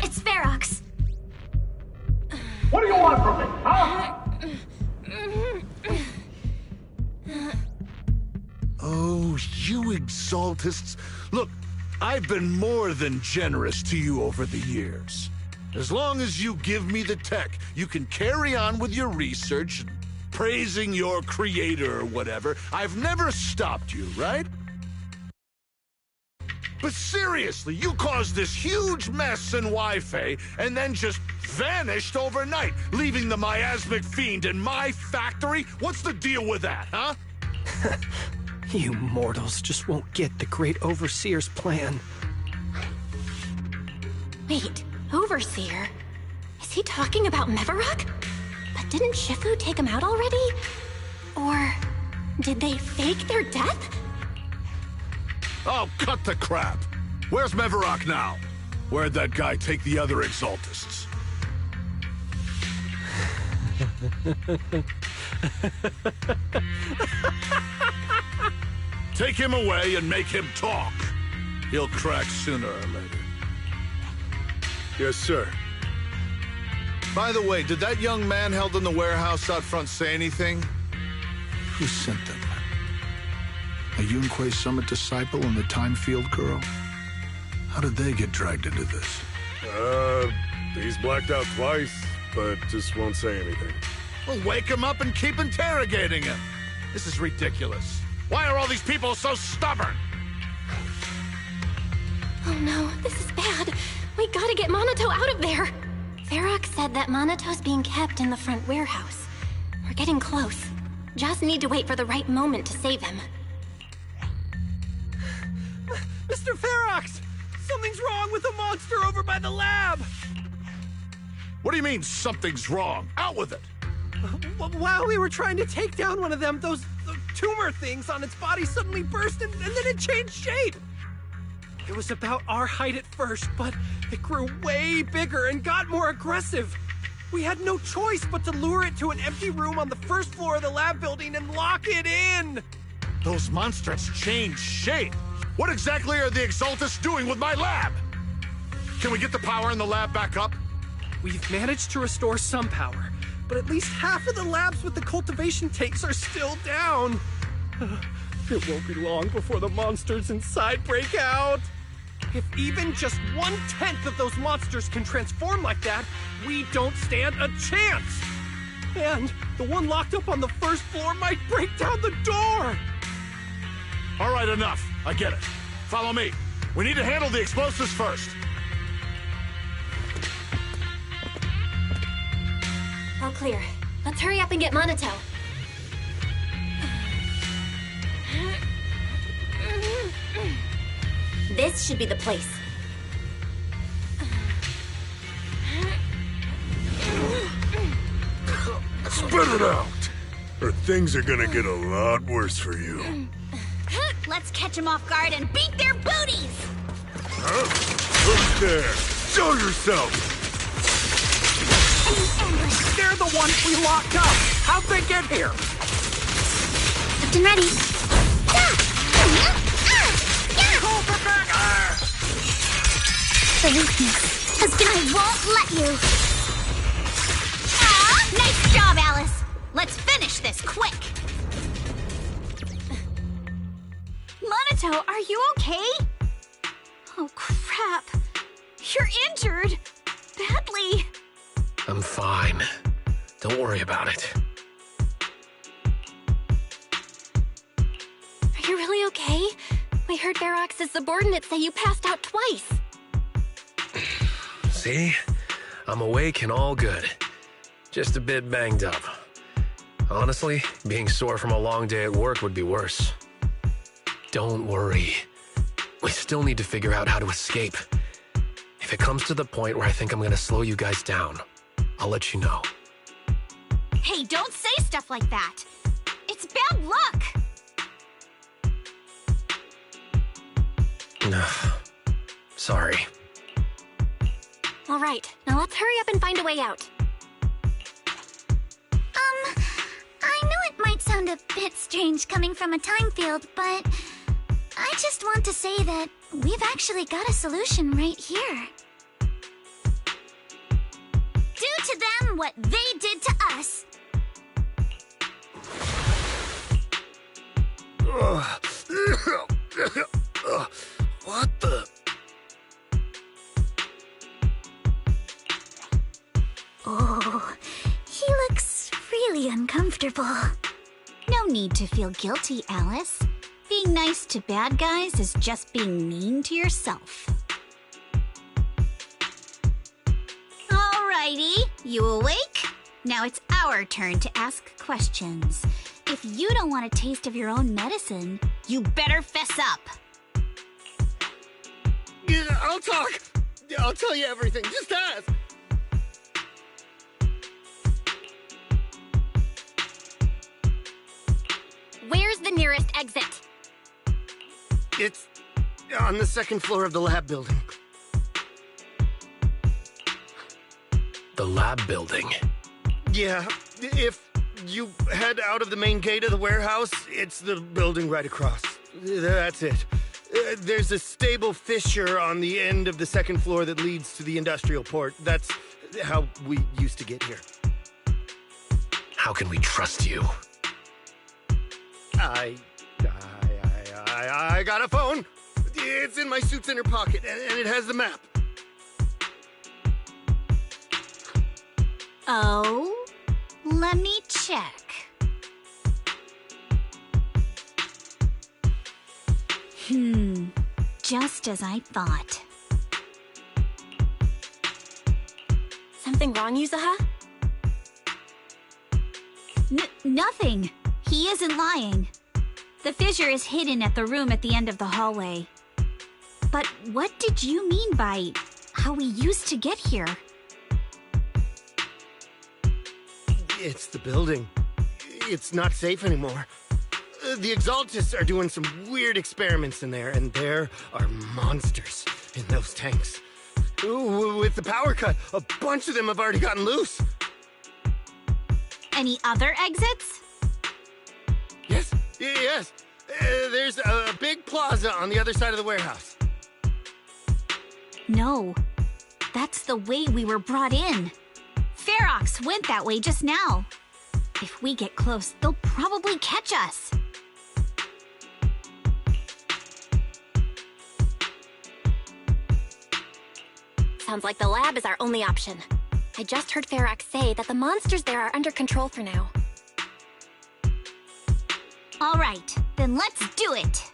It's Ferox. What do you want from me, huh? Oh, you Exaltists. Look, I've been more than generous to you over the years. As long as you give me the tech, you can carry on with your research and praising your creator or whatever. I've never stopped you, right? But seriously, you caused this huge mess in Wi-Fi and then just vanished overnight, leaving the miasmic fiend in my factory? What's the deal with that, huh? You mortals just won't get the great Overseer's plan. Wait, Overseer? Is he talking about Mevarok? But didn't Shifu take him out already? Or did they fake their death? Oh, cut the crap. Where's Mevarok now? Where'd that guy take the other Exaltists? Take him away and make him talk. He'll crack sooner or later. Yes, sir. By the way, did that young man held in the warehouse out front say anything? Who sent them? A Yunque Summit disciple and the Time Field girl? How did they get dragged into this? He's blacked out twice, but just won't say anything. Well, wake him up and keep interrogating him. This is ridiculous. Why are all these people so stubborn? Oh no, this is bad. We gotta get Monato out of there. Ferox said that Monato's being kept in the front warehouse. We're getting close. Just need to wait for the right moment to save him. Mr. Ferox! Something's wrong with the monster over by the lab! What do you mean, something's wrong? Out with it! While we were trying to take down one of them, those tumor things on its body suddenly burst and then it changed shape! It was about our height at first, but it grew way bigger and got more aggressive. We had no choice but to lure it to an empty room on the first floor of the lab building and lock it in! Those monsters changed shape! What exactly are the Exaltists doing with my lab? Can we get the power in the lab back up? We've managed to restore some power, but at least half of the labs with the cultivation tanks are still down. It won't be long before the monsters inside break out. If even just 1/10 of those monsters can transform like that, we don't stand a chance. And the one locked up on the first floor might break down the door. All right, enough. I get it. Follow me. We need to handle the explosives first. All clear. Let's hurry up and get Monato. This should be the place. Cut it out, or things are gonna get a lot worse for you. Let's catch them off guard and beat their booties! Huh? Who's there? Show yourself! They're the ones we locked up! How'd they get here? Captain ready. The weakness has been... I won't let you! Nice job, Alice! Let's finish this quick! Monato, are you okay? Oh, crap. You're injured. Badly. I'm fine. Don't worry about it. Are you really okay? We heard Ferox's subordinates say you passed out twice. See? I'm awake and all good. Just a bit banged up. Honestly, being sore from a long day at work would be worse. Don't worry. We still need to figure out how to escape. If it comes to the point where I think I'm gonna slow you guys down, I'll let you know. Hey, don't say stuff like that. It's bad luck. Sorry. All right, now let's hurry up and find a way out. I know it might sound a bit strange coming from a time field, but I just want to say that we've actually got a solution right here. Do to them what they did to us. What the? Oh, he looks really uncomfortable. No need to feel guilty, Alice. Being nice to bad guys is just being mean to yourself. Alrighty, you awake? Now it's our turn to ask questions. If you don't want a taste of your own medicine, you better fess up. Yeah, I'll talk. I'll tell you everything. Just ask. Where's the nearest exit? It's on the second floor of the lab building. The lab building? Yeah, if you head out of the main gate of the warehouse, it's the building right across. That's it. There's a stable fissure on the end of the second floor that leads to the industrial port. That's how we used to get here. How can we trust you? I got a phone. It's in my suit's inner pocket, and it has the map. Oh, let me check. Just as I thought. Something wrong, Yuzuha? Nothing. He isn't lying. The fissure is hidden at the room at the end of the hallway. But what did you mean by how we used to get here? It's the building. It's not safe anymore. The Exaltists are doing some weird experiments in there, and there are monsters in those tanks. Ooh, with the power cut, a bunch of them have already gotten loose. Any other exits? Yes. There's a big plaza on the other side of the warehouse. No. That's the way we were brought in. Ferox went that way just now. If we get close, they'll probably catch us. Sounds like the lab is our only option. I just heard Ferox say that the monsters there are under control for now. All right, then let's do it.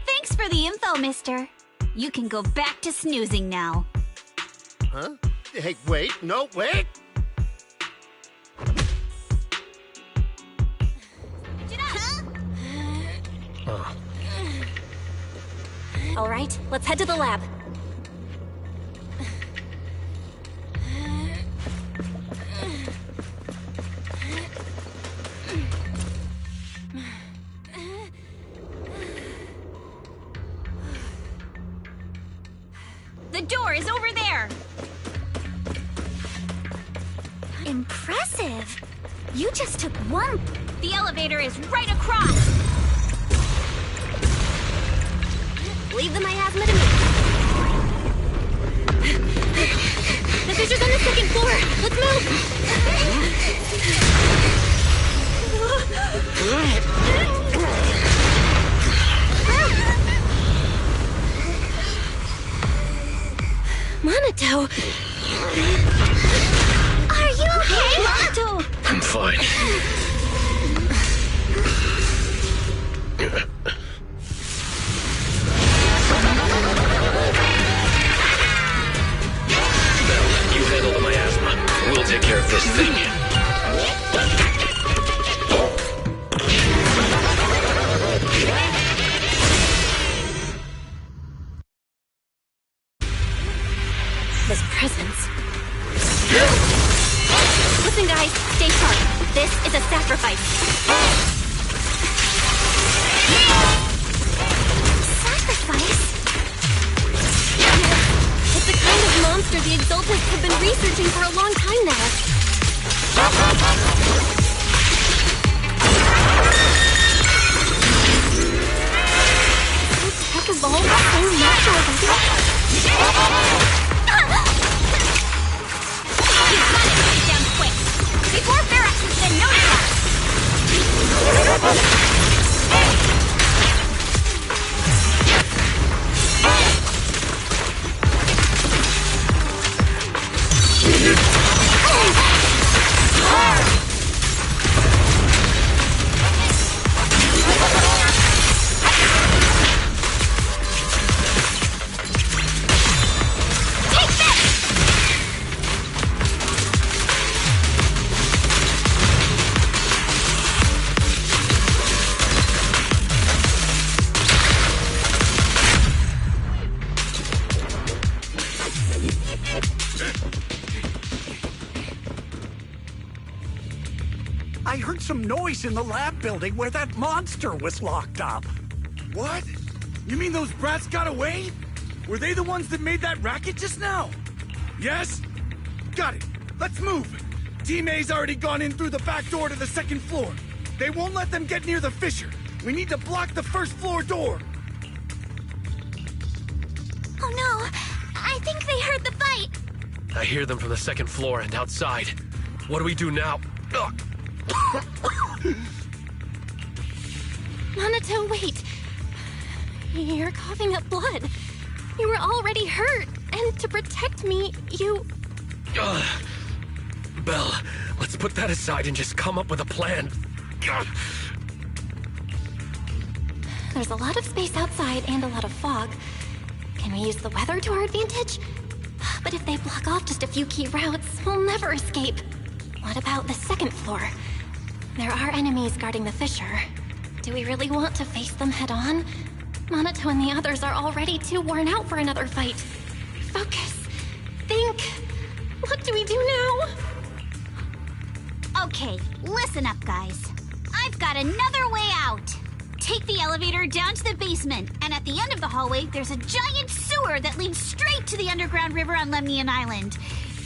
Thanks for the info, mister. You can go back to snoozing now. Huh? Hey, wait. No, wait. All right, let's head to the lab. The door is over there! Impressive. You just took one. The elevator is right across! Leave the miasma to me. The fissure's on the second floor. Let's move! Monato! Are you okay, Monato? I'm fine. Belle, you handle the miasma. We'll take care of this thing. This presence. Listen, guys, stay sharp. This is a sacrifice. Sacrifice? It's the kind of monster the Exaltists have been researching for a long time now. This tech evolved so naturally. You've got to take it down quick! Before Ferox has been notified! I heard some noise in the lab building where that monster was locked up. What? You mean those brats got away? Were they the ones that made that racket just now? Yes? Got it. Let's move. Team A's already gone in through the back door to the second floor. They won't let them get near the fissure. We need to block the first floor door. Oh no, I think they heard the fight. I hear them from the second floor and outside. What do we do now? Ugh. Monato, wait. You're coughing up blood. You were already hurt, and to protect me, you... Belle, let's put that aside and just come up with a plan. There's a lot of space outside and a lot of fog. Can we use the weather to our advantage? But if they block off just a few key routes, we'll never escape. What about the second floor? There are enemies guarding the fissure. Do we really want to face them head-on? Monato and the others are already too worn out for another fight. Focus. Think. What do we do now? Okay, listen up, guys. I've got another way out. Take the elevator down to the basement, and at the end of the hallway, there's a giant sewer that leads straight to the underground river on Lemnian Island.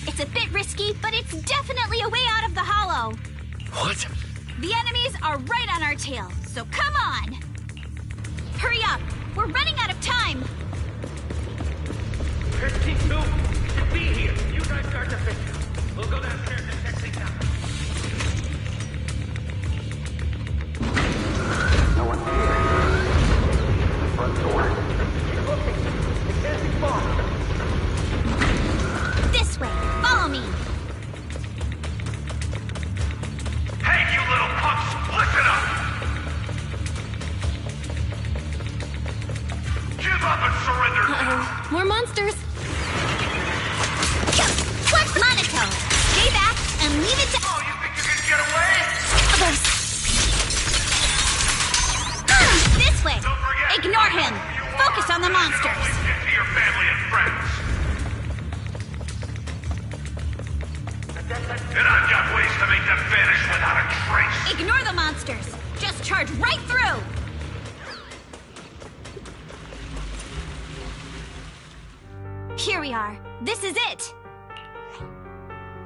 It's a bit risky, but it's definitely a way out of the hollow. What? The enemies are right on our tail, so come on! Hurry up! We're running out of time! 52 should be here. You guys start the fissure. We'll go downstairs and check things out. No one's here. The front door. It can't be far. This way! Follow me! Hey, you little punks! Listen up! Give up and surrender now! Uh-oh. More monsters! What? Monato! Stay back and leave it to... Oh, you think you can get away? This way! Don't forget! Ignore him! Focus on the monsters! Always get to your family and friends! And I've got ways to make them vanish without a trace! Ignore the monsters! Just charge right through! Here we are. This is it.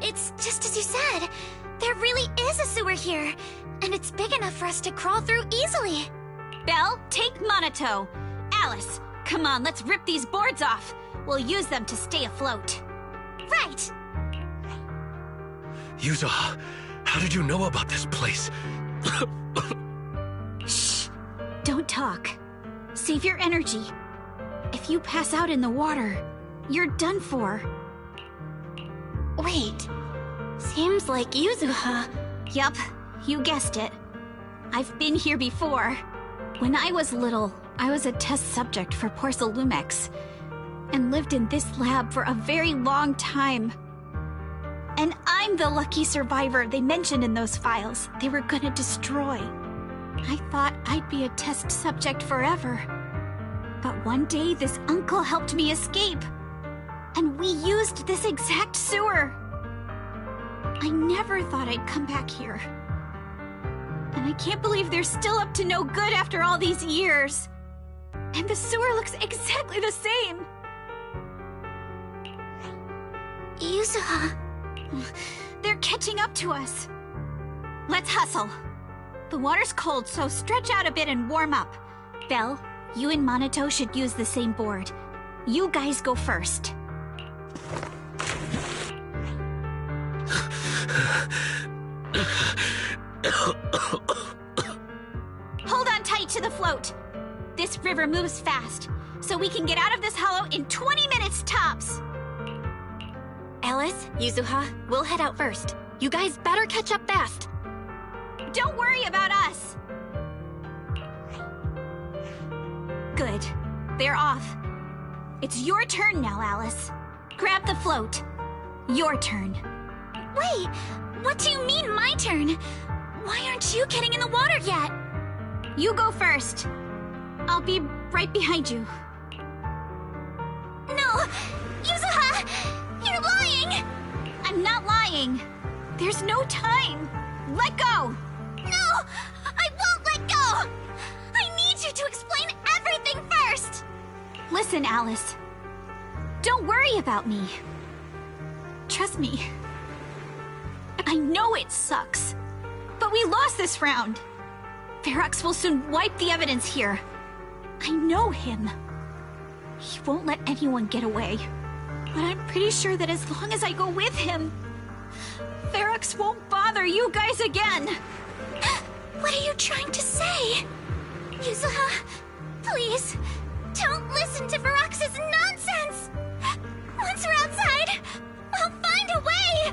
It's just as you said. There really is a sewer here, and it's big enough for us to crawl through easily. Belle, take Monato. Alice, come on, let's rip these boards off. We'll use them to stay afloat. Right. Yuzuha, how did you know about this place? Shh. Don't talk. Save your energy. If you pass out in the water, you're done for. Wait. Seems like Yuzuha. Yup, you guessed it. I've been here before. When I was little, I was a test subject for Porcelumex, and lived in this lab for a very long time. And I'm the lucky survivor they mentioned in those files they were gonna destroy. I thought I'd be a test subject forever. But one day, this uncle helped me escape. And we used this exact sewer. I never thought I'd come back here. And I can't believe they're still up to no good after all these years. And the sewer looks exactly the same. Yuzuha. They're catching up to us. Let's hustle. The water's cold, so stretch out a bit and warm up. Belle, you and Monato should use the same board. You guys go first. Hold on tight to the float. This river moves fast, so we can get out of this hollow in 20 minutes tops. Alice, Yuzuha, we'll head out first. You guys better catch up fast. Don't worry about us. Good. They're off. It's your turn now, Alice. Grab the float. Your turn. Wait, what do you mean, my turn? Why aren't you getting in the water yet? You go first. I'll be right behind you. No! Yuzuha! You're lying! I'm not lying. There's no time. Let go! No! I won't let go! I need you to explain everything first! Listen, Alice. Don't worry about me. Trust me. I know it sucks, but we lost this round. Ferox will soon wipe the evidence here. I know him. He won't let anyone get away. But I'm pretty sure that as long as I go with him, Ferox won't bother you guys again. What are you trying to say? Yuzuha, please, don't listen to Ferox's nonsense! Once we're outside, we'll find a way!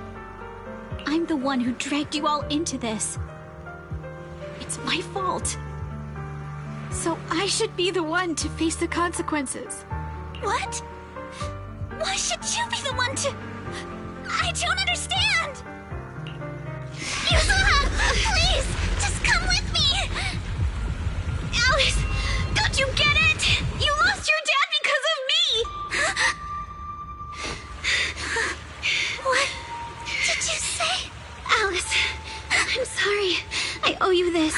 I'm the one who dragged you all into this. It's my fault. So I should be the one to face the consequences. What? Why should you be the one to... I don't understand! Yuzuha, please, just come with me! Alice, don't you get it? You lost your dad because of me! What did you say? Alice, I'm sorry. I owe you this.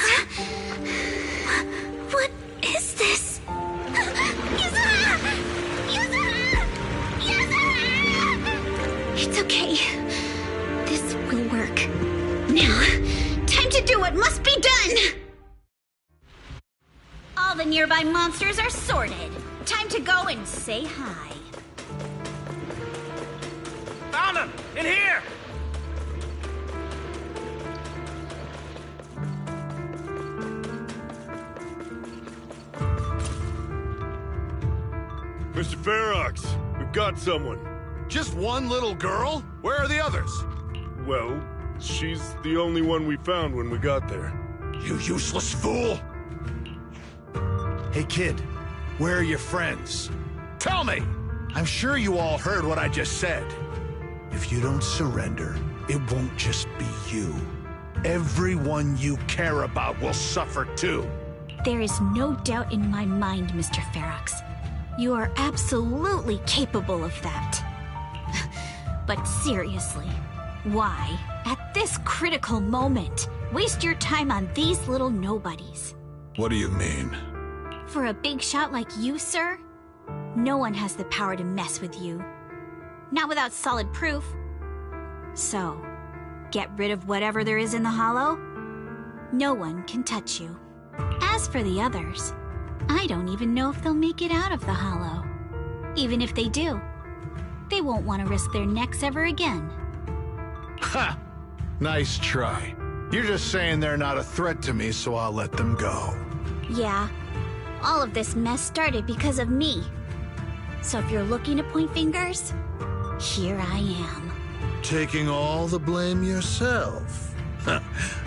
What is this? Yuzuha! Yuzuha! Yuzuha! It's okay. This will work. Now, time to do what must be done! All the nearby monsters are sorted. Time to go and say hi. Found him! In here! Mr. Ferox, we've got someone. Just one little girl? Where are the others? Well, she's the only one we found when we got there. You useless fool! Hey kid, where are your friends? Tell me! I'm sure you all heard what I just said. If you don't surrender, it won't just be you. Everyone you care about will suffer too. There is no doubt in my mind, Mr. Ferox. You are absolutely capable of that. But seriously, why, at this critical moment, waste your time on these little nobodies? What do you mean? For a big shot like you, sir, No one has the power to mess with you. Not without solid proof. So, get rid of whatever there is in the hollow. No one can touch you. As for the others, I don't even know if they'll make it out of the hollow. Even if they do, they won't want to risk their necks ever again. Ha! Nice try. You're just saying they're not a threat to me, so I'll let them go. Yeah, all of this mess started because of me. So if you're looking to point fingers, here I am. Taking all the blame yourself.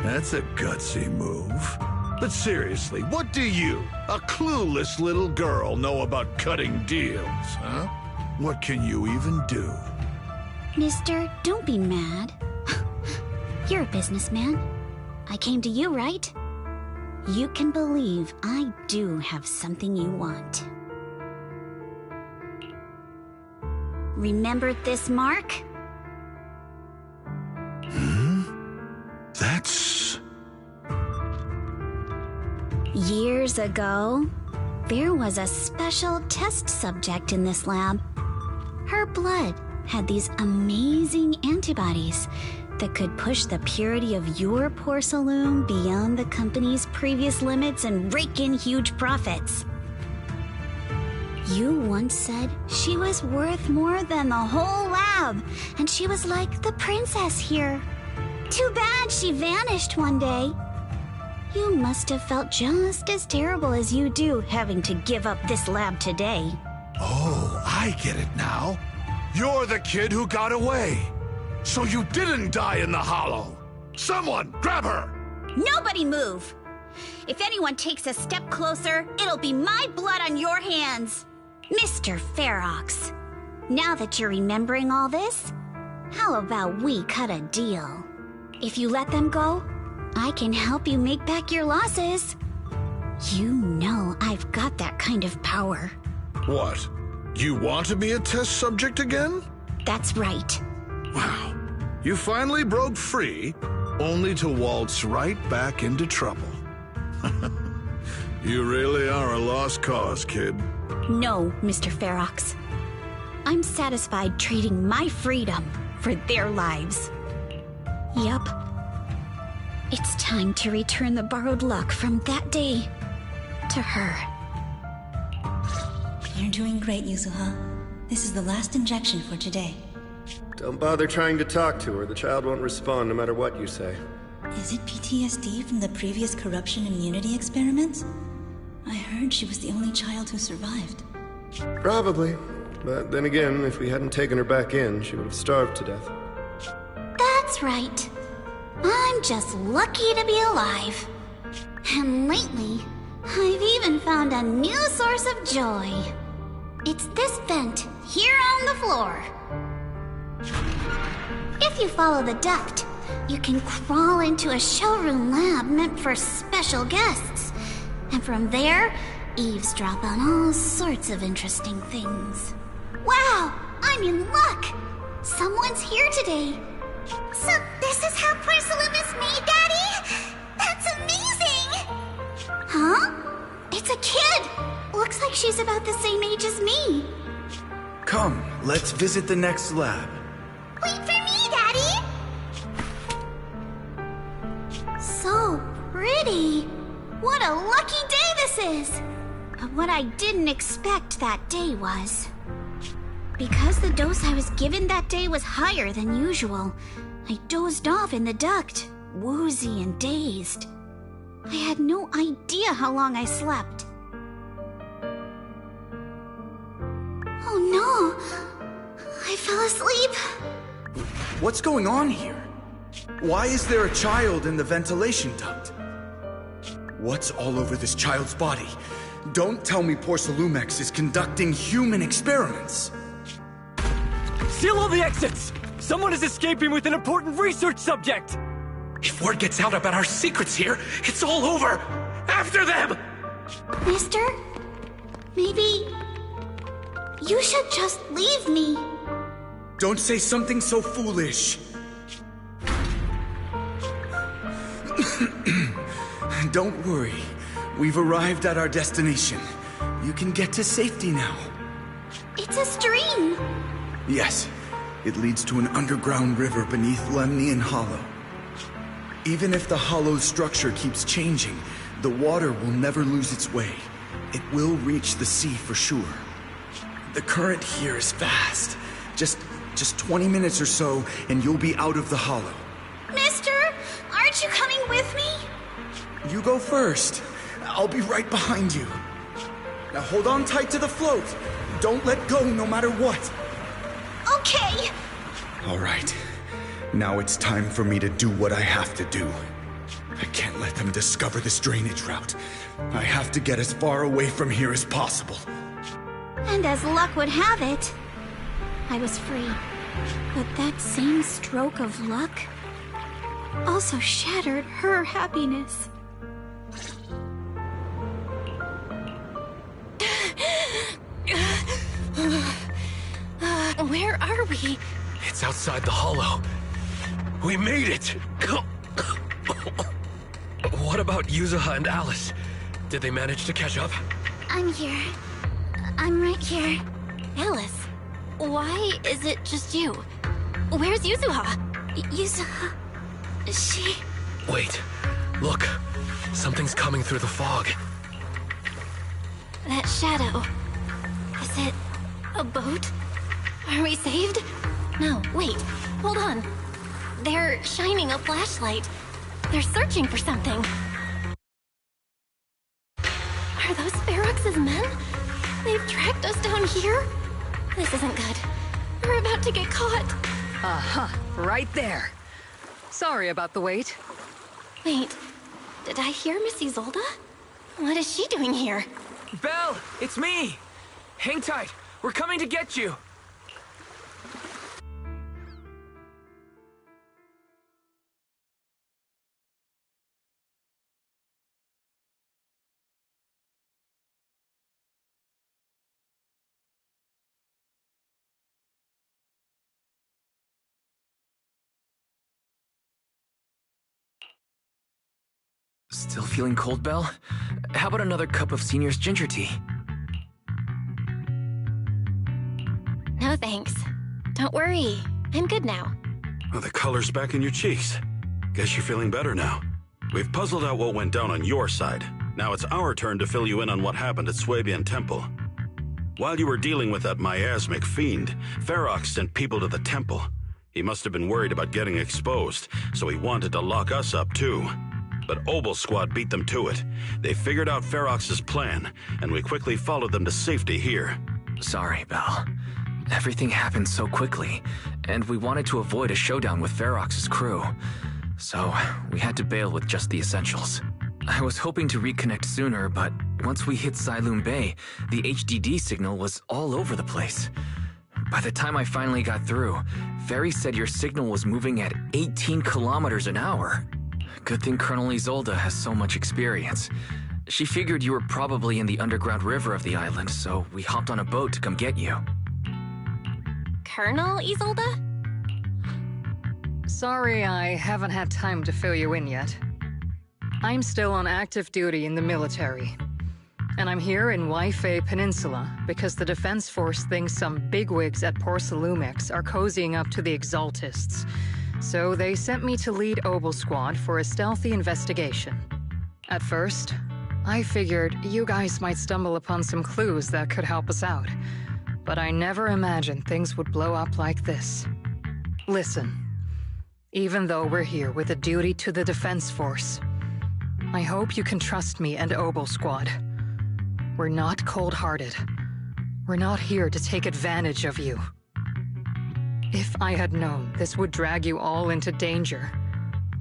That's a gutsy move. But seriously, what do you, a clueless little girl, know about cutting deals, huh? What can you even do? Mister, don't be mad. You're a businessman. I came to you, right? You can believe I do have something you want. Remember this mark? That's... Years ago, there was a special test subject in this lab. Her blood had these amazing antibodies that could push the purity of your porcelain beyond the company's previous limits and rake in huge profits. You once said she was worth more than the whole lab, and she was like the princess here. Too bad she vanished one day. You must have felt just as terrible as you do having to give up this lab today. Oh, I get it now. You're the kid who got away. So you didn't die in the hollow. Someone, grab her! Nobody move! If anyone takes a step closer, it'll be my blood on your hands. Mr. Ferox, now that you're remembering all this, how about we cut a deal? If you let them go, I can help you make back your losses. You know I've got that kind of power. What? You want to be a test subject again? That's right. Wow. You finally broke free, only to waltz right back into trouble. You really are a lost cause, kid. No, Mr. Ferox. I'm satisfied trading my freedom for their lives. Yup. It's time to return the borrowed luck from that day to her. You're doing great, Yuzuha. This is the last injection for today. Don't bother trying to talk to her. The child won't respond no matter what you say. Is it PTSD from the previous corruption immunity experiments? I heard she was the only child who survived. Probably. But then again, if we hadn't taken her back in, she would have starved to death. That's right. I'm just lucky to be alive. And lately, I've even found a new source of joy. It's this vent here on the floor. If you follow the duct, you can crawl into a showroom lab meant for special guests. And from there, eavesdrop on all sorts of interesting things. Wow, I'm in luck! Someone's here today. So this is how porcelain is made, Daddy? That's amazing! Huh? It's a kid! Looks like she's about the same age as me. Come, let's visit the next lab. Wait for me, Daddy! So pretty. What a lucky day this is! But what I didn't expect that day was... because the dose I was given that day was higher than usual, I dozed off in the duct, woozy and dazed. I had no idea how long I slept. Oh no! I fell asleep. What's going on here? Why is there a child in the ventilation duct? What's all over this child's body? Don't tell me Porcelumex is conducting human experiments. Seal all the exits! Someone is escaping with an important research subject! If word gets out about our secrets here, it's all over! After them! Mister? Maybe... you should just leave me. Don't say something so foolish. Don't worry. We've arrived at our destination. You can get to safety now. It's a stream! Yes, it leads to an underground river beneath Lemnian Hollow. Even if the hollow's structure keeps changing, the water will never lose its way. It will reach the sea for sure. The current here is fast. Just 20 minutes or so, and you'll be out of the hollow. Mister, aren't you coming with me? You go first. I'll be right behind you. Now hold on tight to the float. Don't let go no matter what. Okay. All right. Now it's time for me to do what I have to do. I can't let them discover this drainage route. I have to get as far away from here as possible. And as luck would have it, I was free. But that same stroke of luck also shattered her happiness. Where are we? It's outside the hollow. We made it! What about Yuzuha and Alice? Did they manage to catch up? I'm here. I'm right here. Alice, why is it just you? Where's Yuzuha? Yuzuha... she... Wait, look. Something's coming through the fog. That shadow. Is it a boat? Are we saved? No, wait. Hold on. They're shining a flashlight. They're searching for something. Are those Ferox's men? They've tracked us down here? This isn't good. We're about to get caught. Uh-huh. Right there. Sorry about the wait. Wait. Did I hear Miss Isolde? What is she doing here? Belle, it's me! Hang tight. We're coming to get you. Still feeling cold, Belle? How about another cup of Senior's ginger tea? No thanks. Don't worry. I'm good now. Well, the color's back in your cheeks. Guess you're feeling better now. We've puzzled out what went down on your side. Now it's our turn to fill you in on what happened at Swabian Temple. While you were dealing with that miasmic fiend, Ferox sent people to the temple. He must have been worried about getting exposed, so he wanted to lock us up too. But Obel Squad beat them to it. They figured out Ferox's plan, and we quickly followed them to safety here. Sorry, Belle. Everything happened so quickly, and we wanted to avoid a showdown with Ferox's crew. So, we had to bail with just the essentials. I was hoping to reconnect sooner, but once we hit Xylum Bay, the HDD signal was all over the place. By the time I finally got through, Ferry said your signal was moving at 18 kilometers an hour. Good thing Colonel Isolde has so much experience. She figured you were probably in the underground river of the island, so we hopped on a boat to come get you. Colonel Isolde? Sorry I haven't had time to fill you in yet. I'm still on active duty in the military. And I'm here in Waifei Peninsula because the Defense Force thinks some bigwigs at Porcelumex are cozying up to the Exaltists. So they sent me to lead Obel Squad for a stealthy investigation. At first, I figured you guys might stumble upon some clues that could help us out. But I never imagined things would blow up like this. Listen, even though we're here with a duty to the Defense Force, I hope you can trust me and Obel Squad. We're not cold-hearted. We're not here to take advantage of you. If I had known this would drag you all into danger,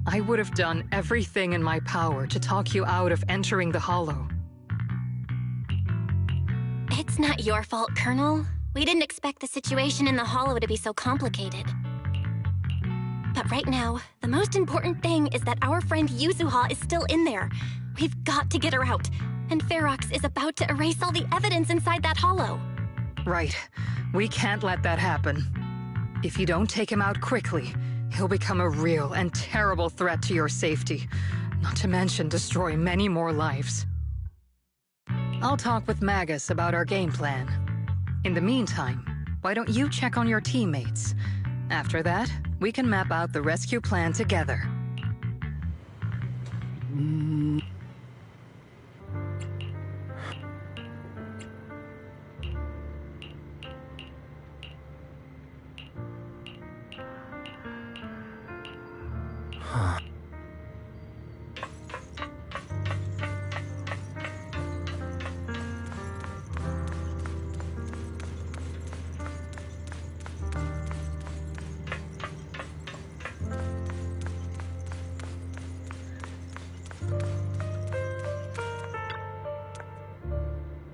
I would have done everything in my power to talk you out of entering the Hollow. It's not your fault, Colonel. We didn't expect the situation in the Hollow to be so complicated. But right now, the most important thing is that our friend Yuzuha is still in there. We've got to get her out, and Ferox is about to erase all the evidence inside that Hollow. Right. We can't let that happen. If you don't take him out quickly, he'll become a real and terrible threat to your safety, not to mention destroy many more lives. I'll talk with Magus about our game plan. In the meantime, why don't you check on your teammates? After that, we can map out the rescue plan together.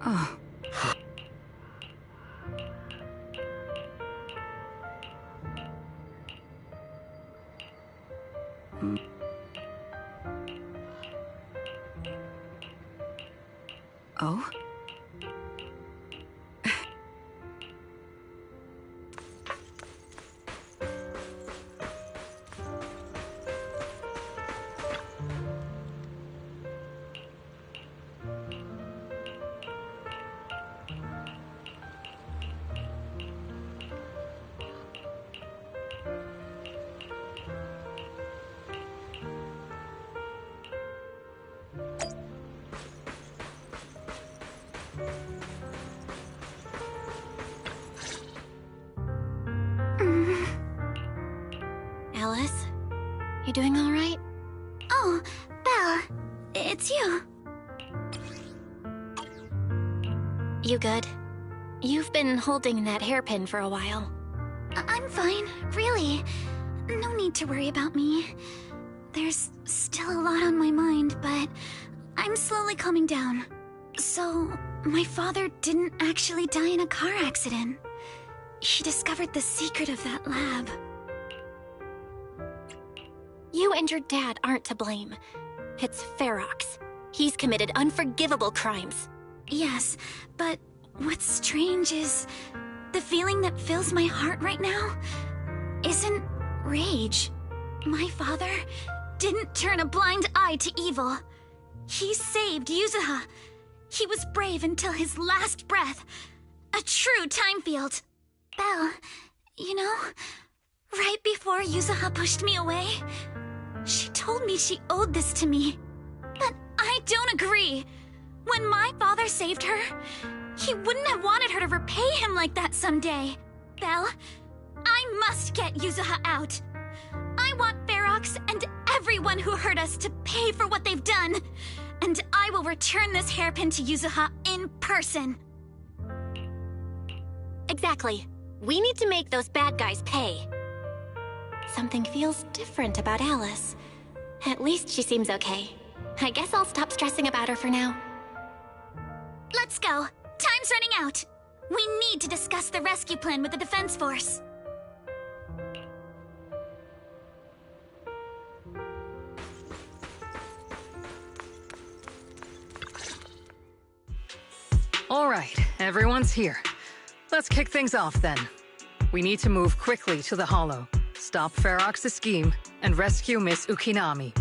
Oh. Oh? Alice? You doing all right? Oh, Belle, it's you. You good? You've been holding that hairpin for a while. I'm fine, really. No need to worry about me. There's still a lot on my mind, but I'm slowly calming down. So, my father didn't actually die in a car accident. He discovered the secret of that lab. You and your dad aren't to blame. It's Ferox. He's committed unforgivable crimes. Yes, but what's strange is the feeling that fills my heart right now isn't rage. My father didn't turn a blind eye to evil. He saved Yuzuha. He was brave until his last breath. A true time field. Belle, you know, right before Yuzuha pushed me away, she told me she owed this to me. But I don't agree. When my father saved her, he wouldn't have wanted her to repay him like that someday. Belle, I must get Yuzuha out. I want Ferox and everyone who hurt us to pay for what they've done. And I will return this hairpin to Yuzuha in person. Exactly. We need to make those bad guys pay. Something feels different about Alice. At least she seems okay. I guess I'll stop stressing about her for now. Let's go. Time's running out. We need to discuss the rescue plan with the Defense Force. All right, everyone's here. Let's kick things off then. We need to move quickly to the Hollow, stop Ferox's scheme, and rescue Miss Ukinami.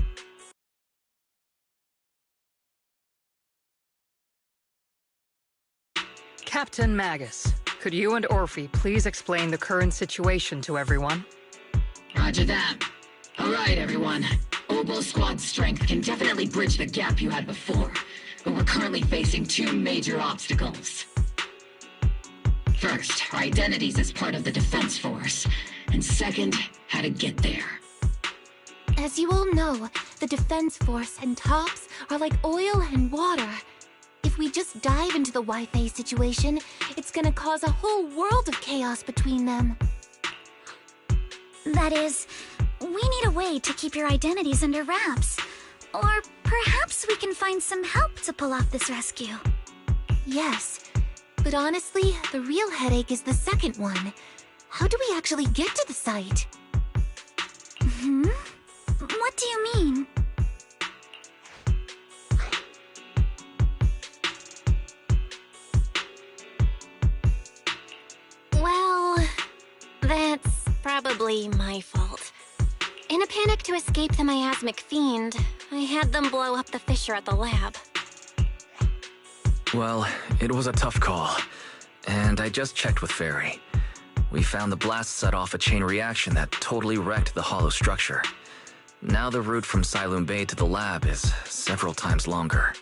Captain Magus, could you and Orphe please explain the current situation to everyone? Roger that. All right, everyone. Oboe Squad's strength can definitely bridge the gap you had before, but we're currently facing two major obstacles. First, our identities as part of the Defense Force, and second, how to get there. As you all know, the Defense Force and TOPS are like oil and water. If we just dive into the Wi-Fi situation, it's gonna cause a whole world of chaos between them. That is, we need a way to keep your identities under wraps. Or perhaps we can find some help to pull off this rescue. Yes, but honestly, the real headache is the second one. How do we actually get to the site? What do you mean? Well, that's probably my fault. In a panic to escape the miasmic fiend, I had them blow up the fissure at the lab. Well, it was a tough call. And I just checked with Fairy. We found the blast set off a chain reaction that totally wrecked the hollow structure. Now the route from Siloon Bay to the lab is several times longer.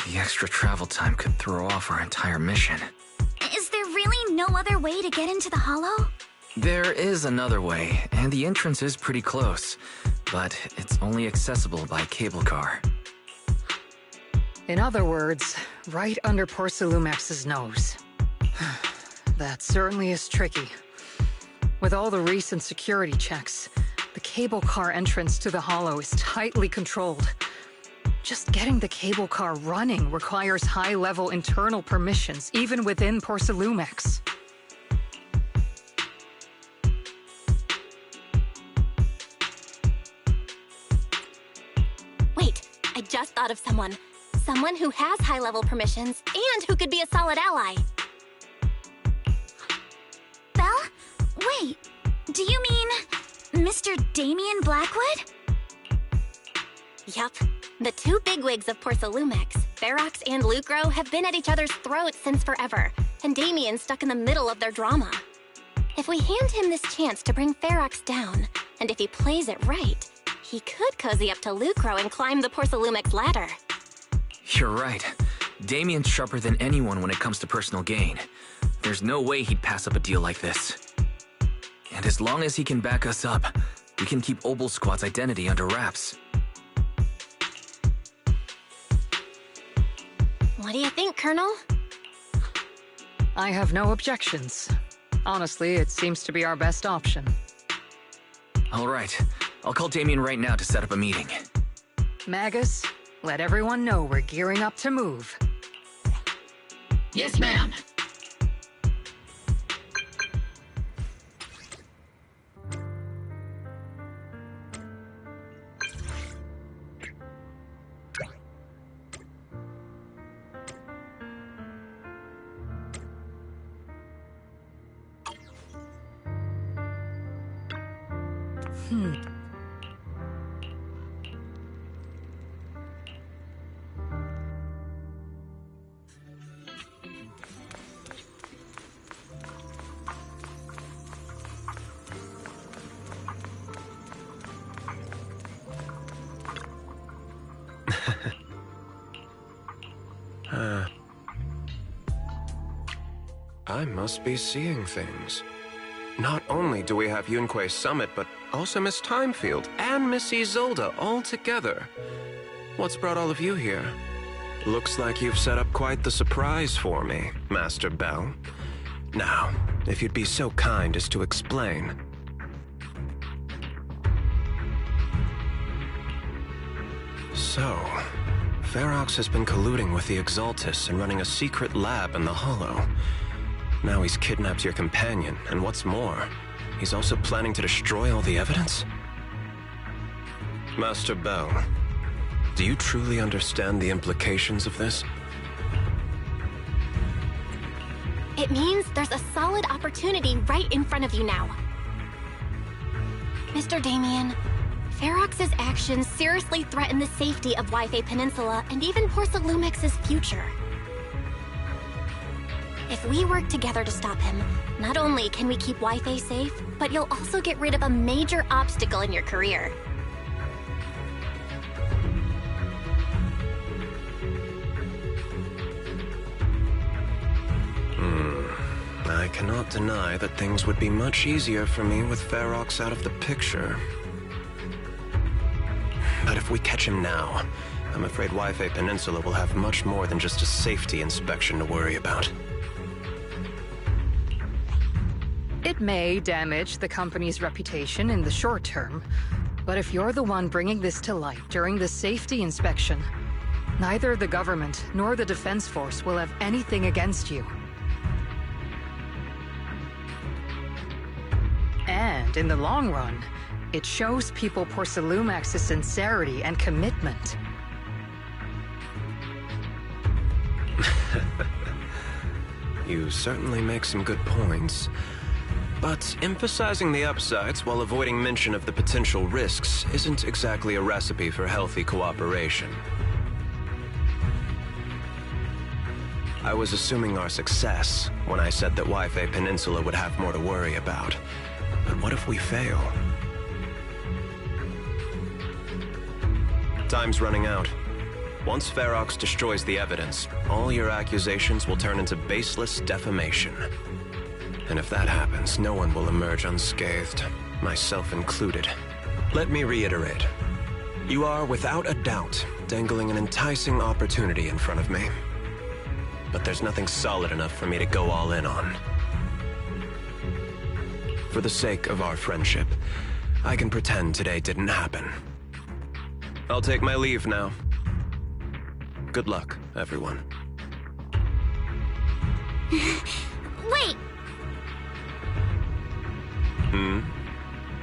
The extra travel time could throw off our entire mission. Is there really no other way to get into the hollow? There is another way, and the entrance is pretty close, but it's only accessible by cable car. In other words, right under Porcelumex's nose. That certainly is tricky. With all the recent security checks, the cable car entrance to the hollow is tightly controlled. Just getting the cable car running requires high-level internal permissions, even within Porcelumex. Wait, I just thought of someone. Someone who has high-level permissions and who could be a solid ally. Belle? Wait, do you mean Mr. Damien Blackwood? Yup. The two bigwigs of Porcelumex, Ferox and Lucro, have been at each other's throats since forever, and Damien's stuck in the middle of their drama. If we hand him this chance to bring Ferox down, and if he plays it right, he could cozy up to Lucro and climb the Porcelumex ladder. You're right. Damien's sharper than anyone when it comes to personal gain. There's no way he'd pass up a deal like this. And as long as he can back us up, we can keep Obel Squad's identity under wraps. What do you think, Colonel? I have no objections. Honestly, it seems to be our best option. All right. I'll call Damien right now to set up a meeting. Magus, let everyone know we're gearing up to move. Yes, ma'am. I must be seeing things. Not only do we have Yunque's summit, but also Miss Timefield and Miss Isolde all together. What's brought all of you here? Looks like you've set up quite the surprise for me, Master Bell. Now, if you'd be so kind as to explain. So, Ferox has been colluding with the Exaltus and running a secret lab in the Hollow. Now he's kidnapped your companion, and what's more, he's also planning to destroy all the evidence? Master Bell, do you truly understand the implications of this? It means there's a solid opportunity right in front of you now. Mr. Damien, Ferox's actions seriously threaten the safety of Wi-Fi Peninsula and even Porcelumex's future. If we work together to stop him, not only can we keep Wi-Fi safe, but you'll also get rid of a major obstacle in your career. I cannot deny that things would be much easier for me with Ferox out of the picture. But if we catch him now, I'm afraid Wi-Fi Peninsula will have much more than just a safety inspection to worry about. It may damage the company's reputation in the short term, but if you're the one bringing this to light during the safety inspection, neither the government nor the Defense Force will have anything against you. And in the long run, it shows people Porcelumex's sincerity and commitment. You certainly make some good points. But emphasizing the upsides while avoiding mention of the potential risks isn't exactly a recipe for healthy cooperation. I was assuming our success when I said that Wi-Fi Peninsula would have more to worry about. But what if we fail? Time's running out. Once Ferox destroys the evidence, all your accusations will turn into baseless defamation. And if that happens, no one will emerge unscathed, myself included. Let me reiterate. You are, without a doubt, dangling an enticing opportunity in front of me. But there's nothing solid enough for me to go all in on. For the sake of our friendship, I can pretend today didn't happen. I'll take my leave now. Good luck, everyone. Wait!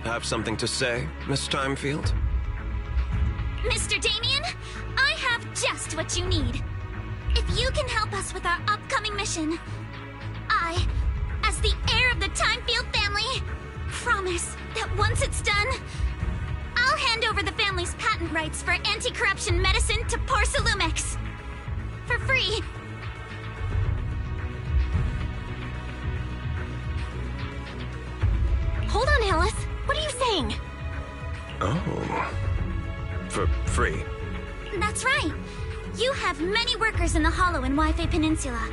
Have something to say, Miss Timefield? Mr. Damien, I have just what you need. If you can help us with our upcoming mission, I, as the heir of the Timefield family, promise that once it's done, I'll hand over the family's patent rights for anti-corruption medicine to Porcelumex. For free. Hold on, Alice. What are you saying? Oh. For free? That's right. You have many workers in the Hollow and Wi-Fi Peninsula.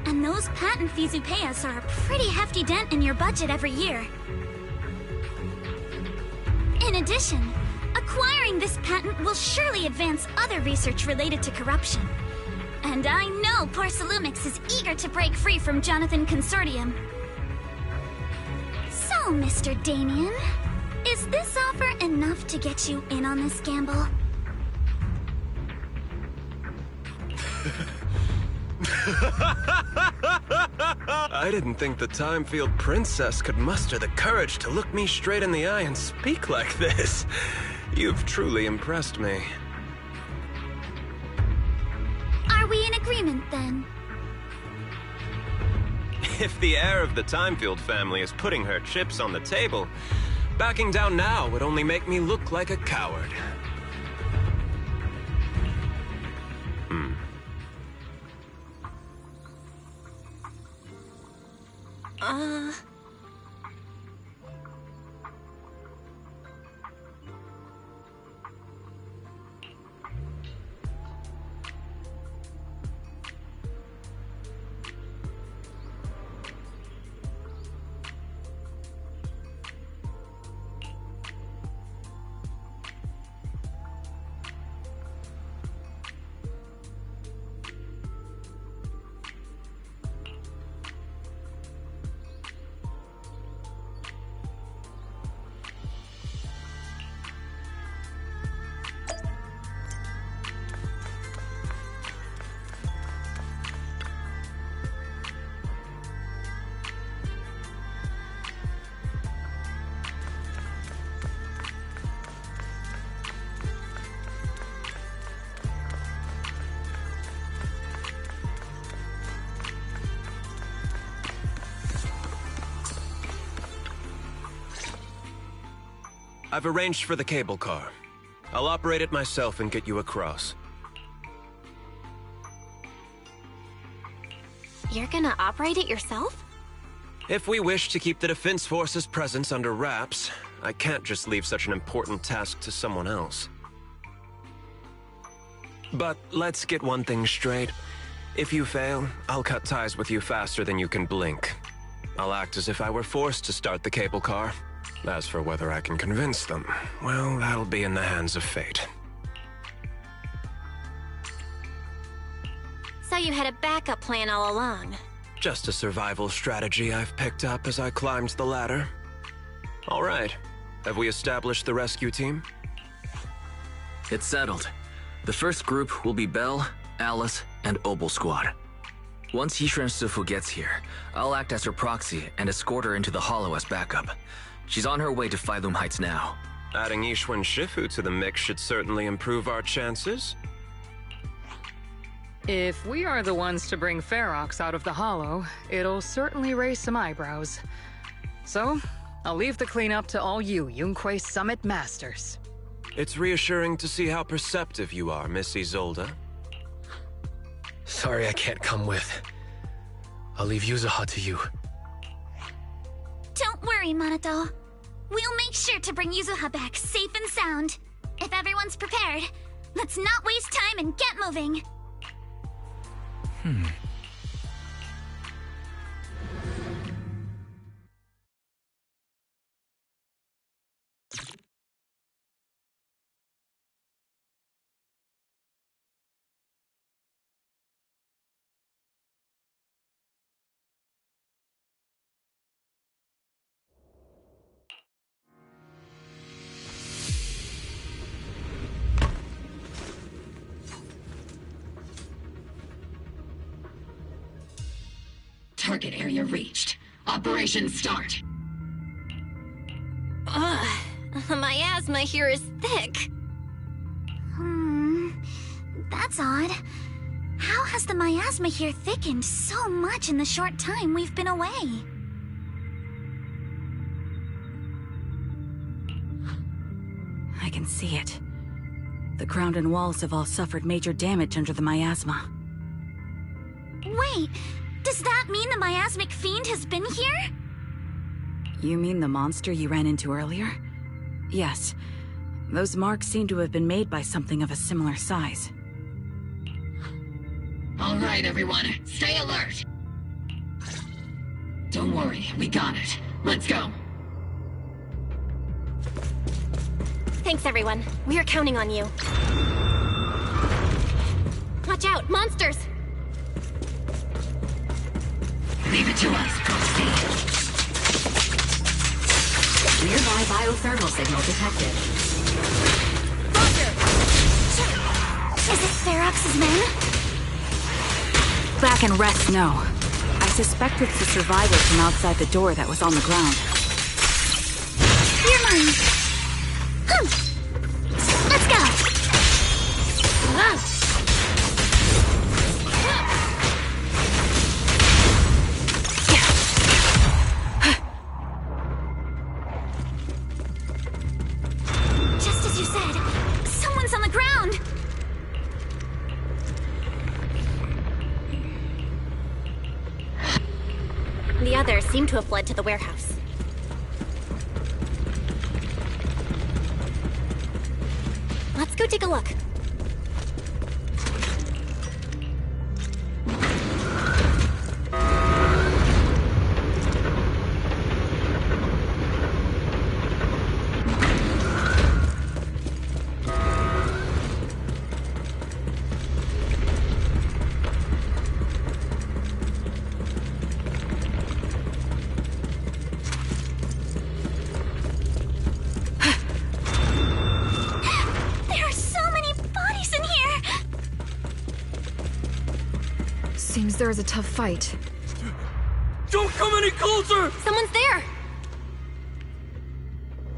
And those patent fees you pay us are a pretty hefty dent in your budget every year. In addition, acquiring this patent will surely advance other research related to corruption. And I know Porcelumex is eager to break free from Jonathan Consortium. So, Mr. Damien, is this offer enough to get you in on this gamble? I didn't think the Timefield princess could muster the courage to look me straight in the eye and speak like this. You've truly impressed me. Are we in agreement, then? If the heir of the Timefield family is putting her chips on the table, backing down now would only make me look like a coward. I've arranged for the cable car. I'll operate it myself and get you across. You're gonna operate it yourself? If we wish to keep the Defense Force's presence under wraps, I can't just leave such an important task to someone else. But let's get one thing straight. If you fail, I'll cut ties with you faster than you can blink. I'll act as if I were forced to start the cable car. As for whether I can convince them, well, that'll be in the hands of fate. So you had a backup plan all along. Just a survival strategy I've picked up as I climbed the ladder. All right. Have we established the rescue team? It's settled. The first group will be Belle, Alice, and Obel Squad. Once Yishun Sifu gets here, I'll act as her proxy and escort her into the Hollow as backup. She's on her way to Phylum Heights now. Adding Yishun Shifu to the mix should certainly improve our chances. If we are the ones to bring Ferox out of the Hollow, it'll certainly raise some eyebrows. So, I'll leave the cleanup to all you Yunque Summit Masters. It's reassuring to see how perceptive you are, Miss Isolde. Sorry I can't come with. I'll leave Yuzuha to you. Don't worry, Minato. We'll make sure to bring Yuzuha back safe and sound. If everyone's prepared, let's not waste time and get moving. Target area reached. Operation start. Ugh, the miasma here is thick. That's odd. How has the miasma here thickened so much in the short time we've been away? I can see it. The ground and walls have all suffered major damage under the miasma. Wait, does that mean the miasmic fiend has been here? You mean the monster you ran into earlier? Yes. Those marks seem to have been made by something of a similar size. All right, everyone, stay alert. Don't worry, we got it. Let's go. Thanks, everyone. We are counting on you. Watch out, monsters! Leave it to us, Nearby biothermal signal detected. Roger! Is it Ferox's men? Back and rest now. I suspect it's the survivor from outside the door that was on the ground. You're mine! Let's go! Just as you said, someone's on the ground! The others seem to have fled to the warehouse. Let's go take a look. Seems there is a tough fight. Don't come any closer! Someone's there!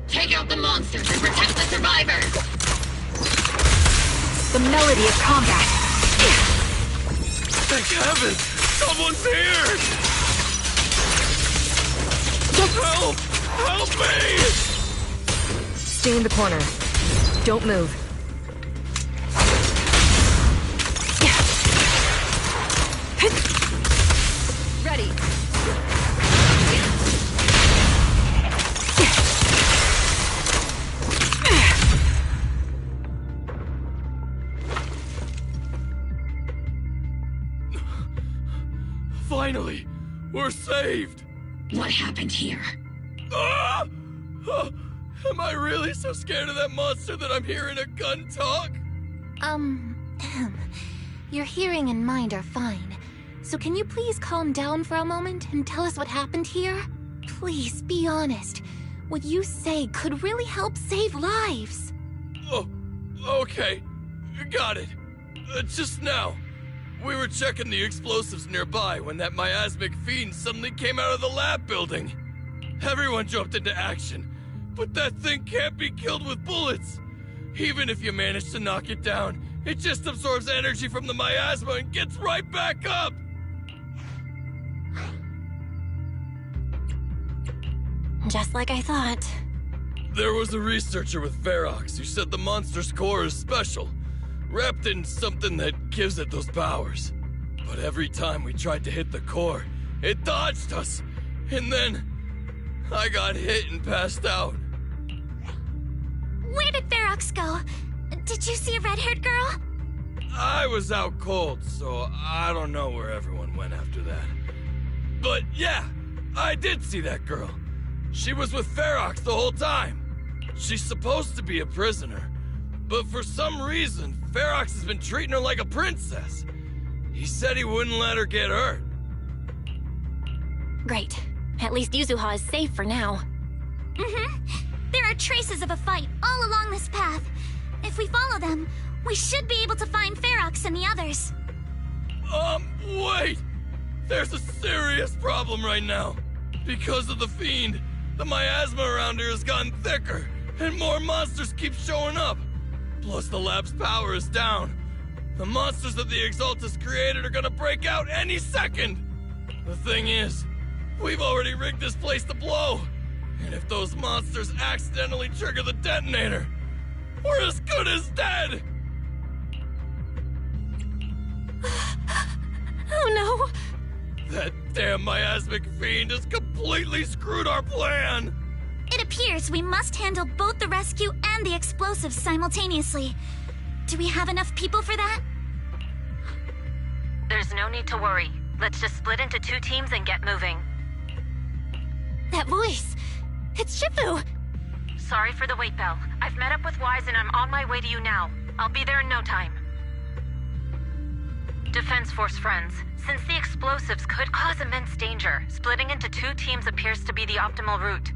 Take out the monsters and protect the survivors! The melody of combat! Thank heavens! Someone's here! Help! Help me! Stay in the corner. Don't move. Ready. Finally! We're saved! What happened here? Ah! Oh, am I really so scared of that monster that I'm hearing a gun talk? Your hearing and mind are fine. So can you please calm down for a moment and tell us what happened here? Please, be honest. What you say could really help save lives. Oh, okay. Got it. Just now. We were checking the explosives nearby when that miasmic fiend suddenly came out of the lab building. Everyone jumped into action, but that thing can't be killed with bullets. Even if you manage to knock it down, it just absorbs energy from the miasma and gets right back up. Just like I thought. There was a researcher with Ferox who said the monster's core is special, wrapped in something that gives it those powers. But every time we tried to hit the core, It dodged us, and then I got hit and passed out. Where did Ferox go? Did you see a red-haired girl? I was out cold, so I don't know where everyone went after that. But yeah, I did see that girl. She was with Ferox the whole time. She's supposed to be a prisoner, but for some reason, Ferox has been treating her like a princess. He said he wouldn't let her get hurt. Great. At least Yuzuha is safe for now. There are traces of a fight all along this path. If we follow them, we should be able to find Ferox and the others. Wait! There's a serious problem right now. Because of the fiend, the miasma around here has gotten thicker, and more monsters keep showing up. Plus the lab's power is down. The monsters that the Exaltus created are gonna break out any second! The thing is, we've already rigged this place to blow. And if those monsters accidentally trigger the detonator, we're as good as dead! Oh no! That damn miasmic fiend has completely screwed our plan! It appears we must handle both the rescue and the explosives simultaneously. Do we have enough people for that? There's no need to worry. Let's just split into 2 teams and get moving. That voice! It's Shifu! Sorry for the wait, Belle. I've met up with Wise and I'm on my way to you now. I'll be there in no time. Defense Force friends, since the explosives could cause immense danger, splitting into 2 teams appears to be the optimal route.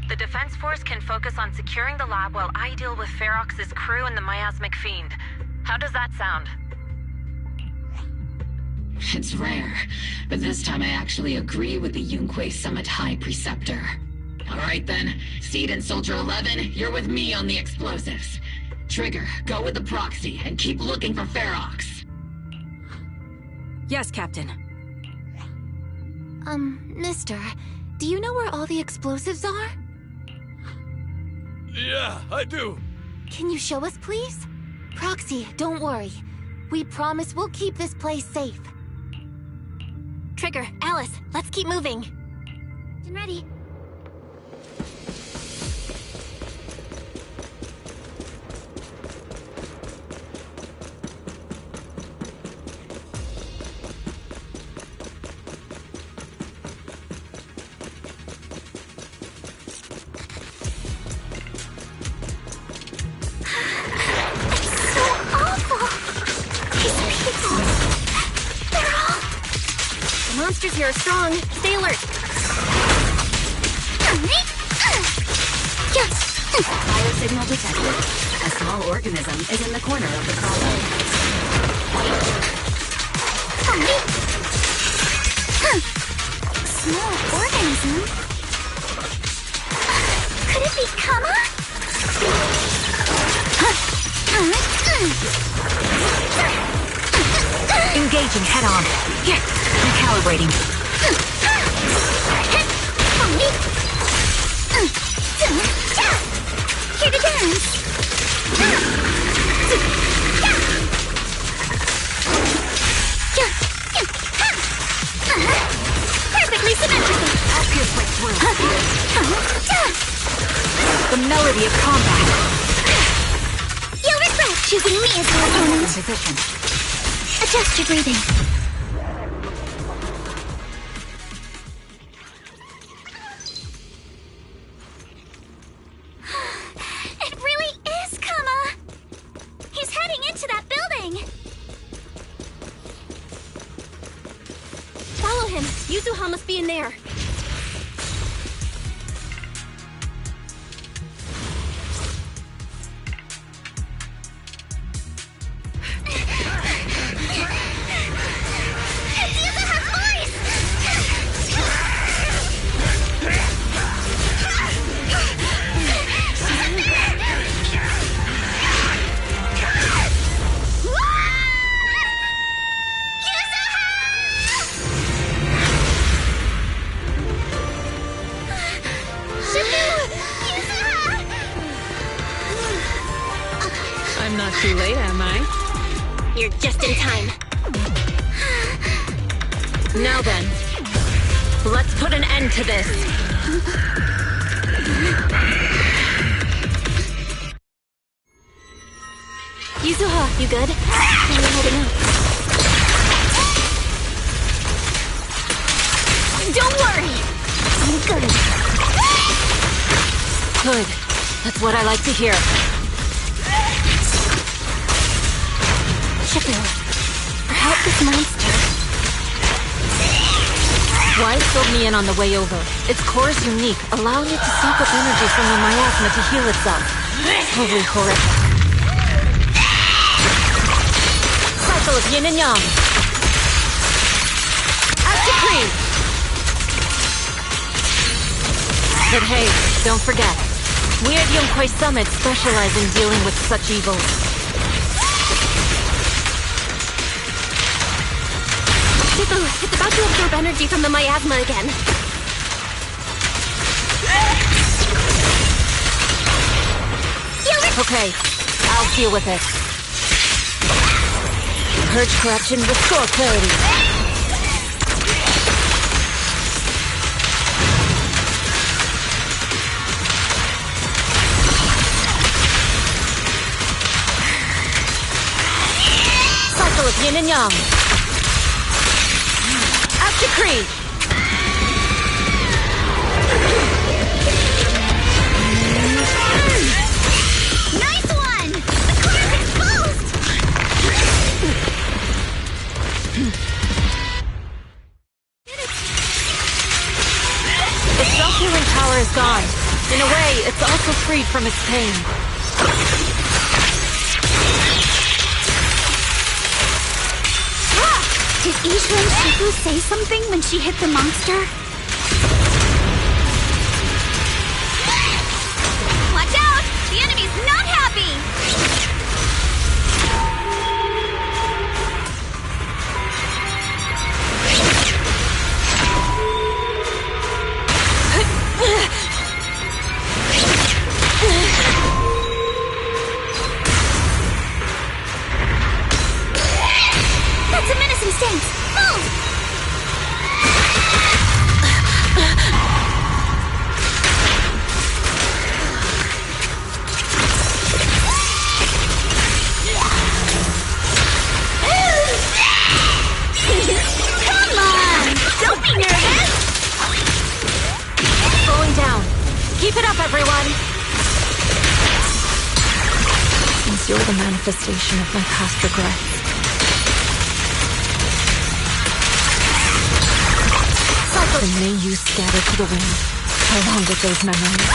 The Defense Force can focus on securing the lab while I deal with Ferox's crew and the miasmic fiend. How does that sound? It's rare, but this time I actually agree with the Yunque Summit High Preceptor. Alright then, Seed and Soldier 11, you're with me on the explosives. Trigger, go with the proxy and keep looking for Ferox. Yes, Captain. Mister, do you know where all the explosives are? Yeah, I do. Can you show us, please? Proxy, don't worry. We promise we'll keep this place safe. Trigger, Alice, let's keep moving. I'm ready. Monsters here are strong. Stay alert. Biosignal detected. A small organism is in the corner of the column. Small organism? Could it be Kama? Engaging head-on. Here, recalibrating. Here to dance. Perfectly symmetrical. I'll pierce my throat. The melody of combat. You'll regret choosing me as your opponent. Position. Adjust your breathing. It really is Kama! He's heading into that building! Follow him. Yuzuha must be in there. I'm not too late, am I? You're just in time. Now then, let's put an end to this. Yuzuha, you good? How are you holding up? Don't worry! I'm good. Good. That's what I like to hear. Shippo, help this monster. Why filled me in on the way over? Its core is unique, allowing it to soak up energy from the miasma to heal itself. Totally horrific. Cycle of yin and yang. As decreed. But hey, don't forget, we at Yunkwei Summit specialize in dealing with such evils. Shippo, it's about to absorb energy from the miasma again. Okay, I'll deal with it. Purge corruption, restore clarity. Cycle of yin and yang. As decreed. Nice one! The core is exposed! Its self-healing power is gone. In a way, it's also freed from its pain. Did Isha and Shifu say something when she hit the monster? Watch out! The enemy's not happy! That's a menacing stance! Move! Come on! Don't be nervous! Slowing down. Keep it up, everyone! Since you're the manifestation of my past regrets, then may you scatter to the wind, along with those memories.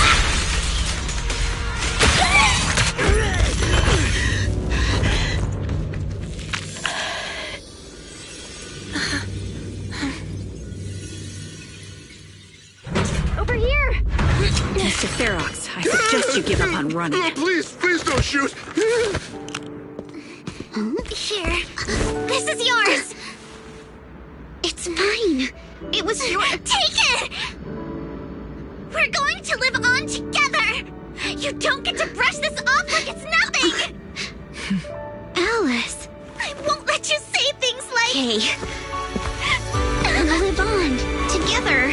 Over here! Mr. Ferox, I suggest you give up on running. Please don't shoot! Here. This is yours! It's mine. It was your— Take it! We're going to live on together! You don't get to brush this off like it's nothing! Alice. I won't let you say things like— Hey. We'll live on, together.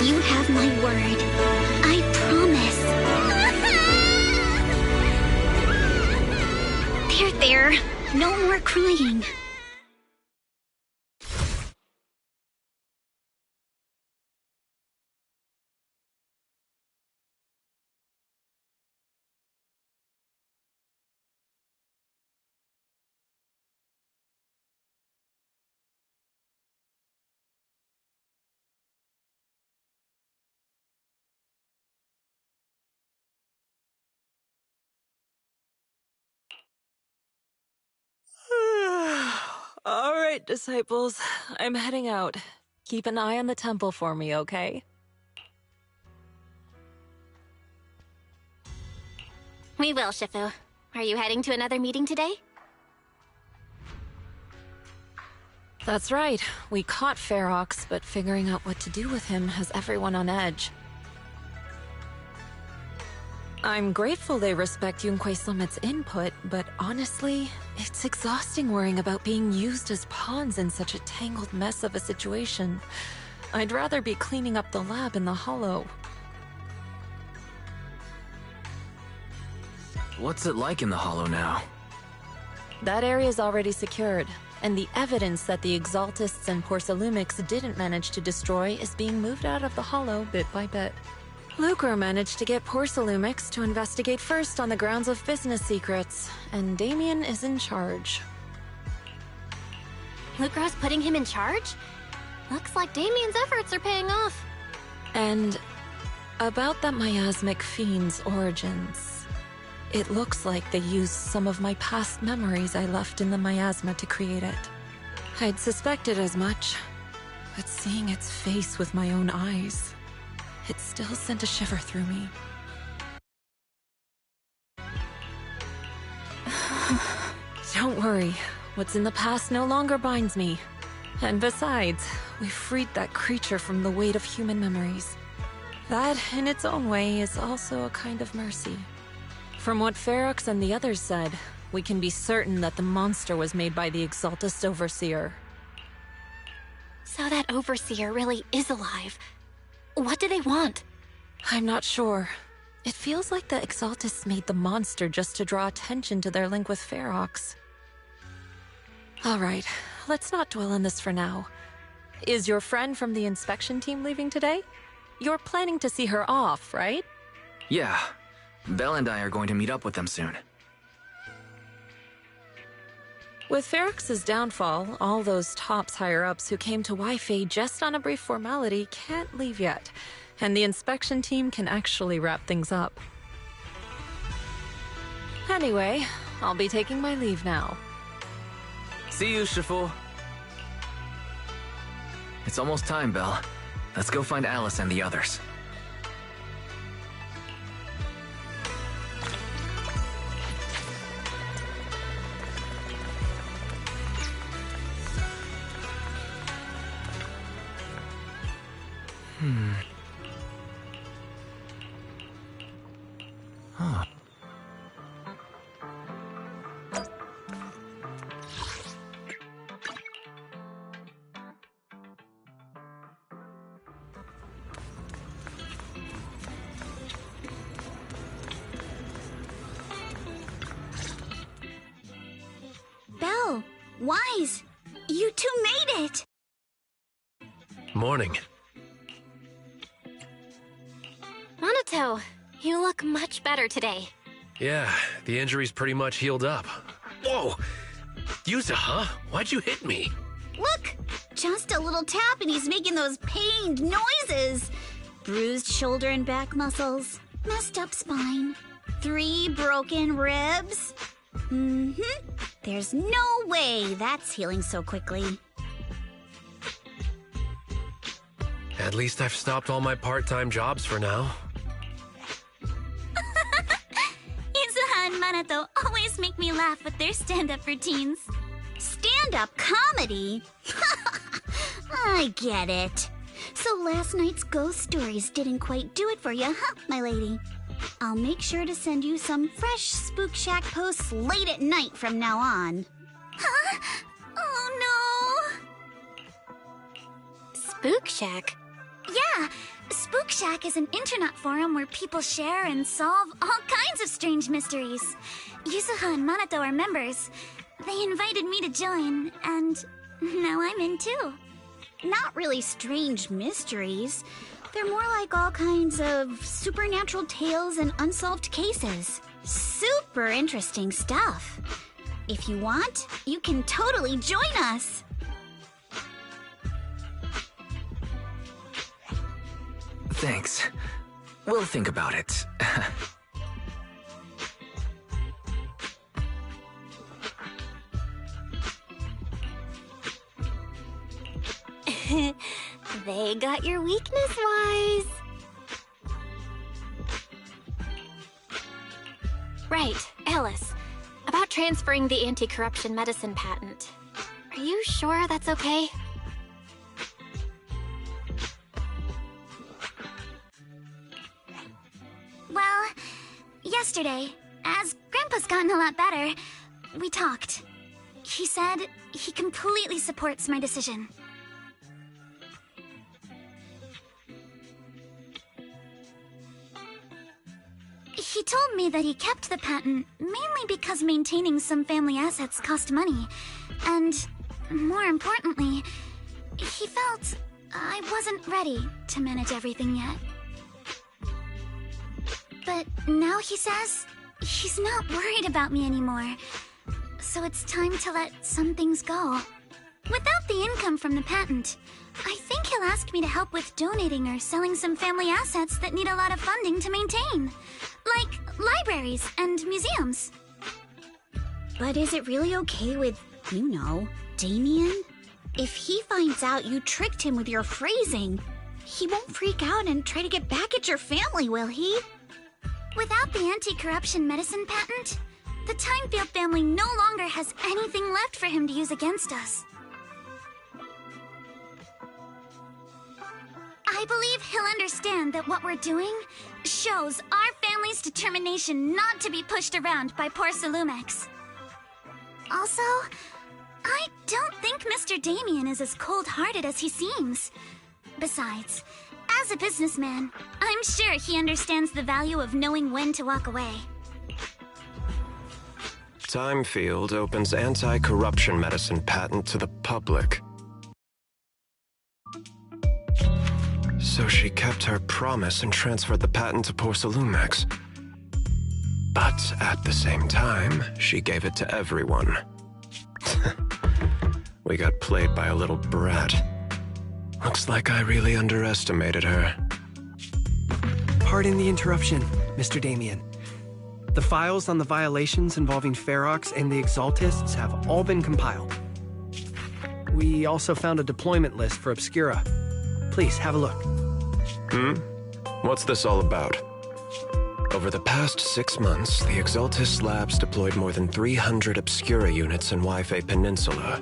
You have my word. I promise. There. No more crying. All right, disciples. I'm heading out. Keep an eye on the temple for me, okay? We will, Shifu. Are you heading to another meeting today? That's right. We caught Ferox, but figuring out what to do with him has everyone on edge. I'm grateful they respect Yunquei Summit's input, but honestly, it's exhausting worrying about being used as pawns in such a tangled mess of a situation. I'd rather be cleaning up the lab in the Hollow. What's it like in the Hollow now? That area's already secured, and the evidence that the Exaltists and Porcelumics didn't manage to destroy is being moved out of the Hollow bit by bit. Lucro managed to get Porcelumics to investigate first on the grounds of business secrets, and Damien is in charge. Lucro's putting him in charge? Looks like Damien's efforts are paying off. And about that miasmic fiend's origins. It looks like they used some of my past memories I left in the miasma to create it. I'd suspected as much, but seeing its face with my own eyes, it still sent a shiver through me. Don't worry, what's in the past no longer binds me. And besides, we freed that creature from the weight of human memories. That, in its own way, is also a kind of mercy. From what Ferox and the others said, we can be certain that the monster was made by the Exaltist Overseer. So that Overseer really is alive. What do they want? I'm not sure. It feels like the Exaltists made the monster just to draw attention to their link with Ferox. Alright, let's not dwell on this for now. Is your friend from the inspection team leaving today? You're planning to see her off, right? Yeah. Belle and I are going to meet up with them soon. With Ferox's downfall, all those tops higher-ups who came to Wi-Fi just on a brief formality can't leave yet, and the inspection team can actually wrap things up. Anyway, I'll be taking my leave now. See you, Shifu. It's almost time, Belle. Let's go find Alice and the others. Huh. Belle, Wise, you two made it! Morning. Monato, you look much better today. Yeah, the injury's pretty much healed up. Whoa! Yuza, huh? Why'd you hit me? Look! Just a little tap and he's making those pained noises. Bruised shoulder and back muscles. Messed up spine. 3 broken ribs. There's no way that's healing so quickly. At least I've stopped all my part-time jobs for now. Izuha and Manato always make me laugh with their stand-up routines. Stand-up comedy? I get it. So last night's ghost stories didn't quite do it for you, huh, my lady? I'll make sure to send you some fresh Spook Shack posts late at night from now on. Huh? Oh no! Spook Shack? Yeah, Spook Shack is an internet forum where people share and solve all kinds of strange mysteries. Yuzuha and Manato are members. They invited me to join, and now I'm in too. Not really strange mysteries. They're more like all kinds of supernatural tales and unsolved cases. Super interesting stuff. If you want, you can totally join us. Thanks. We'll think about it. They got your weakness, Wise. Right, Alice. About transferring the anti-corruption medicine patent. Are you sure that's okay? Well, yesterday, as Grandpa's gotten a lot better, we talked. He said he completely supports my decision. He told me that he kept the patent mainly because maintaining some family assets cost money, and more importantly, he felt I wasn't ready to manage everything yet. But now he says he's not worried about me anymore, so it's time to let some things go. Without the income from the patent, I think he'll ask me to help with donating or selling some family assets that need a lot of funding to maintain, like libraries and museums. But is it really okay with, Damien? If he finds out you tricked him with your phrasing, he won't freak out and try to get back at your family, will he? Without the anti-corruption medicine patent, the Timefield family no longer has anything left for him to use against us. I believe he'll understand that what we're doing shows our family's determination not to be pushed around by poor Salumex. Also, I don't think Mr. Damien is as cold-hearted as he seems. Besides, as a businessman, I'm sure he understands the value of knowing when to walk away. Timefield opens anti-corruption medicine patent to the public. So she kept her promise and transferred the patent to poor Salumex. But at the same time, she gave it to everyone. We got played by a little brat. Looks like I really underestimated her. Pardon the interruption, Mr. Damien. The files on the violations involving Ferox and the Exaltists have all been compiled. We also found a deployment list for Obscura. Please, have a look. What's this all about? Over the past 6 months, the Exaltist Labs deployed more than 300 Obscura units in Wi-Fi Peninsula.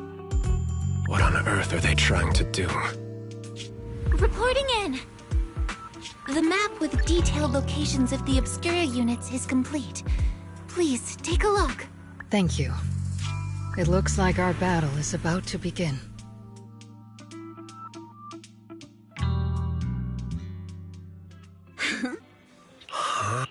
What on earth are they trying to do? Reporting in! The map with detailed locations of the Obscura units is complete. Please, take a look. Thank you. It looks like our battle is about to begin. Huh?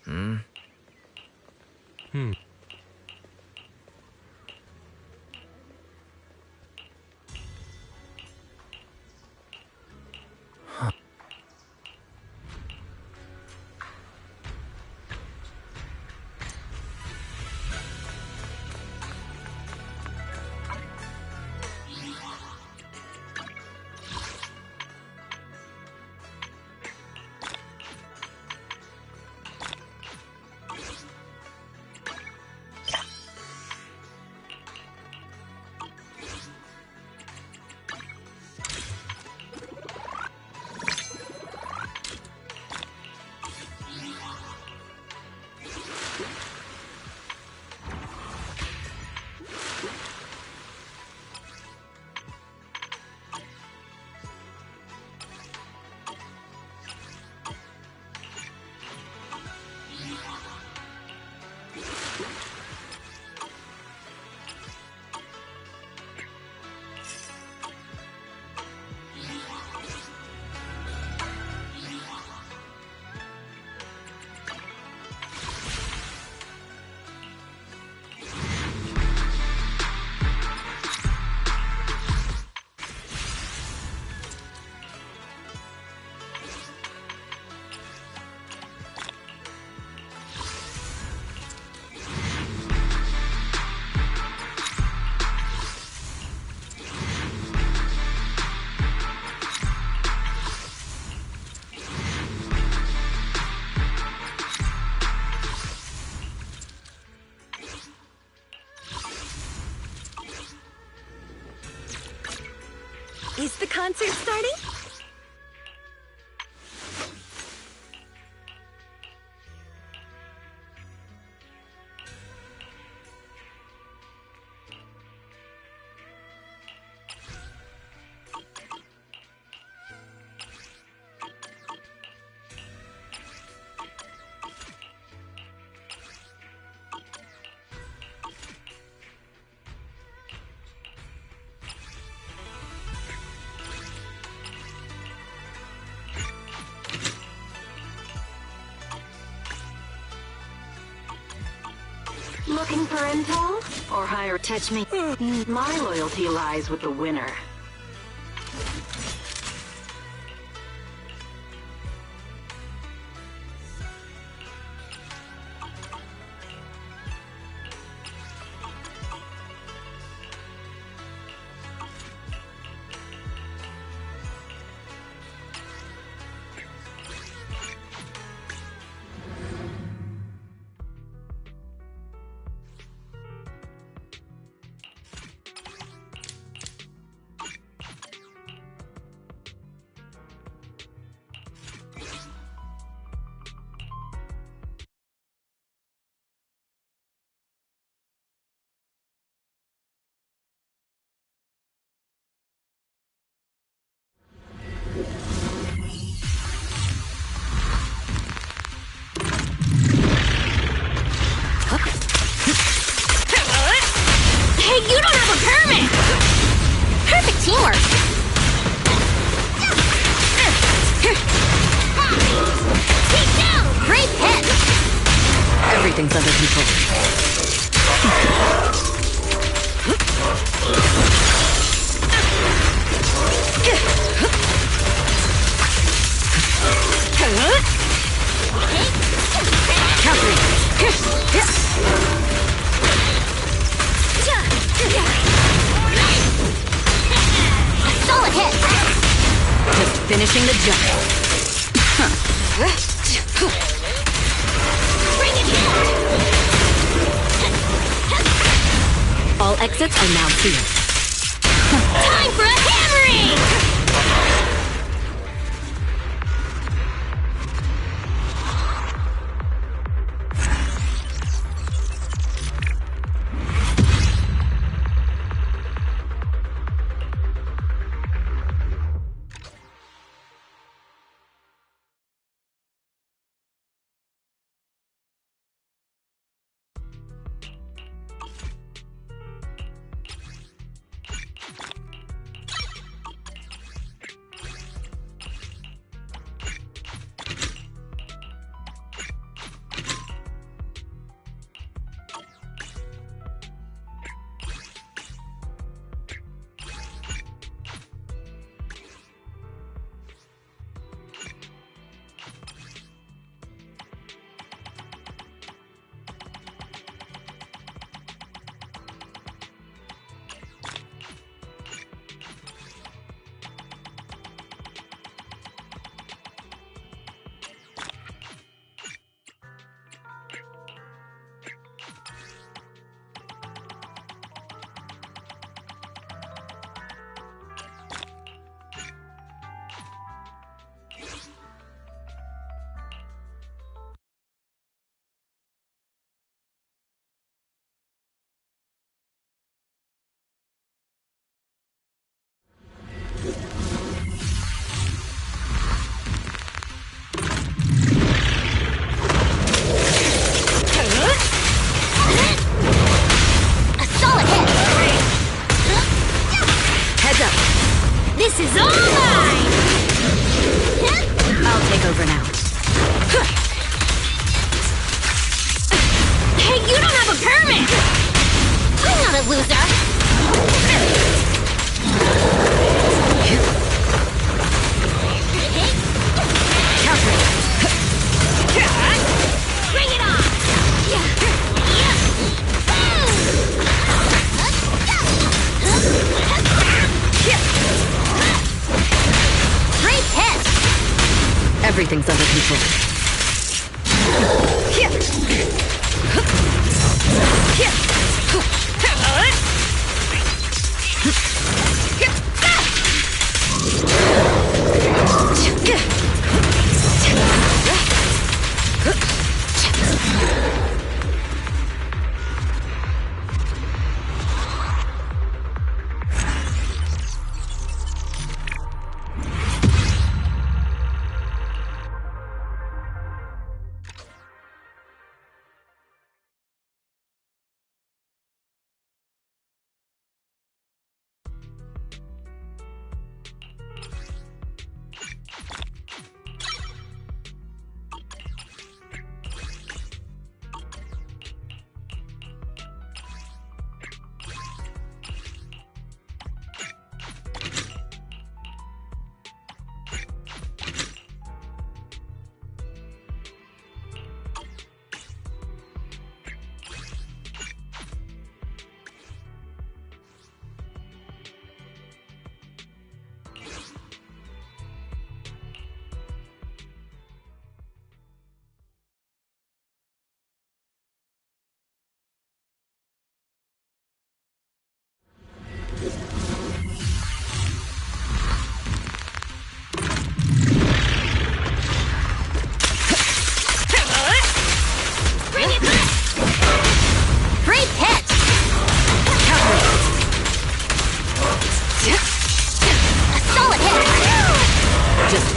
Hmm? Is the concert starting? Looking for intel? Or higher touch me? My loyalty lies with the winner. Hey, you don't have a permit! Perfect teamwork! Take down! Great hit! Everything's under control. Countering. Solid hit! Just finishing the job. Bring it here! All exits are now sealed. Time for a hammering! Everything's under control.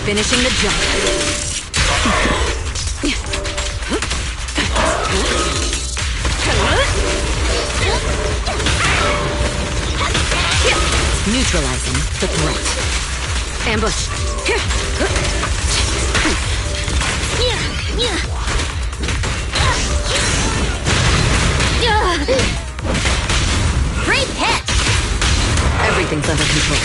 Finishing the jump. Neutralizing the threat. Ambush. Great hit! Everything's under control.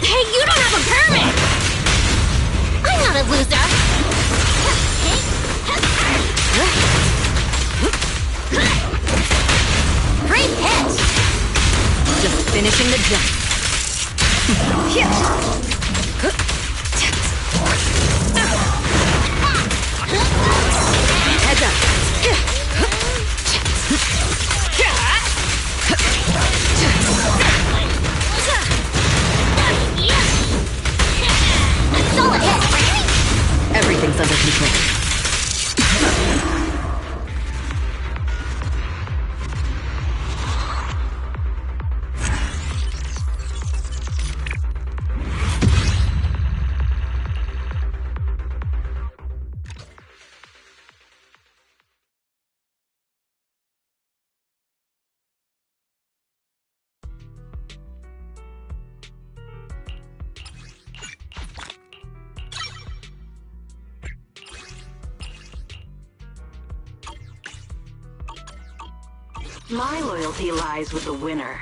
Hey, you don't have a permit! I'm not a loser! Great hit! Just finishing the jump. Heads up. Solid hit! Everything's under control. My loyalty lies with the winner.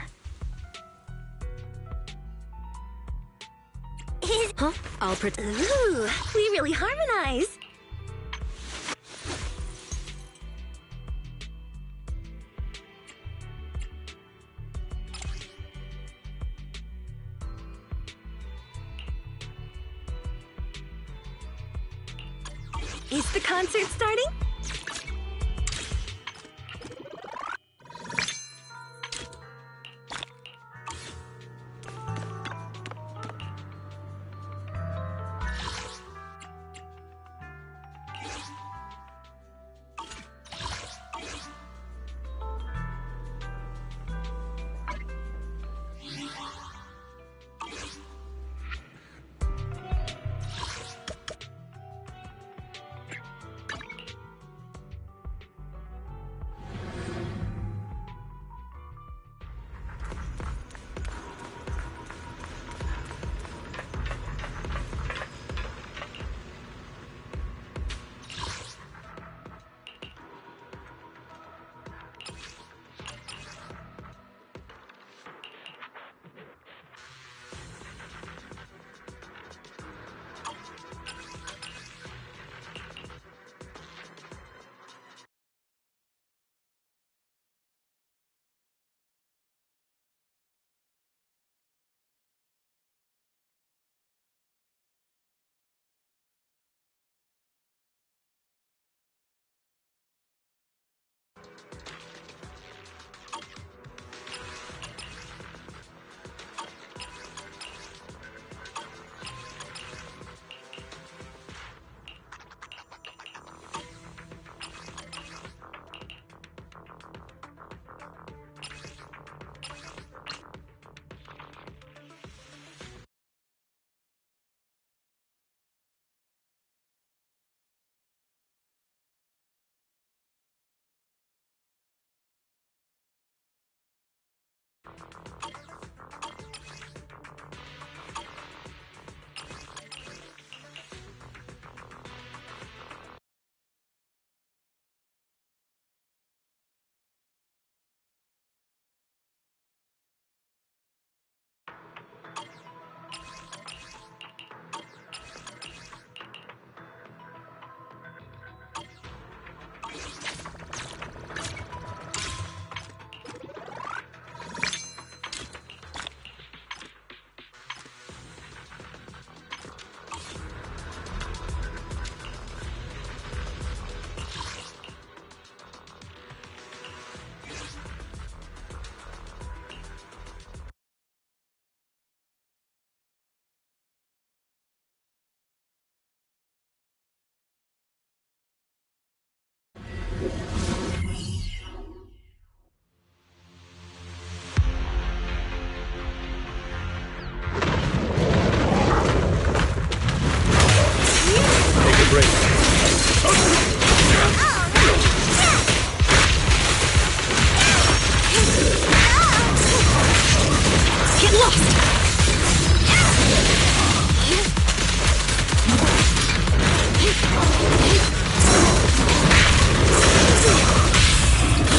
Huh? I'll pretend. Ooh, we really harmonize. Is the concert starting?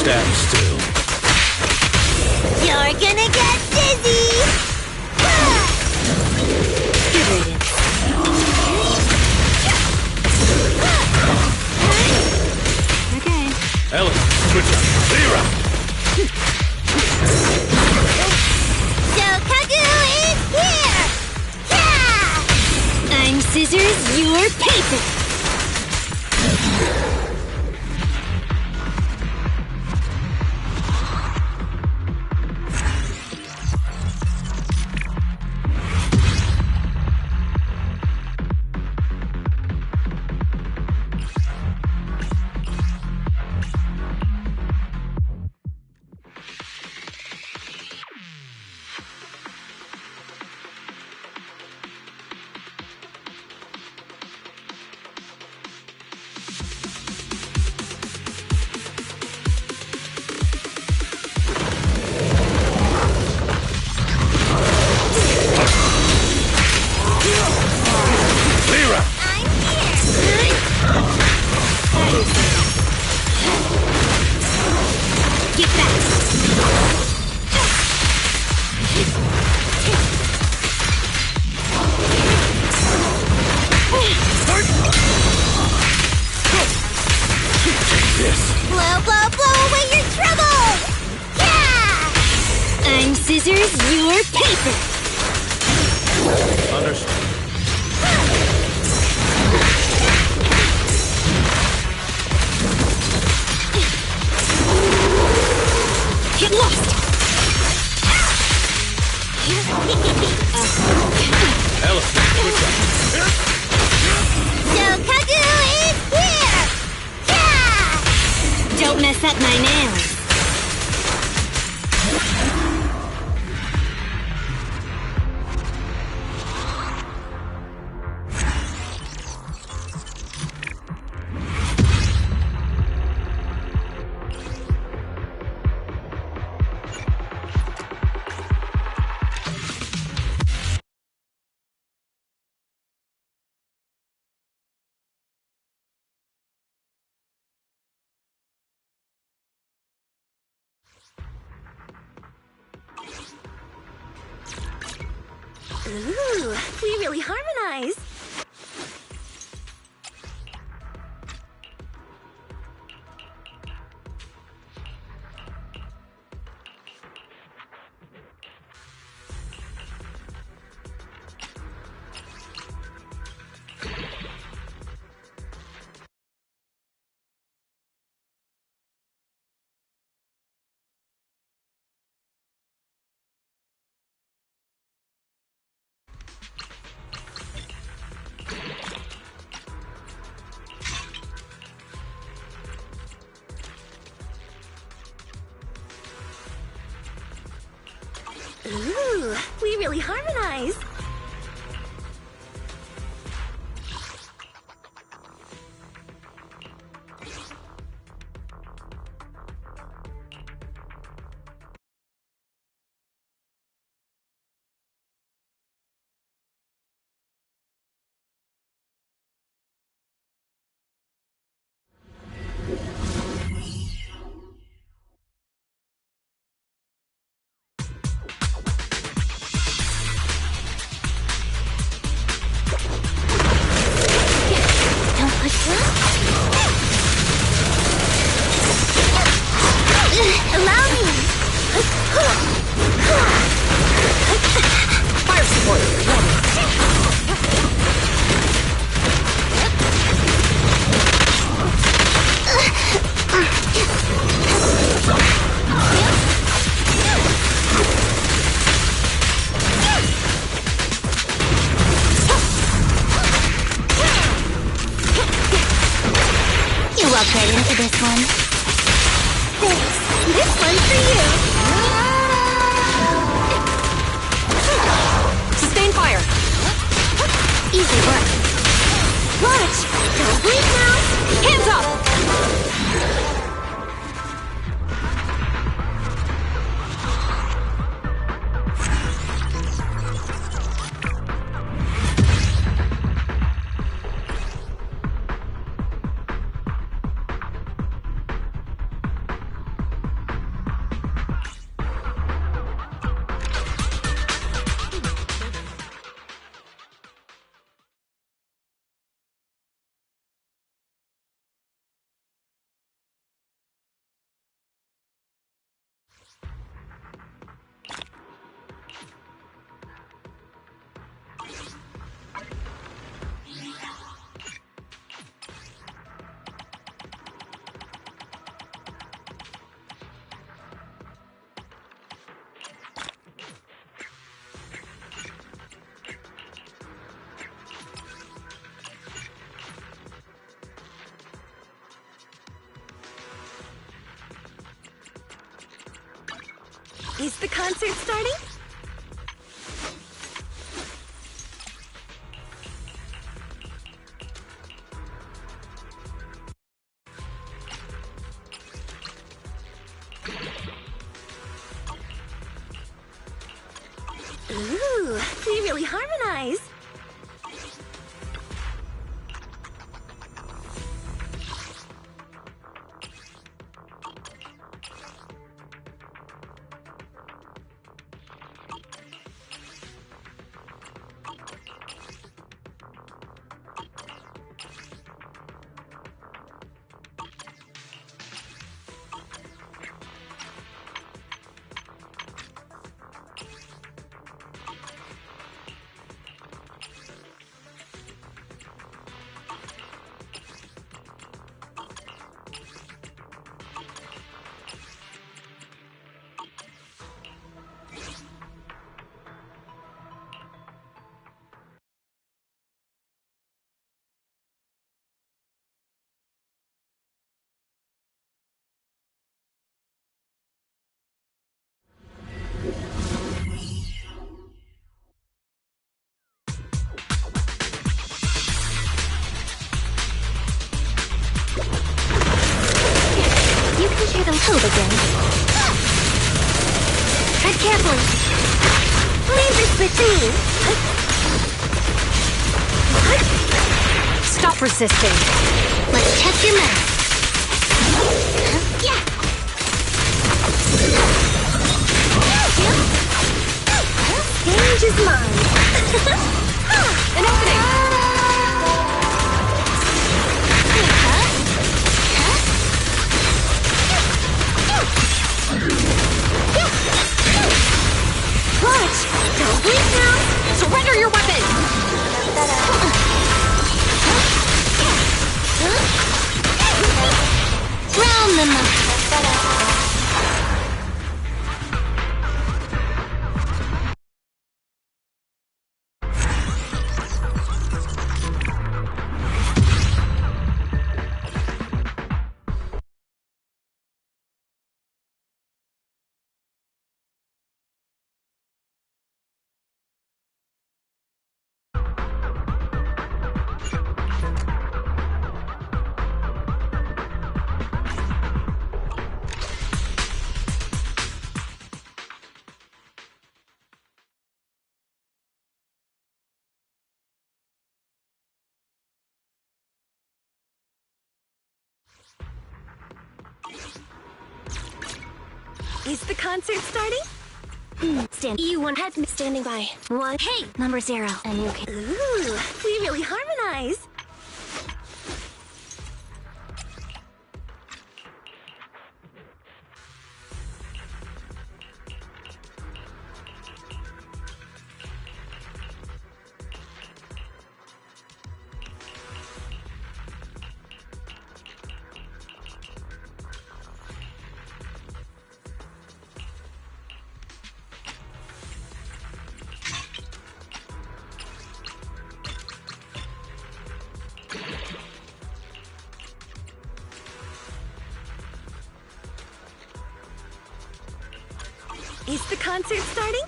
Stand still. You're gonna get dizzy! Good riddance. Okay. Ellie, switch up. Zero! So Kagu is here! Yeah! I'm scissors, you're paper! Scissors, you're paper! Understood. set my nails. Ooh, we really harmonize. Ooh, we really harmonize. Allow me! Fire support, You walked right into this one. Thanks. This one's for you. Sustain fire! Easy work. Watch! Don't blink now! Hands up! Is the concert starting? Ooh, we really harmonize. poop again. Tread carefully. Laser switching. Stop resisting. Let's test your math. Yeah. Stage is mine. An opening. Watch! Don't blink now! Surrender your weapon! Round them up. Is the concert starting? Standing by. One. Hey, Number 0. And you can. Ooh, we really harmonize. Is the concert starting?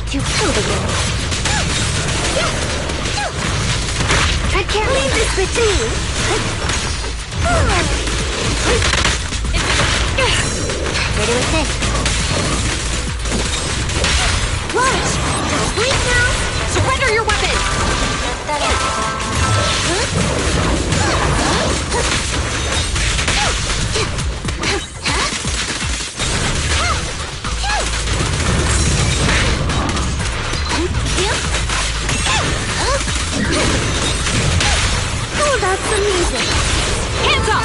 To fill the room. Tread carefully. Leave this between. Ready with this. Watch! Don't blink now! Surrender your weapon! Oh, that's amazing! Hands up!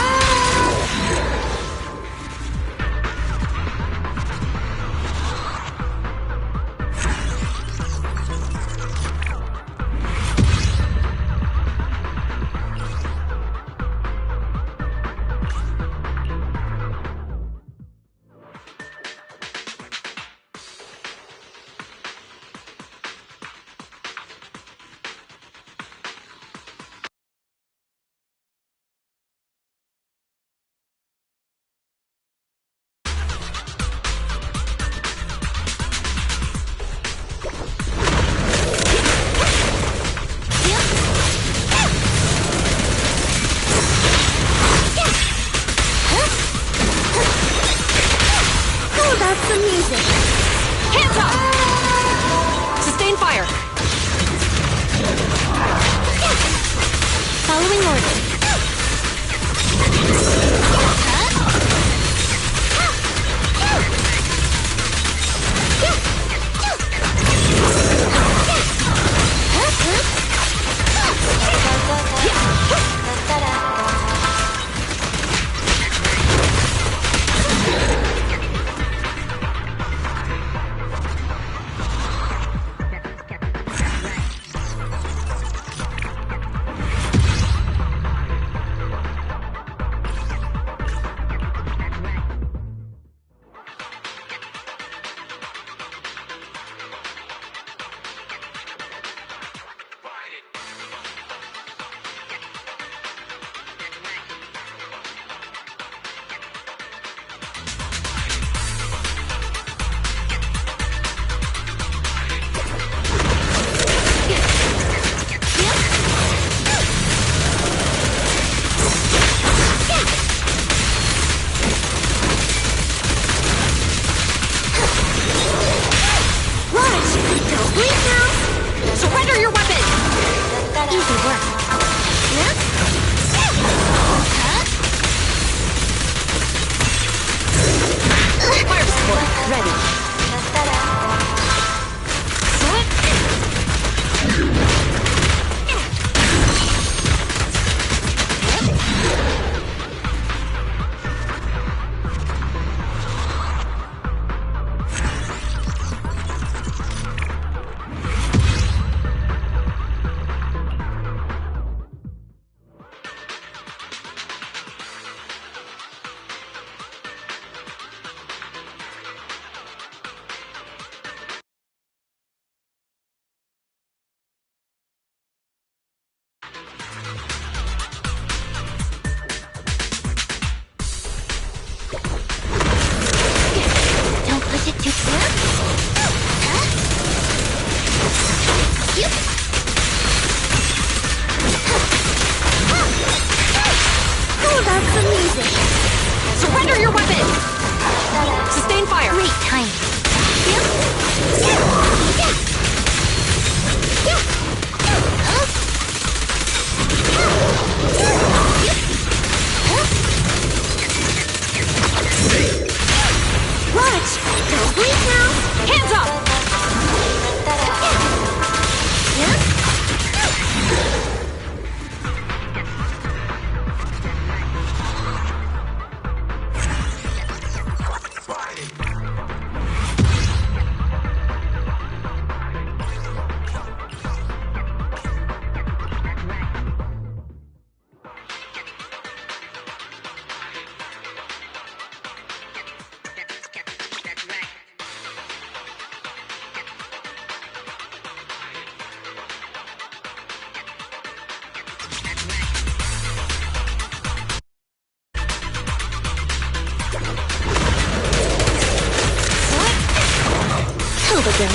again.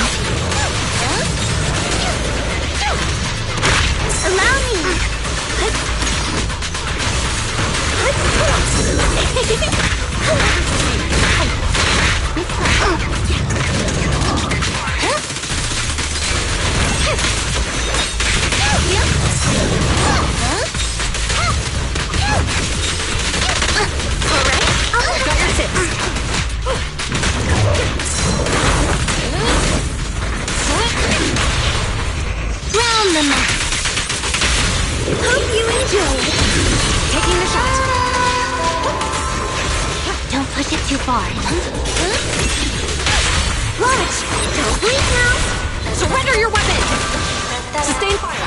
Allow me! Round the map. Hope you enjoy. Taking the shot. Don't push it too far. Watch! Don't bleed now! Surrender your weapon! Sustain fire!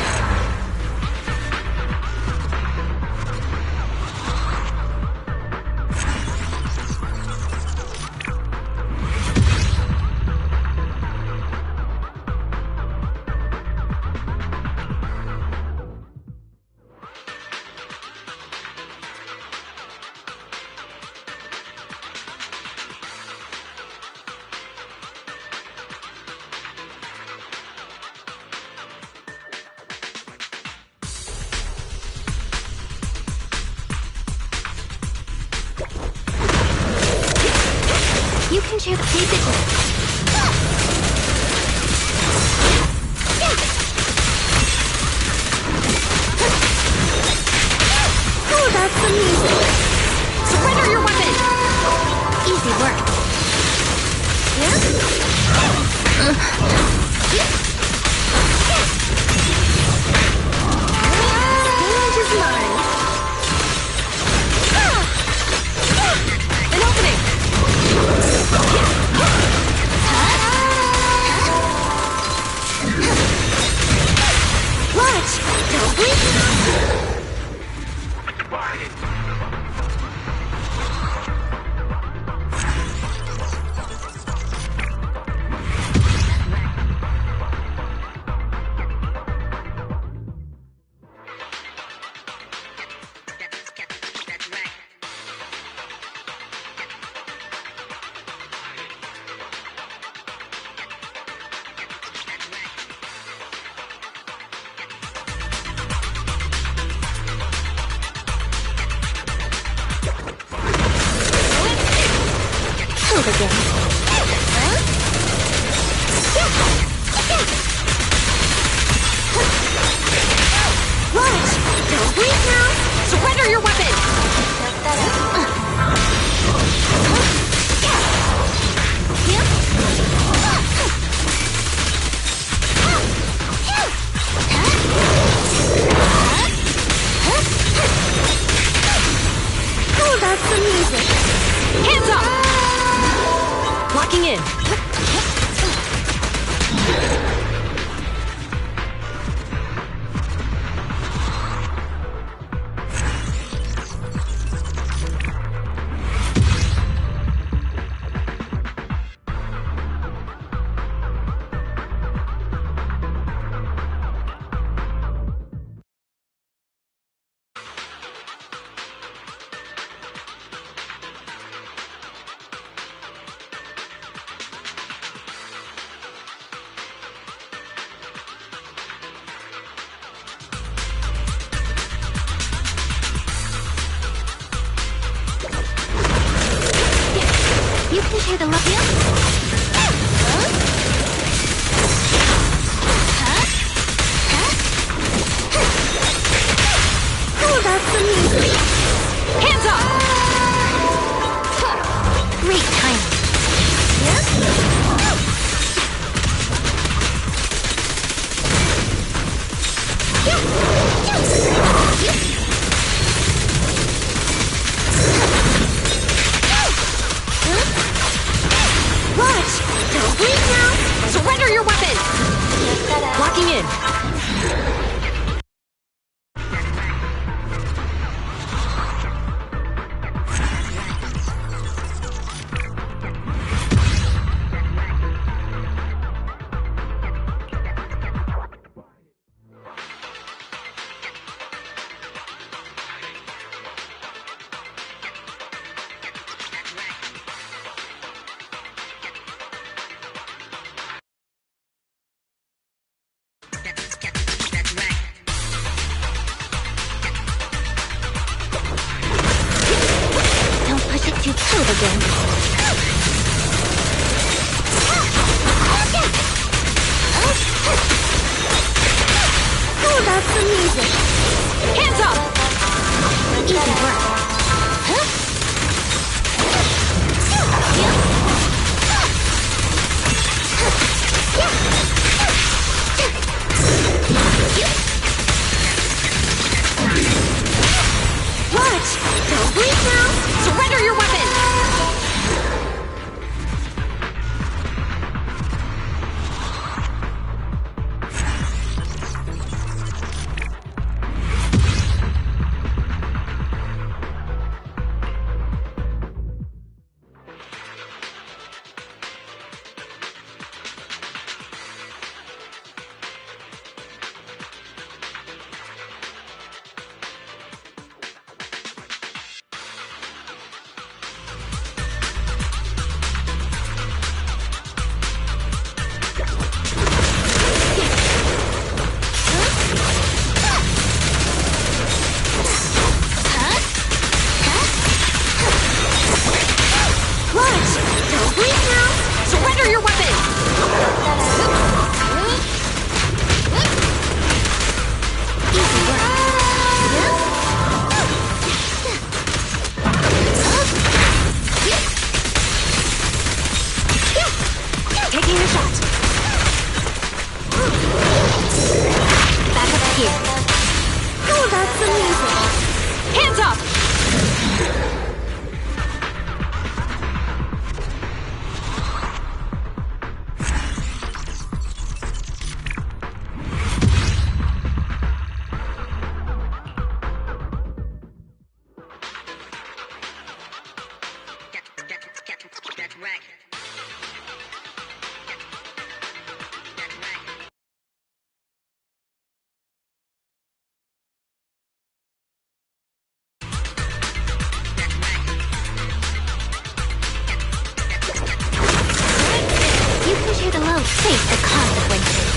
You can choose basically. Oh, that's some music. Surrender your weapon! Easy work. Stage is mine. An opening! Watch! Don't bleed! Shoot again. Watch! Don't bleed now! Surrender your weapon! Oh, that's some music. Hands up! Locking in. You can share the love you. Oh, that's some music. Hands up! Great timing. again. Oh, that's amazing. Hands up! Easy work. Watch! Don't breathe now! Surrender your weapon! Taking a shot. Back up here. Oh, that's amazing. Hands up! Get wrecked. You can share the load. Face the consequences.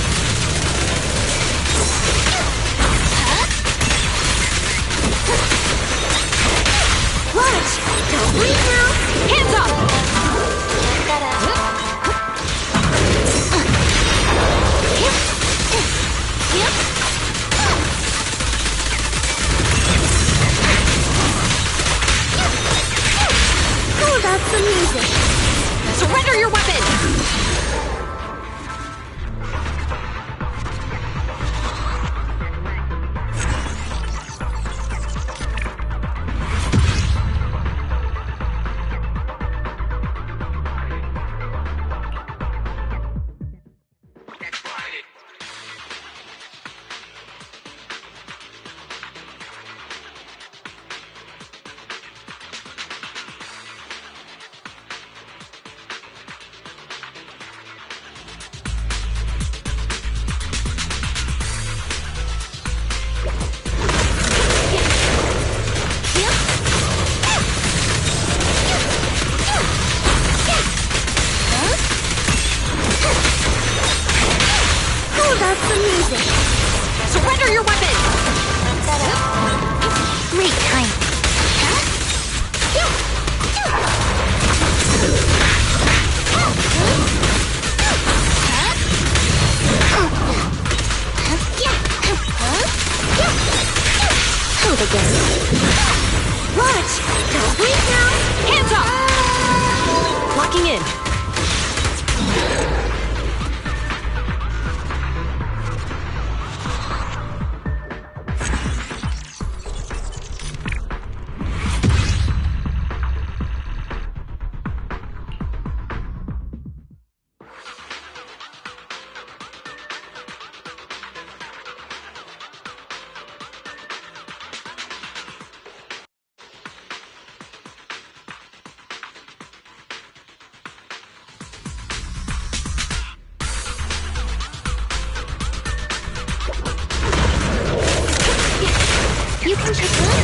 Watch! Don't breathe now! Hands up! Oh, that's amazing. Surrender your weapon! Oh, that's amazing. Surrender your weapon! Great time. Hold again. Watch! Don't breathe now! Hands up! Locking in. You can check that.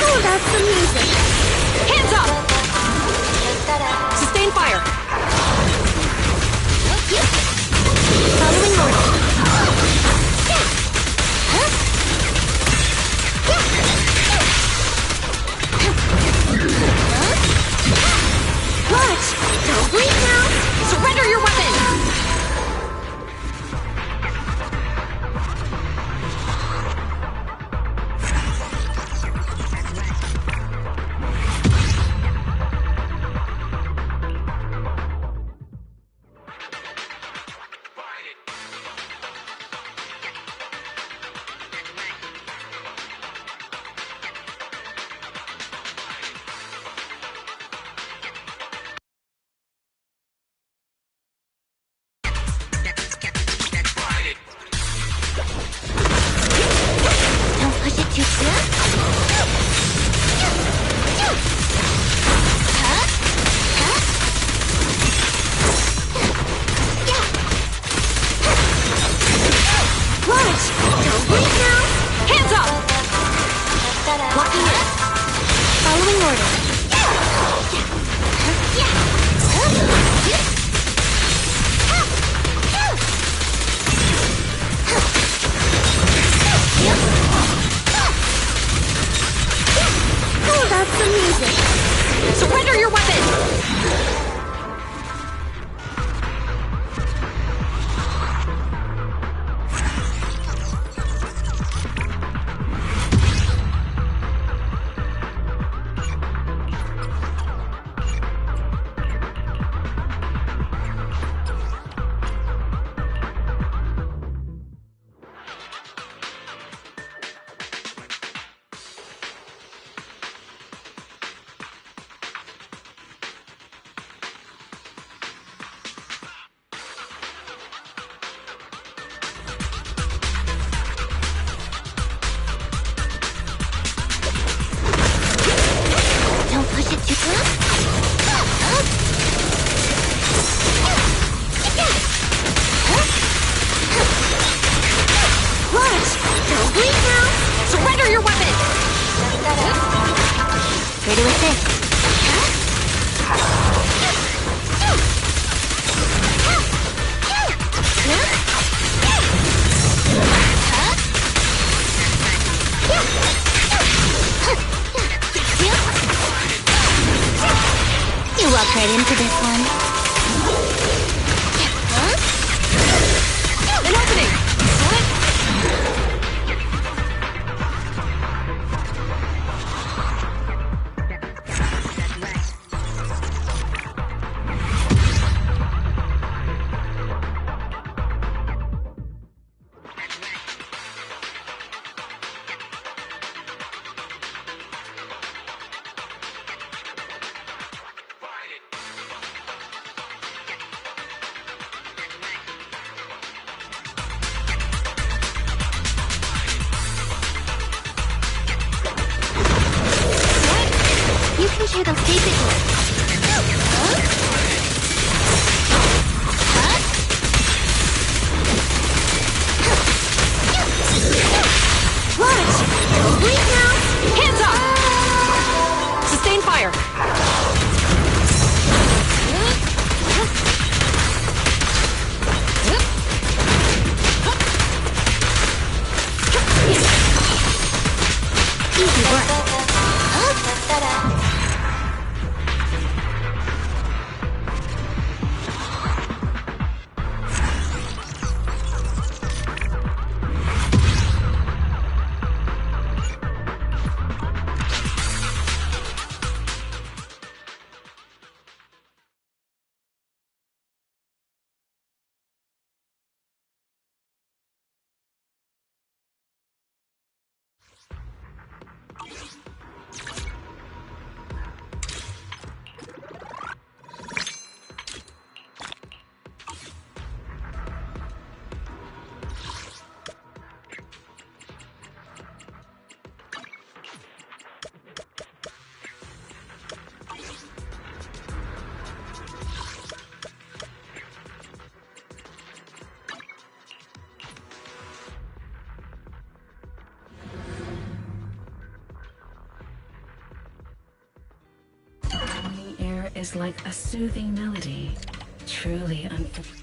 Oh, that's amazing. Hands up! Sustain fire. Awaiting order. Oh, that's some music. Surrender your weapon! Ready with this. You walk right into this one. An opening! You can share those basic words. Watch! Don't blink now! Hands up! Sustain fire! Easy work. Air is like a soothing melody, truly unforgettable.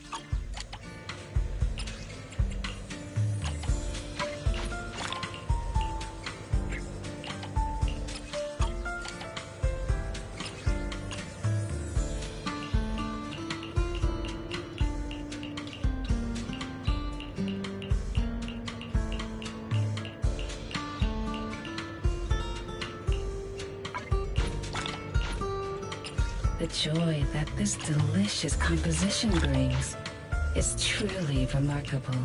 The joy that this delicious composition brings is truly remarkable.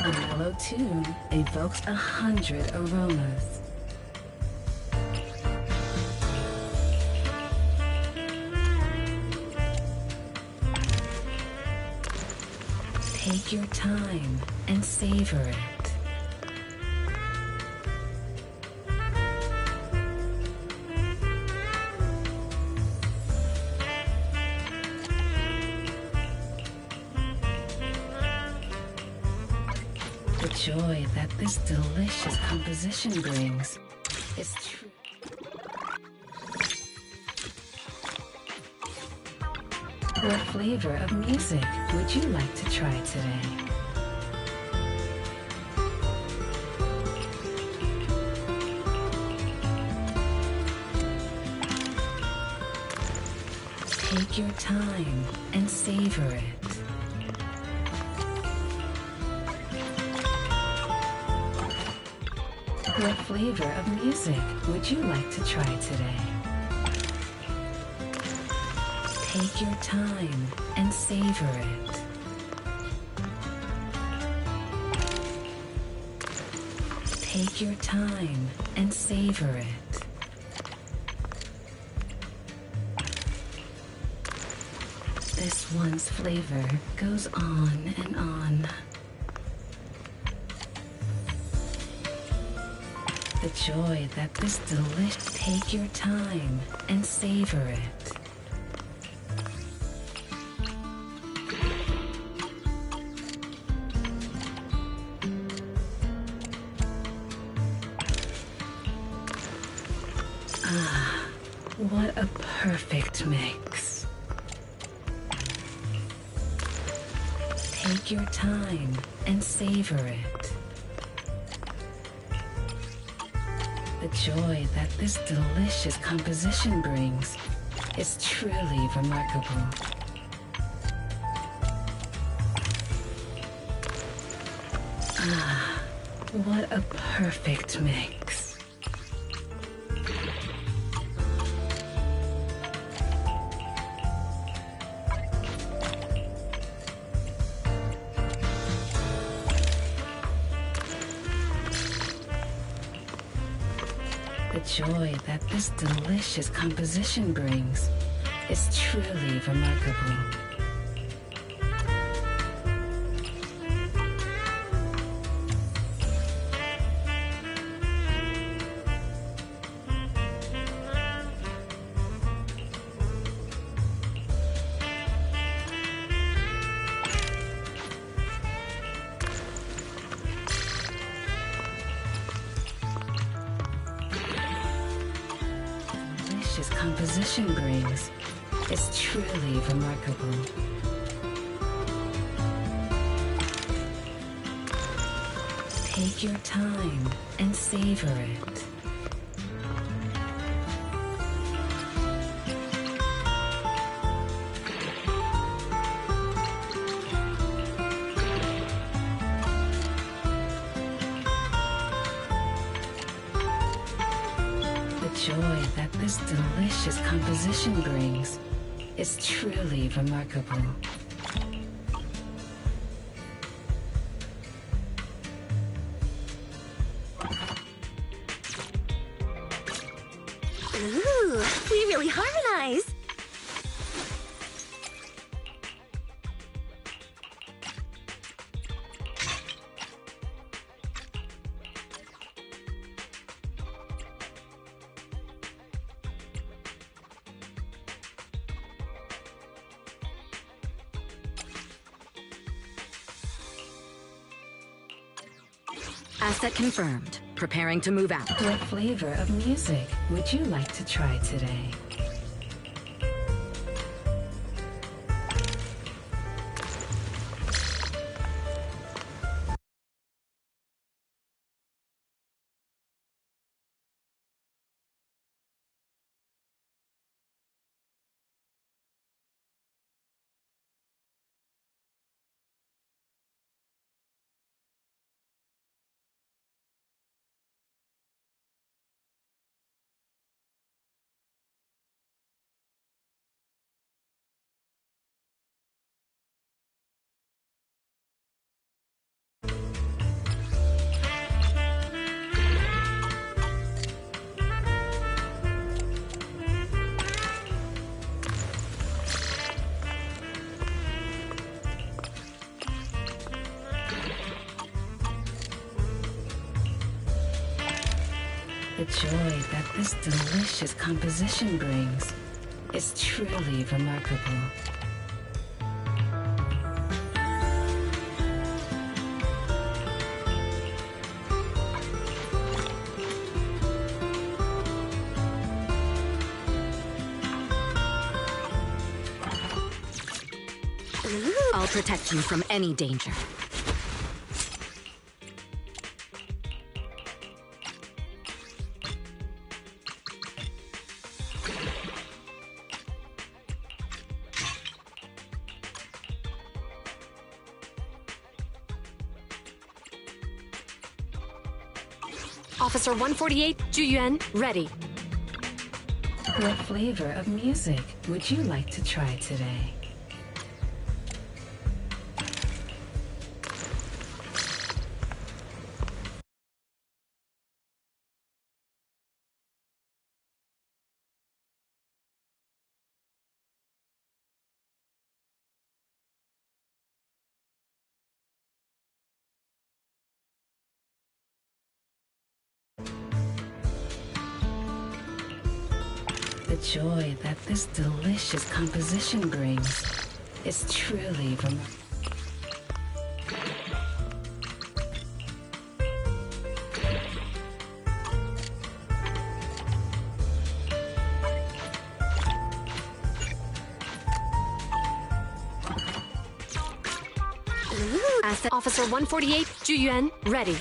A mellow tune evokes 100 aromas. Take your time and savor it. The joy that this delicious composition brings is true. What flavor of music would you like to try today? Take your time and savor it. What flavor of music would you like to try today? Take your time and savor it. Take your time and savor it. This one's flavor goes on and on. The joy that this delicious... Take your time and savor it. Ah, what a perfect mix. Take your time and savor it. The joy that this delicious composition brings is truly remarkable. Ah, what a perfect mix. The joy that this delicious composition brings is truly remarkable. Delicious composition brings is truly remarkable. Take your time and savor it. The joy that this delicious composition brings is truly remarkable. Ooh, we really harmonize. Asset confirmed. Preparing to move out. What flavor of music would you like to try today? The joy that this delicious composition brings is truly remarkable. I'll protect you from any danger. Officer 148, Juyuan, ready. What flavor of music would you like to try today? The joy that this delicious composition brings is truly remarkable. Asset Officer 148, Juyuan, ready.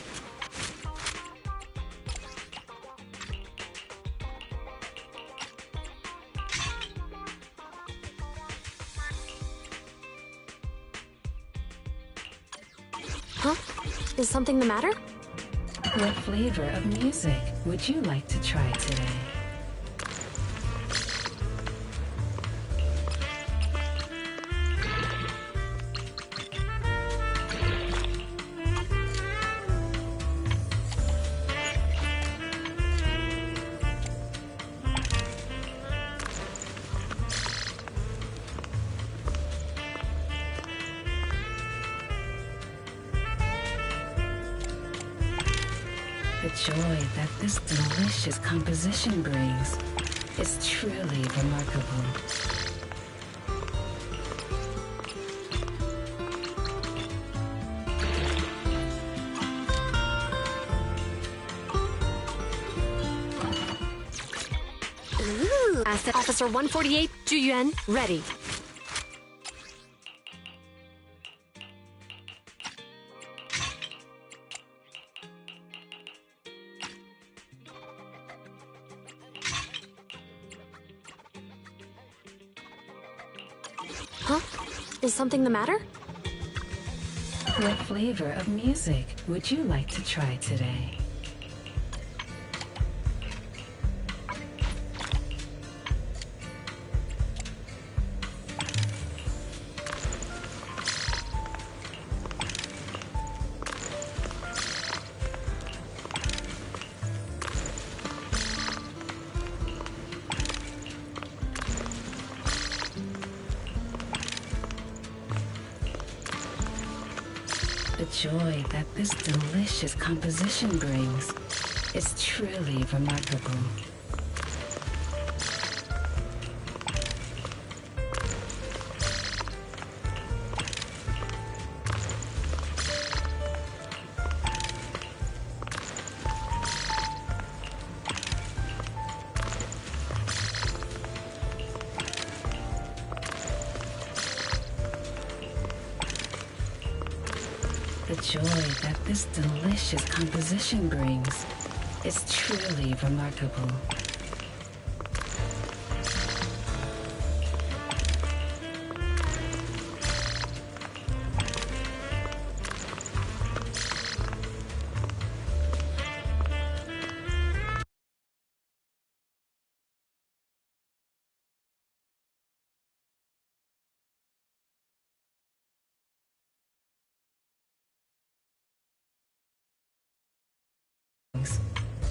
Huh? Is something the matter? What flavor of music would you like to try today? The joy that this delicious composition brings is truly remarkable. Asset Officer 148, Juyuan, ready. Huh? Is something the matter? What flavor of music would you like to try today? The joy that this delicious composition brings is truly remarkable. The joy that this delicious composition brings is truly remarkable.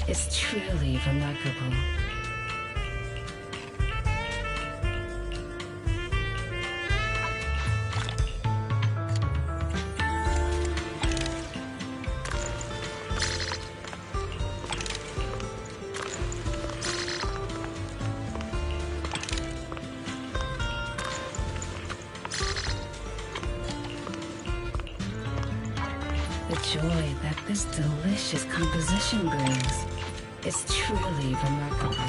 Is truly remarkable. The joy that this delicious composition brings is truly remarkable.